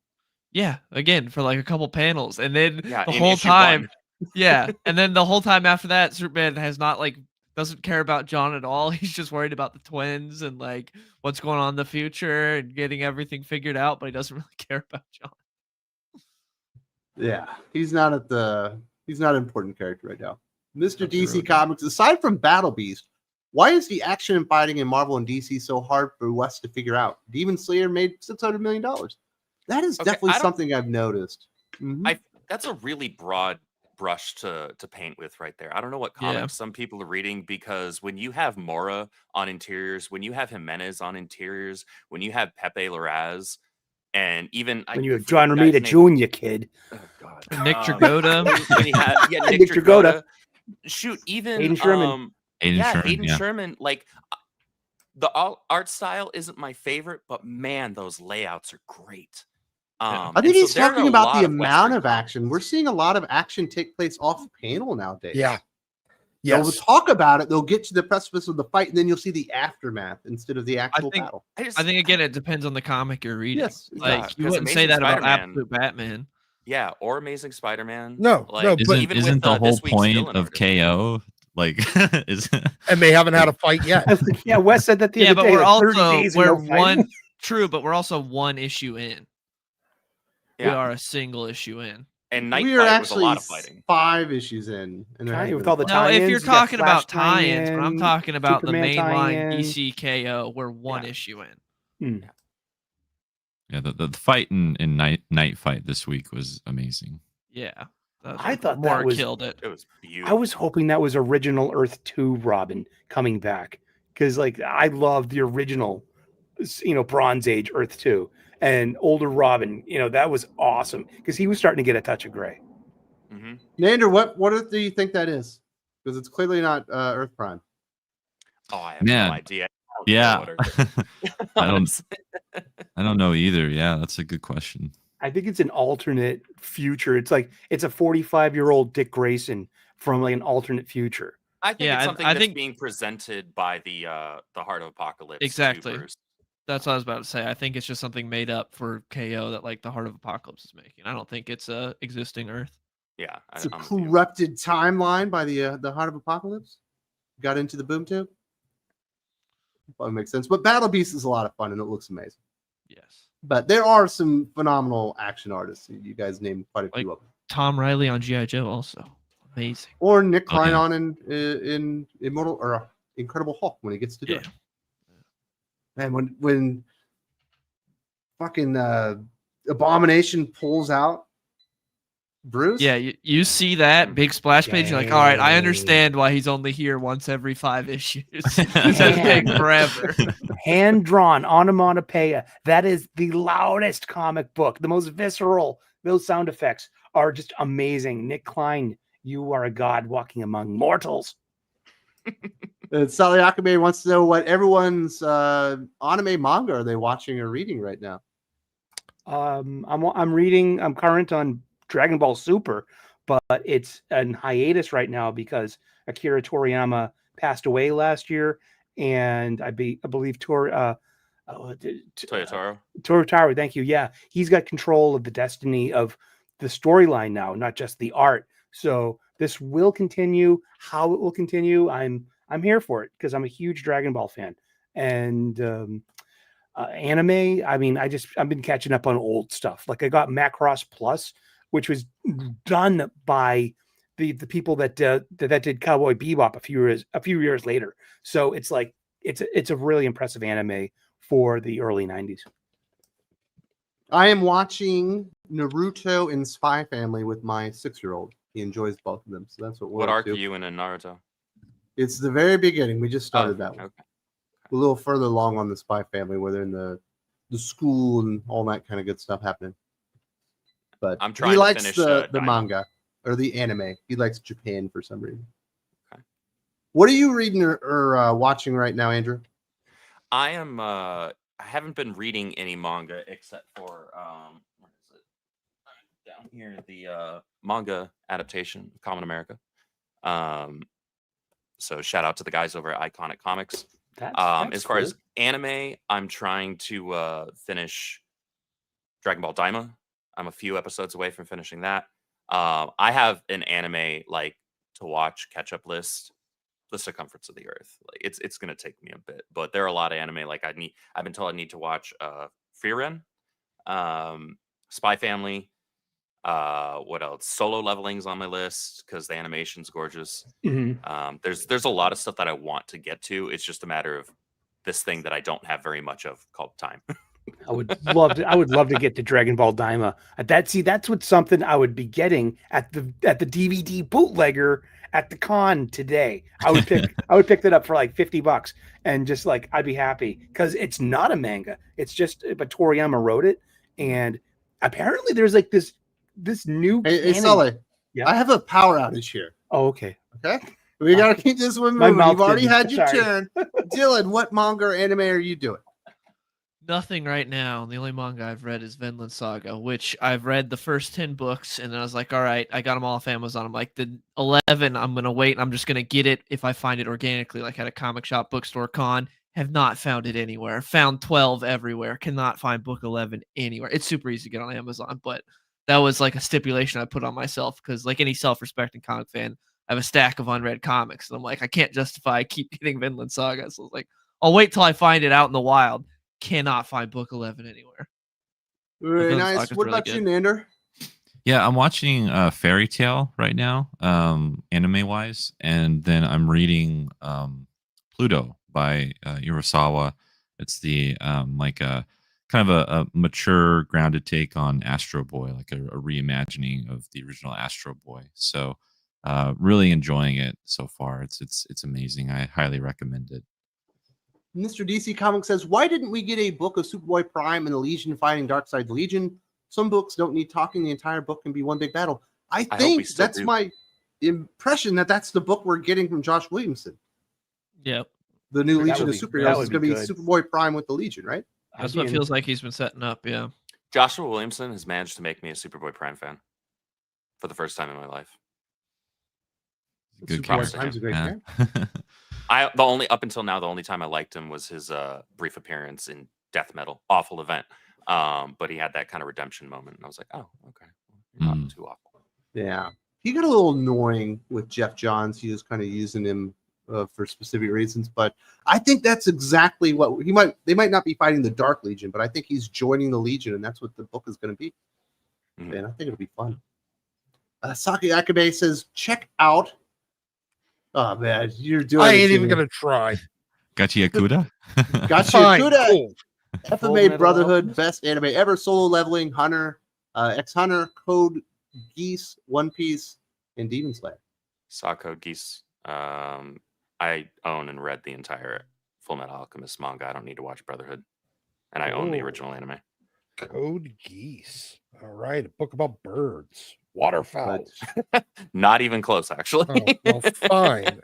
Speaker 4: Yeah, again for like a couple panels, and then
Speaker 2: Yeah,
Speaker 4: the
Speaker 2: in
Speaker 4: whole
Speaker 2: issue
Speaker 4: time,
Speaker 2: 1.
Speaker 4: yeah, and then the whole time after that, Superman has not doesn't care about John at all. He's just worried about the twins and like what's going on in the future and getting everything figured out, but he doesn't really care about John.
Speaker 3: Yeah, he's not an important character right now. Mr. DC Comics, aside from Battle Beast, why is the action and fighting in Marvel and DC so hard for West to figure out? Demon Slayer made $600 million. That is definitely something I've noticed. Mm-hmm.
Speaker 2: That's a really broad brush to paint with right there. I don't know what comics some people are reading, because when you have Mora on interiors, when you have Jimenez on interiors, when you have Pepe Larraz, and even
Speaker 5: when you have John Romita Jr. kid,
Speaker 2: oh god,
Speaker 4: Nick Dragotta,
Speaker 2: when you have, Nick Dragotta. Shoot, even
Speaker 5: Hayden Sherman.
Speaker 2: Hayden Sherman. Like, the art style isn't my favorite, but man, those layouts are great.
Speaker 3: I think he's talking about the amount of action. We're seeing a lot of action take place off panel nowadays.
Speaker 6: Yeah.
Speaker 3: Yes. They'll talk about it. They'll get to the precipice of the fight, and then you'll see the aftermath instead of the actual battle.
Speaker 4: I think again, it depends on the comic you're reading.
Speaker 3: Yes,
Speaker 4: like you wouldn't say that about Absolute Batman.
Speaker 2: Yeah, or Amazing Spider-Man.
Speaker 6: No,
Speaker 2: but
Speaker 1: isn't the whole point of KO like is?
Speaker 6: And they haven't had a fight yet.
Speaker 5: Yeah, Wes said that the other day.
Speaker 4: But we're also one issue in.
Speaker 2: Yeah.
Speaker 4: We are a single issue in.
Speaker 2: And Night Fight was a lot of fighting.
Speaker 3: 5 issues in. And
Speaker 5: with all the tie-ins,
Speaker 4: if you're talking about tie-ins, but I'm talking about
Speaker 5: Superman
Speaker 4: the mainline DC KO, we're one issue in.
Speaker 1: Yeah, the fight in Night Fight this week was amazing.
Speaker 4: Yeah.
Speaker 5: I thought
Speaker 4: Moore killed it.
Speaker 2: It was beautiful.
Speaker 5: I was hoping that was original Earth 2 Robin coming back, because like I love the original, Bronze Age Earth 2 and older Robin. That was awesome because he was starting to get a touch of gray.
Speaker 2: Mm-hmm.
Speaker 3: Nander, what do you think that is? Because it's clearly not Earth Prime.
Speaker 2: Oh, I have no idea.
Speaker 1: I don't know either. Yeah, that's a good question.
Speaker 5: I think it's an alternate future. It's like it's a 45-year-old Dick Grayson from like an alternate future.
Speaker 2: I think it's something that's being presented by the Heart of Apocalypse.
Speaker 4: Exactly.
Speaker 2: Supers.
Speaker 4: That's what I was about to say. I think it's just something made up for KO that like the Heart of Apocalypse is making. I don't think it's a existing Earth.
Speaker 2: Yeah,
Speaker 3: it's a corrupted timeline by the Heart of Apocalypse. Got into the boom tube. Probably makes sense. But Battle Beast is a lot of fun and it looks amazing.
Speaker 4: Yes.
Speaker 3: But there are some phenomenal action artists. You guys named quite a few of them. Tom
Speaker 4: Riley on G.I. Joe also. Amazing.
Speaker 3: Or Nick Klein in Immortal or Incredible Hulk when he gets to do it. Man, when fucking Abomination pulls out Bruce.
Speaker 4: Yeah, you see that big splash page. You're like, all right, I understand why he's only here once every 5 issues. This has taken forever.
Speaker 5: Hand drawn onomatopoeia. That is the loudest comic book, the most visceral. Those sound effects are just amazing. Nick Klein, you are a god walking among mortals.
Speaker 3: Sally Akabe wants to know what everyone's anime manga are they watching or reading right now.
Speaker 5: I'm current on Dragon Ball Super, but it's in hiatus right now because Akira Toriyama passed away last year, and I believe
Speaker 2: Toyotaro.
Speaker 5: Toyotaro, thank you. Yeah, he's got control of the destiny of the storyline now, not just the art. So this will continue. How it will continue, I'm here for it because I'm a huge Dragon Ball fan. And anime, I mean, I've been catching up on old stuff. Like I got Macross Plus, which was done by the people that did Cowboy Bebop a few years later. So it's like it's a really impressive anime for the early 90s.
Speaker 3: I am watching Naruto and Spy Family with my 6-year-old. He enjoys both of them, so that's what we're
Speaker 2: What
Speaker 3: up
Speaker 2: arc
Speaker 3: to.
Speaker 2: are you in Naruto?
Speaker 3: It's the very beginning. We just started
Speaker 2: Oh,
Speaker 3: that one.
Speaker 2: okay.
Speaker 3: A little further along on the Spy Family, where they're in the school and all that kind of good stuff happening. But
Speaker 2: I'm trying
Speaker 3: he
Speaker 2: to
Speaker 3: likes
Speaker 2: finish,
Speaker 3: the
Speaker 2: Daima.
Speaker 3: manga or the anime. He likes Japan for some reason.
Speaker 2: Okay.
Speaker 3: What are you reading or watching right now, Andrew?
Speaker 2: I am. I haven't been reading any manga except for where is it? Down here, the manga adaptation of Common America. So shout out to the guys over at Iconic Comics.
Speaker 5: That's
Speaker 2: As far
Speaker 5: cool.
Speaker 2: as anime, I'm trying to finish Dragon Ball Daima. I'm a few episodes away from finishing that. I have an anime like to watch catch up list, The Circumference of the Earth. Like it's gonna take me a bit, but there are a lot of anime like I've been told I need to watch Frieren, Spy Family. What else? Solo Leveling's on my list because the animation's gorgeous.
Speaker 5: Mhm.
Speaker 2: There's a lot of stuff that I want to get to. It's just a matter of this thing that I don't have very much of called time.
Speaker 5: I would love to get to Dragon Ball Daima. That's what something I would be getting at the DVD bootlegger at the con today. I would pick that up for like $50 and just like I'd be happy because it's not a manga. It's just but Toriyama wrote it, and apparently there's like this new
Speaker 3: Hey,
Speaker 5: canon.
Speaker 3: Sully.
Speaker 5: Yeah.
Speaker 3: I have a power outage here.
Speaker 5: Oh, okay.
Speaker 3: Okay, we gotta keep this one
Speaker 5: My
Speaker 3: moving.
Speaker 5: mouth
Speaker 3: You've already
Speaker 5: didn't.
Speaker 3: had your
Speaker 5: Sorry.
Speaker 3: turn. Dylan, what manga or anime are you doing?
Speaker 4: Nothing right now. The only manga I've read is Vinland Saga, which I've read the first 10 books, and then I was like, all right, I got them all off Amazon. I'm like, the 11, I'm going to wait. I'm just going to get it if I find it organically, like at a comic shop, bookstore, con. Have not found it anywhere. Found 12 everywhere. Cannot find book 11 anywhere. It's super easy to get on Amazon, but that was like a stipulation I put on myself because like any self-respecting comic fan, I have a stack of unread comics, and I'm like, I can't justify keep getting Vinland Saga. So I was like, I'll wait till I find it out in the wild. Cannot find book 11 anywhere.
Speaker 3: Very
Speaker 4: Vinland
Speaker 3: nice.
Speaker 4: Saga's
Speaker 3: What
Speaker 4: really
Speaker 3: about you,
Speaker 4: good.
Speaker 3: Nander?
Speaker 1: Yeah, I'm watching Fairy Tale right now, anime wise, and then I'm reading Pluto by Urasawa. It's the like a kind of a mature, grounded take on Astro Boy, like a reimagining of the original Astro Boy. So really enjoying it so far. It's amazing. I highly recommend it.
Speaker 3: Mr. DC Comics says, why didn't we get a book of Superboy Prime and the Legion fighting Darkseid's Legion? Some books don't need talking. The entire book can be one big battle. I
Speaker 2: hope we
Speaker 3: think
Speaker 2: still
Speaker 3: that's
Speaker 2: do.
Speaker 3: my impression that's the book we're getting from Josh Williamson.
Speaker 4: Yep.
Speaker 3: The new
Speaker 5: That
Speaker 3: Legion
Speaker 5: would
Speaker 3: of
Speaker 5: be-
Speaker 3: Superheroes
Speaker 5: that
Speaker 3: is
Speaker 5: would
Speaker 3: going
Speaker 5: be
Speaker 3: to be
Speaker 5: good.
Speaker 3: Superboy Prime with the Legion, right?
Speaker 4: That's what feels like he's been setting up. Yeah.
Speaker 2: Joshua Williamson has managed to make me a Superboy Prime fan for the first time in my life.
Speaker 1: Good
Speaker 3: Superboy
Speaker 2: character.
Speaker 3: Prime's a great
Speaker 1: Yeah.
Speaker 3: character.
Speaker 2: Up until now, the only time I liked him was his brief appearance in Death Metal. Awful event. But he had that kind of redemption moment, and I was like, oh, okay. You're not too awful.
Speaker 3: Yeah. He got a little annoying with Jeff Johns. He was kind of using him for specific reasons, but I think that's exactly what they might not be fighting the Dark Legion, but I think he's joining the Legion, and that's what the book is going to be.
Speaker 2: Mhm.
Speaker 3: Man, I think it'll be fun. Saki Akabe says, check out. Oh man, you're doing.
Speaker 6: I
Speaker 3: it,
Speaker 6: ain't even
Speaker 3: Jimmy.
Speaker 6: gonna try.
Speaker 1: Gachi Yakuda?
Speaker 3: Got you.
Speaker 6: Fine,
Speaker 3: Kuda.
Speaker 6: cool.
Speaker 5: Full
Speaker 3: FMA
Speaker 5: Metal
Speaker 3: Brotherhood,
Speaker 5: Alchemist?
Speaker 3: best anime ever. Solo Leveling, Hunter, X Hunter, Code Geass, One Piece, and Demon Slayer.
Speaker 2: Saw Code Geass. I own and read the entire Full Metal Alchemist manga. I don't need to watch Brotherhood. And I own the
Speaker 6: Oh.
Speaker 2: original anime.
Speaker 6: Code Geass. All right, a book about birds, waterfowl.
Speaker 2: Not even close, actually.
Speaker 6: Oh, well, fine.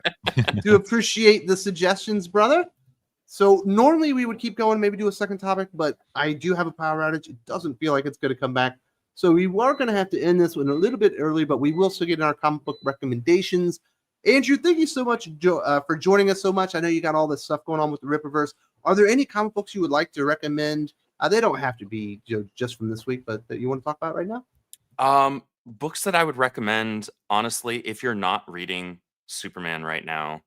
Speaker 3: Do appreciate the suggestions, brother. So normally we would keep going, maybe do a second topic, but I do have a power outage. It doesn't feel like it's going to come back. So we are going to have to end this one a little bit early, but we will still get in our comic book recommendations. Andrew, thank you so much for joining us so much. I know you got all this stuff going on with the Rippaverse. Are there any comic books you would like to recommend? They don't have to be just from this week, but that you want to talk about right now?
Speaker 2: Books that I would recommend, honestly, if you're not reading Superman right now,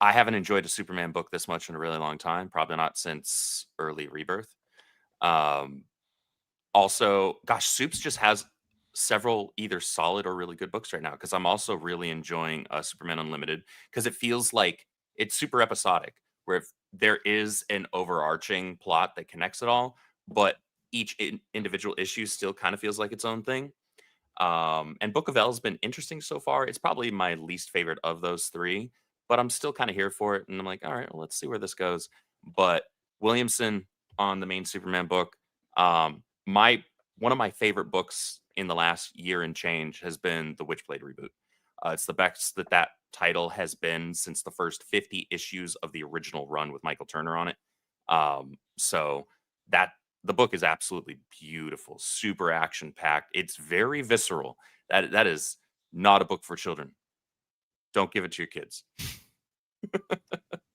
Speaker 2: I haven't enjoyed a Superman book this much in a really long time. Probably not since early Rebirth. Um, Also, gosh, Soups just has several either solid or really good books right now because I'm also really enjoying Superman Unlimited because it feels like it's super episodic, where if there is an overarching plot that connects it all, but each individual issue still kind of feels like its own thing. And Book of L has been interesting so far. It's probably my least favorite of those three, but I'm still kind of here for it. And I'm like, all right, well, let's see where this goes. But Williamson on the main Superman book, my one of my favorite books in the last year and change has been the Witchblade reboot. It's the best that title has been since the first 50 issues of the original run with Michael Turner on it. So that the book is absolutely beautiful, super action packed. It's very visceral. That is not a book for children. Don't give it to your kids.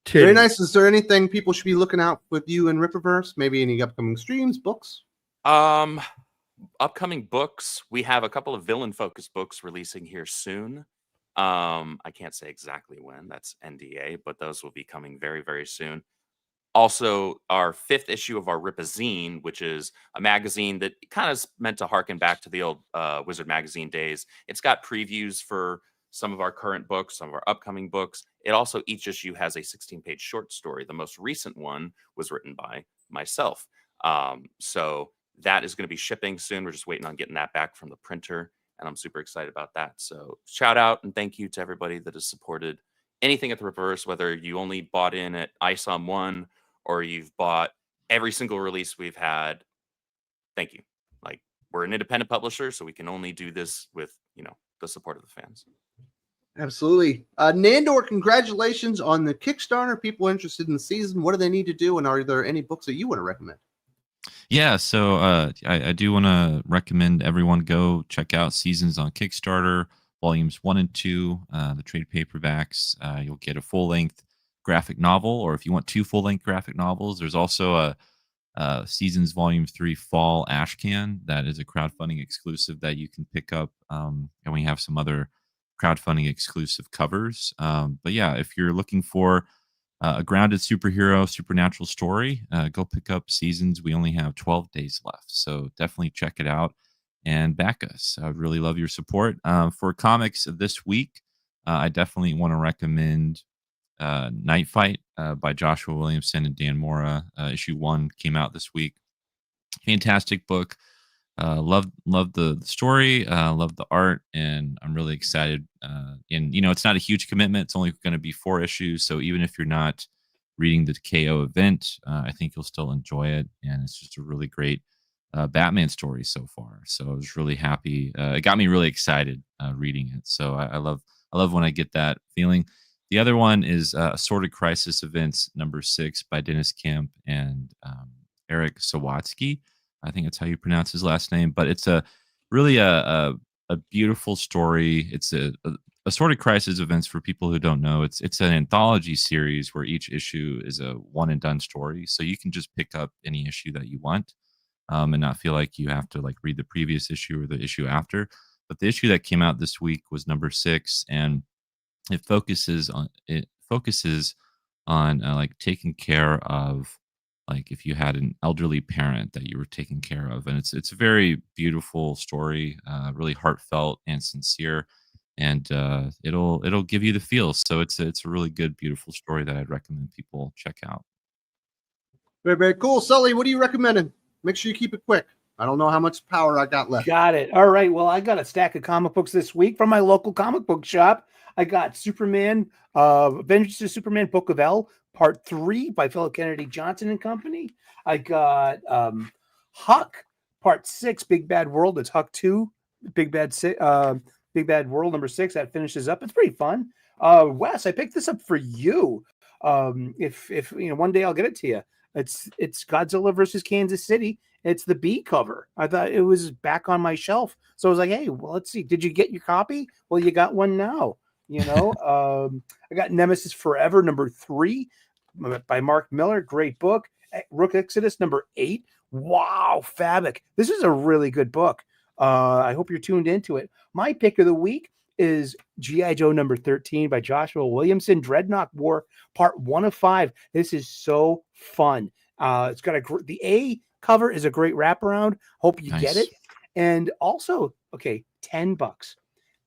Speaker 3: Very nice. Is there anything people should be looking out with you in Rippaverse? Maybe any upcoming streams, books?
Speaker 2: Upcoming books, we have a couple of villain focused books releasing here soon. I can't say exactly when, that's NDA, but those will be coming very, very soon. Also, our 5th issue of our Ripazine, which is a magazine that kind of meant to harken back to the old Wizard magazine days. It's got previews for some of our current books, some of our upcoming books. It also, each issue has a 16-page short story. The most recent one was written by myself. So that is going to be shipping soon. We're just waiting on getting that back from the printer, and I'm super excited about that. So shout out and thank you to everybody that has supported anything at the Reverse, whether you only bought in at ISOM 1 or you've bought every single release we've had. Thank you. Like, we're an independent publisher, so we can only do this with, the support of the fans.
Speaker 3: Absolutely. Nandor, congratulations on the Kickstarter. People interested in the season, what do they need to do? And are there any books that you want to recommend?
Speaker 1: Yeah, so I do want to recommend everyone go check out Seasons on Kickstarter, volumes 1 and 2, the trade paperbacks. You'll get a full-length graphic novel, or if you want 2 full-length graphic novels, there's also a Seasons Volume 3 Fall Ashcan that is a crowdfunding exclusive that you can pick up, and we have some other crowdfunding exclusive covers. But yeah, if you're looking for a grounded superhero, supernatural story, go pick up Seasons. We only have 12 days left, so definitely check it out and back us. I would really love your support. For comics this week, I definitely want to recommend Night Fight by Joshua Williamson and Dan Mora. Issue 1 came out this week. Fantastic book. Love the story, love the art, and I'm really excited. And it's not a huge commitment. It's only going to be 4 issues, so even if you're not reading the KO event, I think you'll still enjoy it. And it's just a really great Batman story so far. So I was really happy. It got me really excited reading it. So I love when I get that feeling. The other one is Assorted Crisis Events #6 by Dennis Kemp and Eric Sawatsky. I think that's how you pronounce his last name. But it's really a beautiful story. It's a Assorted Crisis Events, for people who don't know. It's an anthology series where each issue is a one and done story. So you can just pick up any issue that you want and not feel like you have to read the previous issue or the issue after. But the issue that came out this week was #6, and it focuses on taking care of, if you had an elderly parent that you were taking care of. And it's a very beautiful story, really heartfelt and sincere, and it'll give you the feels. So it's a really good, beautiful story that I'd recommend people check out.
Speaker 3: Very, very cool. Sully, what are you recommending? Make sure you keep it quick. I don't know how much power I got left.
Speaker 5: Got it. All right. Well, I got a stack of comic books this week from my local comic book shop. I got Superman, Vengeance of Superman, Book of L, Part 3 by Philip Kennedy Johnson and Company. I got Huck, Part 6, Big Bad World. It's Huck 2, Big Bad World #6. That finishes up. It's pretty fun. Wes, I picked this up for you. If one day I'll get it to you. It's Godzilla versus Kansas City. It's the B cover. I thought it was back on my shelf, so I was like, "Hey, well, let's see. Did you get your copy? Well, you got one now." I got Nemesis Forever #3 by Mark Miller. Great book. Rook Exodus #8. Wow, Fabric. This is a really good book. I hope you're tuned into it. My pick of the week is G.I. Joe number 13 by Joshua Williamson, Dreadnought War, part 1 of 5. This is so fun. It's got the A cover is a great wraparound. Hope you get it. And also, okay, $10,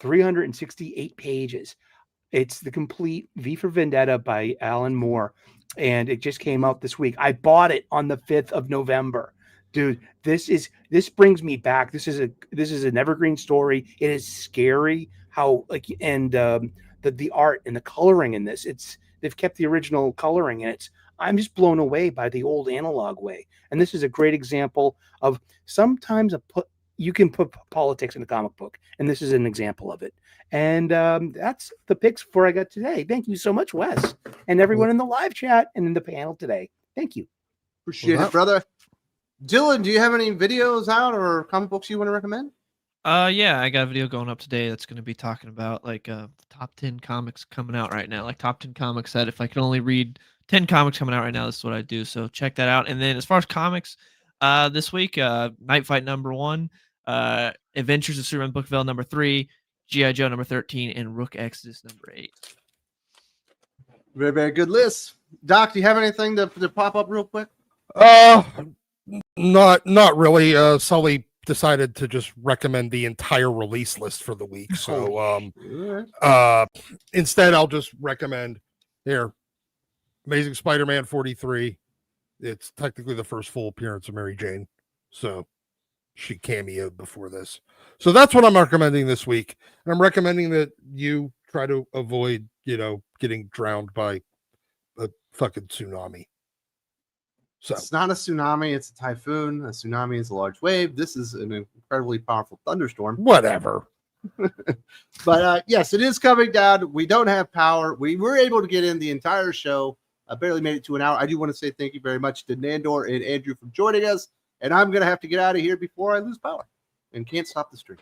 Speaker 5: 368 pages. It's the complete V for Vendetta by Alan Moore, and it just came out this week. I bought it on the 5th of November. Dude, this brings me back. This is an evergreen story. It is scary how the art and the coloring in this. They've kept the original coloring, and I'm just blown away by the old analog way. And this is a great example of sometimes you can put politics in a comic book, and this is an example of it. And that's the picks for I got today. Thank you so much, Wes, and everyone in the live chat and in the panel today. Thank you.
Speaker 3: Appreciate it, brother. Dylan, do you have any videos out or comic books you want to recommend?
Speaker 4: Yeah, I got a video going up today that's going to be talking about like top 10 comics coming out right now, like top 10 comics that if I could only read 10 comics coming out right now, this is what I do. So check that out. And then as far as comics, this week, Night Fight number 1, Adventures of Superman Bookville number 3, G.I. Joe number 13, and Rook Exodus number 8.
Speaker 3: Very, very good list. Doc, do you have anything to pop up real quick?
Speaker 6: Not really. Sully decided to just recommend the entire release list for the week. So instead I'll just recommend here Amazing Spider-Man 43. It's technically the first full appearance of Mary Jane. So she cameoed before this. So that's what I'm recommending this week. And I'm recommending that you try to avoid, getting drowned by a fucking tsunami. So
Speaker 3: it's not a tsunami, it's a typhoon. A tsunami is a large wave. This is an incredibly powerful thunderstorm.
Speaker 6: Whatever.
Speaker 3: But yes, it is coming down. We don't have power. We were able to get in the entire show. I barely made it to an hour. I do want to say thank you very much to Nandor and Andrew for joining us. And I'm going to have to get out of here before I lose power and can't stop the stream.